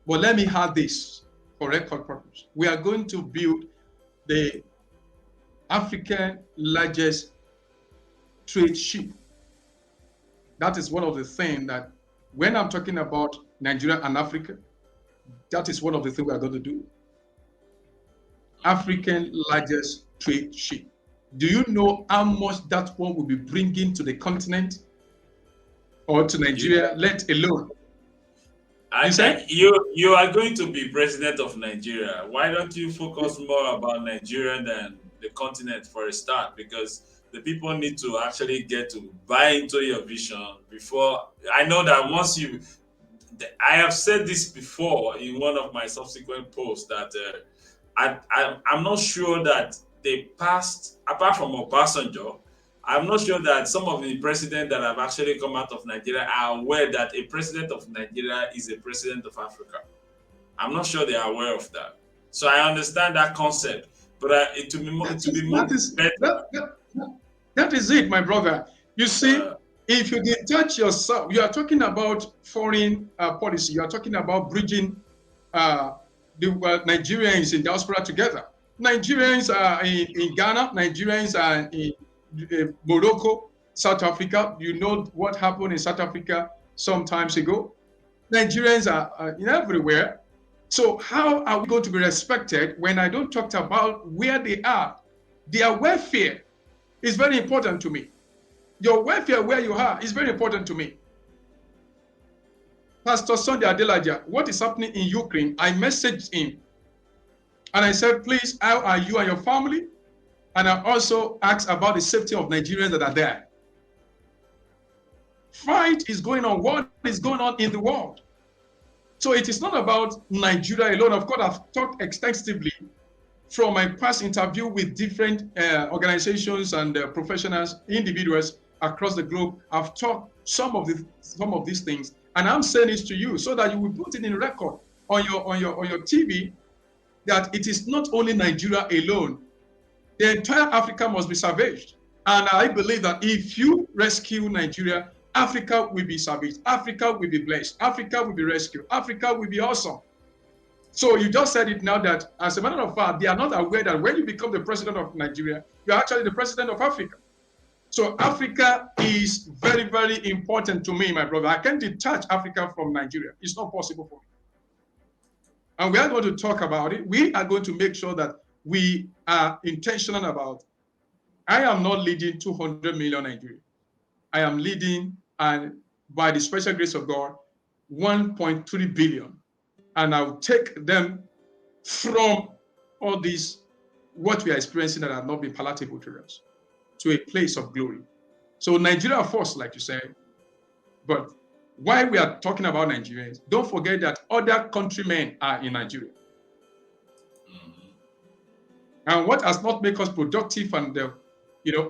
But let me have this for record purpose. We are going to build the African largest trade ship. That is one of the things that when I'm talking about Nigeria and Africa, that is one of the things we are going to do. African largest trade ship. Do you know how much that one will be bringing to the continent or to Nigeria, let alone? I think you are going to be president of Nigeria. Why don't you focus more about Nigeria than the continent for a start? Because the people need to actually get to buy into your vision before. I know that once I have said this before in one of my subsequent posts that I'm not sure that they passed, apart from Obasanjo, I'm not sure that some of the presidents that have actually come out of Nigeria are aware that a president of Nigeria is a president of Africa. I'm not sure they are aware of that. So I understand that concept, but that is it, my brother. You see, if you detach yourself, you are talking about foreign policy. You are talking about bridging the Nigerians in diaspora together. Nigerians are in Ghana, Nigerians are in Morocco, South Africa. You know what happened in South Africa some times ago. Nigerians are in everywhere. So how are we going to be respected when I don't talk about where they are? Their welfare is very important to me. Your welfare where you are is very important to me. Pastor Sunday Adelaja, what is happening in Ukraine? I messaged him and I said, please, how are you and your family? And I also asked about the safety of Nigerians that are there. Fight is going on. What is going on in the world? So it is not about Nigeria alone. Of course, I've talked extensively from my past interview with different organizations and professionals, individuals across the globe. I've talked some of these things, and I'm saying this to you so that you will put it in record on your TV that it is not only Nigeria alone. The entire Africa must be salvaged. And I believe that if you rescue Nigeria, Africa will be salvaged. Africa will be blessed. Africa will be rescued. Africa will be awesome. So you just said it now that, as a matter of fact, they are not aware that when you become the president of Nigeria, you're actually the president of Africa. So Africa is very, very important to me, my brother. I can't detach Africa from Nigeria. It's not possible for me. And we are going to talk about it. We are going to make sure that we are intentional about it. I am not leading 200 million Nigeria. I am leading, and by the special grace of God, 1.3 billion. And I'll take them from all this, what we are experiencing that have not been palatable to us, to a place of glory. So Nigeria first, like you said, but while we are talking about Nigerians, don't forget that other countrymen are in Nigeria. And what has not made us productive and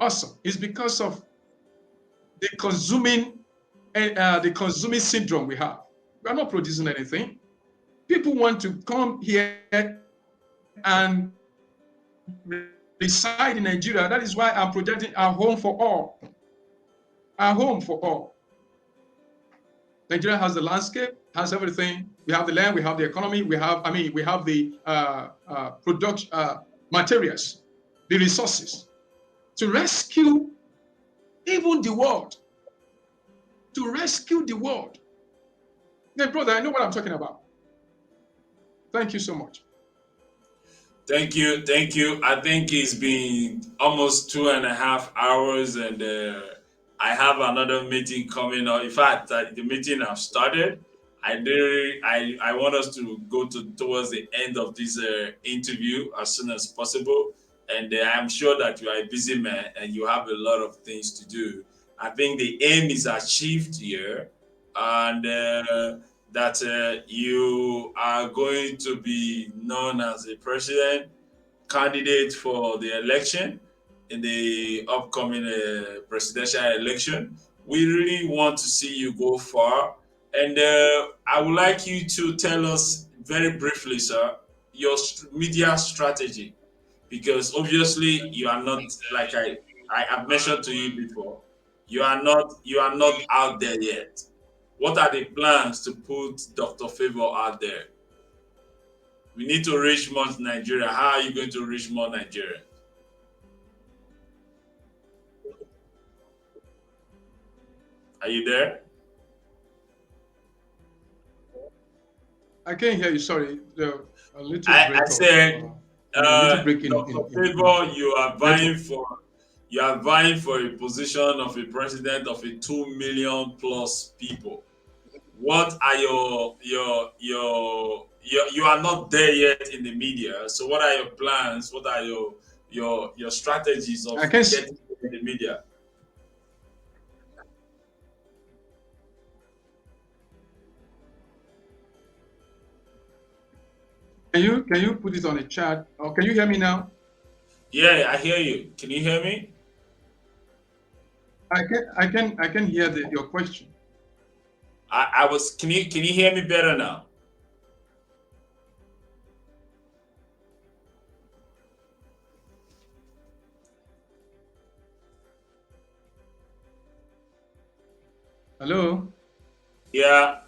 awesome is because of the consuming syndrome we have. We are not producing anything. People want to come here and reside in Nigeria. That is why I'm projecting our home for all. Our home for all. Nigeria has the landscape, has everything. We have the land, we have the economy, we have the production materials, the resources to rescue even the world. To rescue the world. Then, brother, I know what I'm talking about. Thank you so much. Thank you. I think it's been almost 2.5 hours, and I have another meeting coming up. In fact, the meeting have started. I want us to go towards the end of this interview as soon as possible, and I'm sure that you are a busy man and you have a lot of things to do. I think the aim is achieved here, and that you are going to be known as a president candidate for the election in the upcoming presidential election. We really want to see you go far, and I would like you to tell us very briefly, sir, your media strategy, because obviously you are not, like I have mentioned to you before, you are not out there yet. What are the plans to put Dr. Favour out there? We need to reach more Nigeria. How are you going to reach more Nigeria? Are you there? I can't hear you. Sorry, a little I break. said, A little break Dr. Favour, you are vying for a position of a president of a 2 million plus people. What are you are not there yet in the media. So what are your plans? What are your strategies of I can. getting in the media? Can you put it on the chat? Or can you hear me now? Yeah, I hear you. Can you hear me? I can hear your question. I was. Can you hear me better now? Hello. Yeah.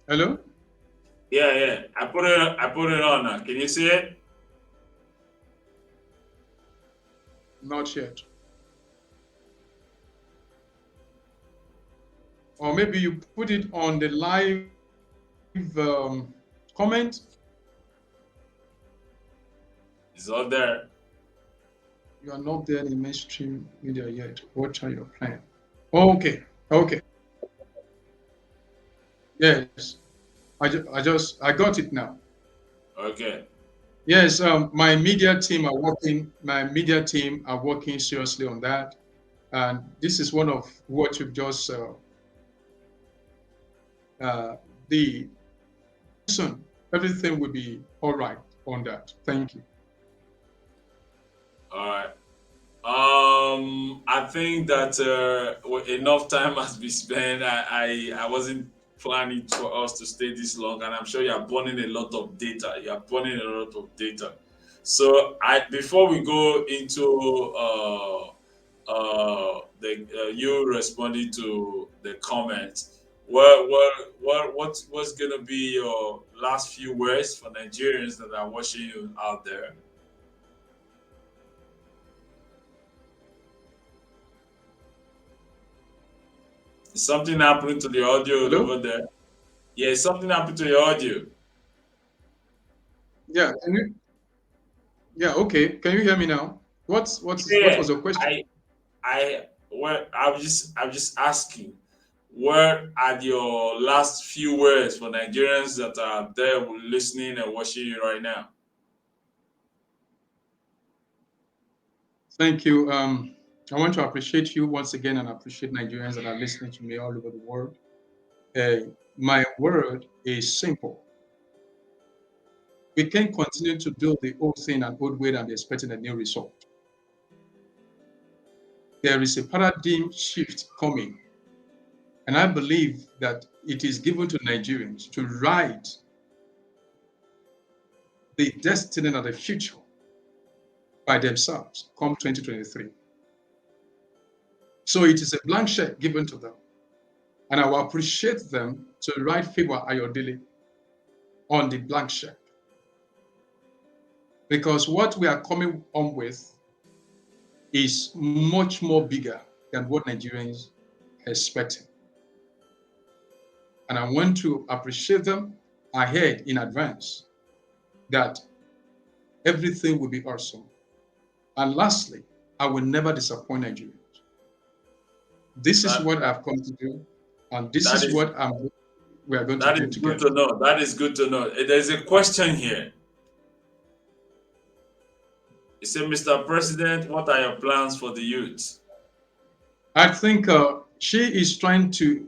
Hello? Yeah, yeah. I put it on now. Can you see it? Not yet. Or maybe you put it on the live comment. It's all there. You are not there in mainstream media yet. What are your plans? Okay. Okay. Yes. I got it now. Okay. Yes, my media team are working. My media team are working seriously on that, and this is one of what you've just the soon. Everything will be all right on that. Thank you. All right. I think that enough time has been spent. I wasn't planning for us to stay this long, and I'm sure you are burning a lot of data. You are burning a lot of data. So I before we go into the you responding to the comments, what's gonna be your last few words for Nigerians that are watching you out there? Is something happening to the audio Hello? over there? Yeah, something happened to your audio. Yeah. Yeah. Okay. Can you hear me now? What Yeah, was your question? I'm just asking, what are your last few words for Nigerians that are there listening and watching you right now? Thank you. I want to appreciate you once again and appreciate Nigerians that are listening to me all over the world. My word is simple. We can't continue to do the old thing and old way and be expecting a new result. There is a paradigm shift coming, and I believe that it is given to Nigerians to write the destiny of the future by themselves come 2023. So it is a blank check given to them. And I will appreciate them to write Favour Ayodele on the blank check. Because what we are coming on with is much more bigger than what Nigerians are expecting. And I want to appreciate them ahead in advance that everything will be awesome. And lastly, I will never disappoint Nigerians. This is That what I've come to do, and this that is is what we are going to that do is good together. to know. That is good to know. There's a question here. It said, Mr. President, what are your plans for the youth? I think she is trying to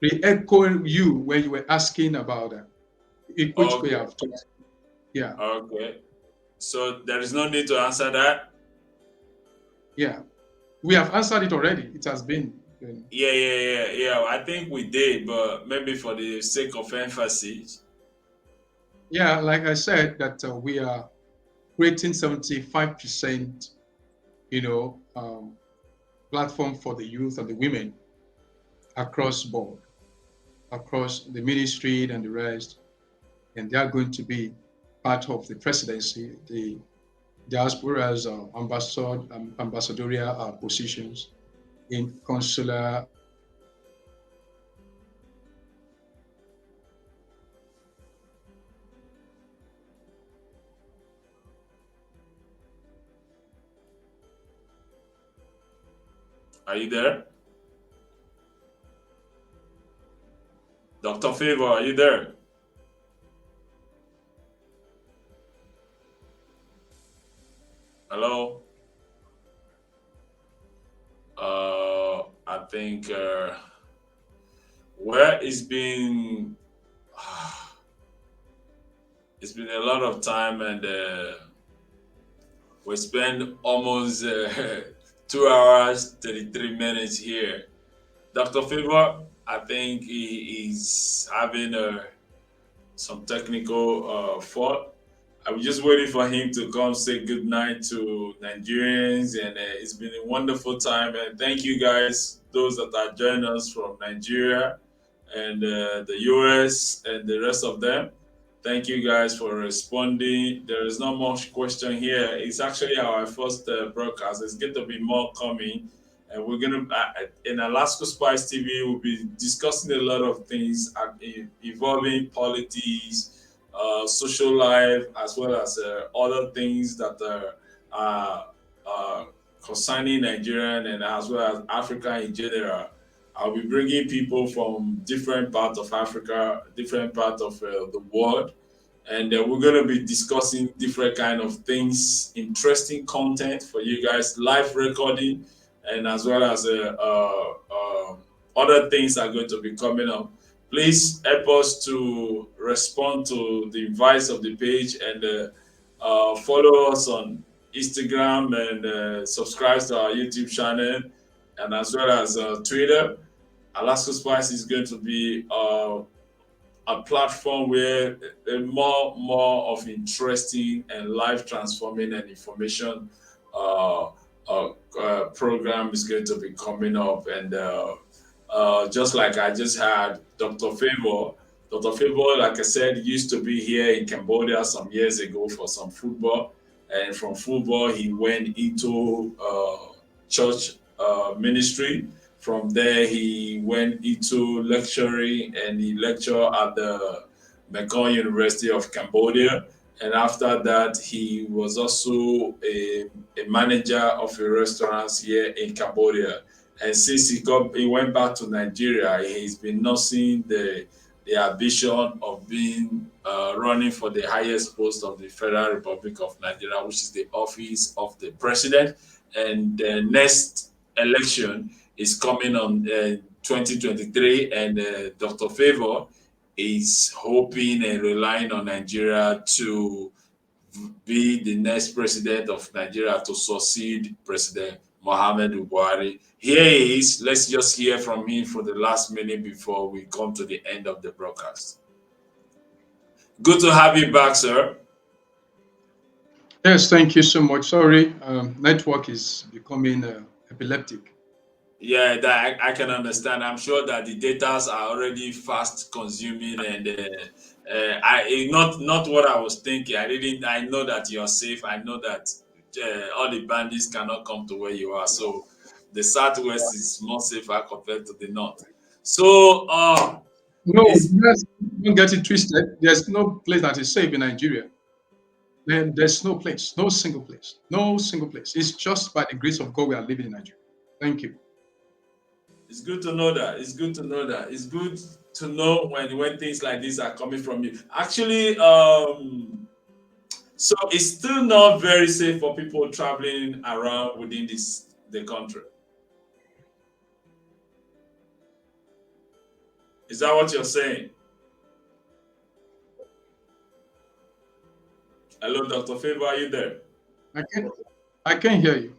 re-echo you when you were asking about it, which we Okay, have talked. Yeah, okay. So there is no need to answer that. yeah. We have answered it already. It has been. Yeah. I think we did, but maybe for the sake of emphasis. Yeah, like I said, that we are creating 75%, you know, platform for the youth and the women across board, across the ministry and the rest, and they are going to be part of the presidency, the diaspora's ambassadorial positions in consular. Are you there? Dr. Favor, are you there? Hello? I think where it's been it's been a lot of time and we spent almost 2 hours 33 minutes here. Dr. Favor, I think he is having some technical fault. I was just waiting for him to come say good night to Nigerians, and it's been a wonderful time. And thank you guys, those that are joining us from Nigeria and the US and the rest of them. Thank you guys for responding. There is not much question here. It's actually our first broadcast. There's going to be more coming. And we're going to, in Alaska Spice TV, we'll be discussing a lot of things involving politics, social life, as well as other things that are concerning Nigerian and as well as Africa in general. I'll be bringing people from different parts of Africa, different parts of the world, and we're going to be discussing different kind of things, interesting content for you guys, live recording, and as well as other things are going to be coming up. Please help us to respond to the advice of the page and follow us on Instagram and subscribe to our YouTube channel and as well as Twitter. Alaska Spice is going to be a platform where more of interesting and life transforming and information program is going to be coming up. And just like I just had Dr. Favour. Dr. Favour, like I said, used to be here in Cambodia some years ago for some football. And from football, he went into church ministry. From there, he went into lecturing and he lectured at the Mekong University of Cambodia. And after that, he was also a manager of a restaurant here in Cambodia. And since he went back to Nigeria, he's been nursing the ambition of being running for the highest post of the Federal Republic of Nigeria, which is the office of the president. And the next election is coming on 2023, and Dr. Favour is hoping and relying on Nigeria to be the next president of Nigeria to succeed President Muhammadu Buhari. Here he is. Let's just hear from him for the last minute before we come to the end of the broadcast. Good to have you back, sir. Yes, thank you so much. Sorry, network is becoming epileptic. Yeah, that I can understand. I'm sure that the datas are already fast consuming, and I not what I was thinking. I know that you're safe. I know that all the bandits cannot come to where you are. So the southwest is more safer compared to the north. So No, yes, don't get it twisted. There's no place that is safe in Nigeria. There's no place, no single place, no single place. It's just by the grace of God we are living in Nigeria. Thank you. it's good to know that. It's good to know that. It's good to know when things like this are coming from you. Actually, so it's still not very safe for people traveling around within the country. Is that what you're saying? Hello, Dr. Favour, are you there? I can hear you.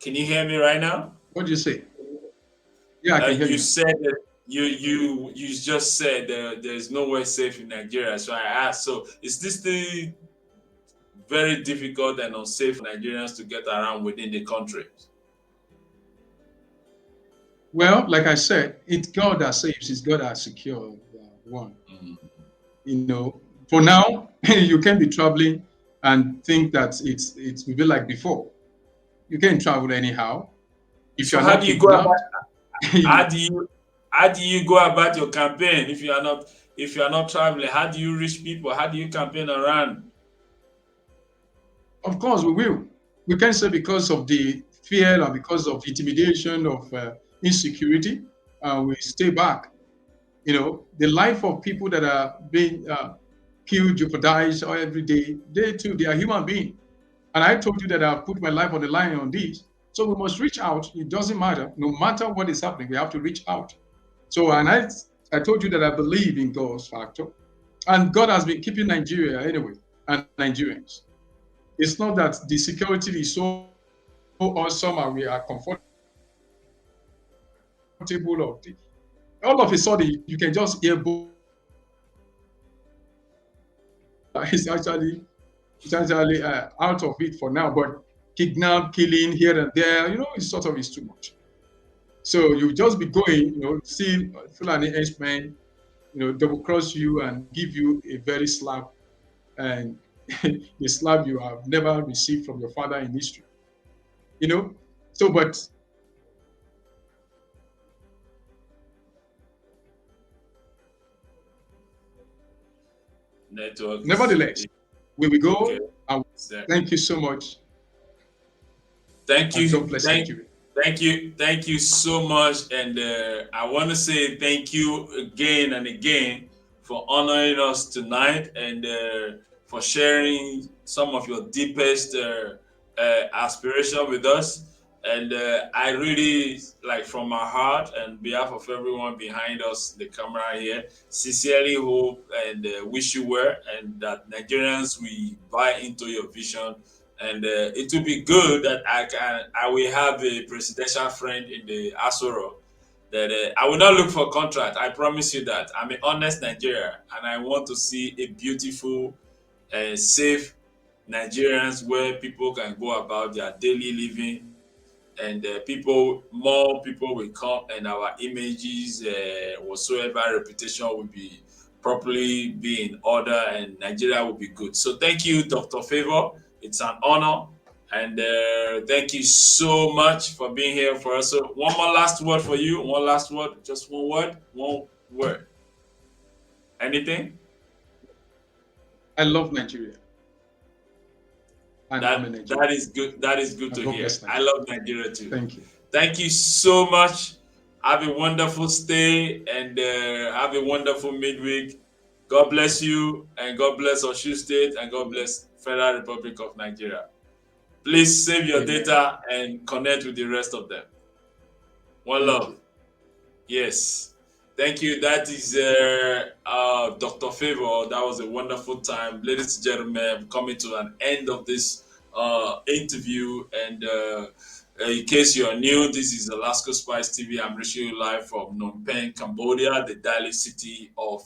Can you hear me right now? What do you say? Yeah, I can hear You you. said that you just said there's nowhere safe in Nigeria. So I asked, so is this still very difficult and unsafe for Nigerians to get around within the country? Well, like I said, it's God that saves, it's God that secures one. Mhm. You know, for now, you can be traveling and think that it will be like before. You can travel anyhow. If So you're how not do you go about kidnapped, how do you go about your campaign if you are not traveling? How do you reach people? How do you campaign around? of course we will. We can say because of the fear and because of intimidation of insecurity, we stay back. You know, the life of people that are being killed, jeopardized every day, they too, they are human beings. And I told you that I've put my life on the line on this. So we must reach out. It doesn't matter. No matter what is happening, we have to reach out. So, and I told you that I believe in God's factor. And God has been keeping Nigeria anyway, and Nigerians. It's not that the security is so awesome and we are comfortable. All of a sudden, you can just hear boom. It's actually out of it for now, but kidnap, killing here and there, it's sort of is too much. So you just be going, see Fulani henchmen, double cross you and give you a very slap, and the slap you have never received from your father in history. You know. So, but Network nevertheless, we will okay. go. And So, thank you so much, thank and you, God bless Nigeria. thank you so much, and I want to say thank you again and again for honoring us tonight, and for sharing some of your deepest aspiration with us. And I really, like, from my heart and behalf of everyone behind us, the camera here, sincerely hope and wish you well, and that Nigerians will buy into your vision, and it will be good that I will have a presidential friend in the Asoro, that I will not look for contract. I promise you that I'm an honest Nigerian, and I want to see a beautiful, safe Nigerians where people can go about their daily living, and more people will come, and our images, whatsoever reputation will be properly be in order, and Nigeria will be good. So thank you, Dr. Favor. It's an honor, and thank you so much for being here for us. So one more last word for you. One last word, just one word, one word. Anything? I love Nigeria, and I'm a That Nigerian. is good. That is good And to God hear. bless I Nigeria. love Nigeria too. Thank you. Thank you so much. Have a wonderful stay, and have a wonderful midweek. God bless you, and God bless Oyo State, and God Amen. bless Federal Republic of Nigeria. Please save your Amen. data and connect with the rest of them. One Thank love. you. Yes. Thank you. That is Dr. Favor. That was a wonderful time. Ladies and gentlemen, I'm coming to an end of this interview. And in case you're new, this is Alaska Spice TV. I'm reaching you live from Phnom Penh, Cambodia, the Daly city of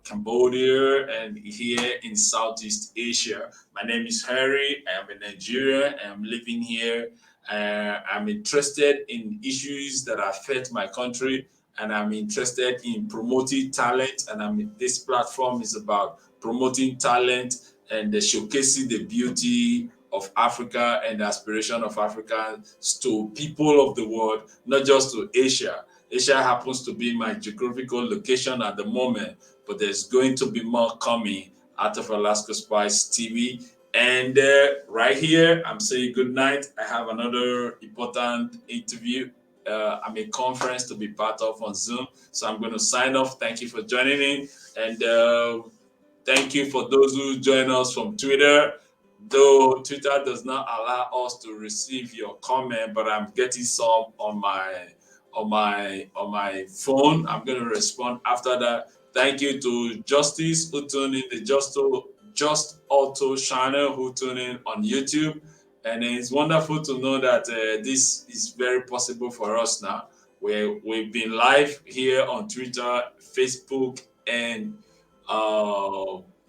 Cambodia, and here in Southeast Asia. My name is Harry. I am a Nigerian. I'm living here. I'm interested in issues that affect my country, and I'm interested in promoting talent. And this platform is about promoting talent and showcasing the beauty of Africa and the aspiration of Africans to people of the world, not just to Asia. Asia happens to be my geographical location at the moment, but there's going to be more coming out of Alaska Spice TV. And right here, I'm saying good night. I have another important interview. I'm a conference to be part of on Zoom. So I'm going to sign off. Thank you for joining in. And thank you for those who join us from Twitter. Though Twitter does not allow us to receive your comment, but I'm getting some on my phone. I'm going to respond after that. Thank you to Justice who tuned in, the Just Auto channel who tune in on YouTube. And it's wonderful to know that this is very possible for us now. We've been live here on Twitter, Facebook, and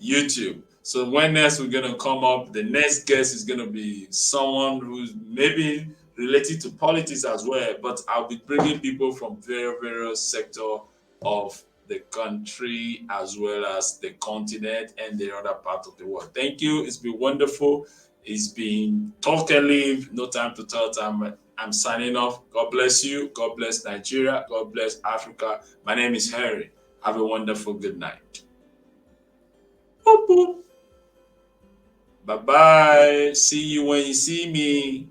YouTube. So when next we're gonna come up, the next guest is gonna be someone who's maybe related to politics as well. But I'll be bringing people from various sector of the country as well as the continent and the other part of the world. Thank you. It's been wonderful. It's been talk and leave. No time to tell time. I'm signing off. God bless you. God bless Nigeria. God bless Africa. My name is Harry. Have a wonderful good night. Boop, boop. Bye bye. See you when you see me.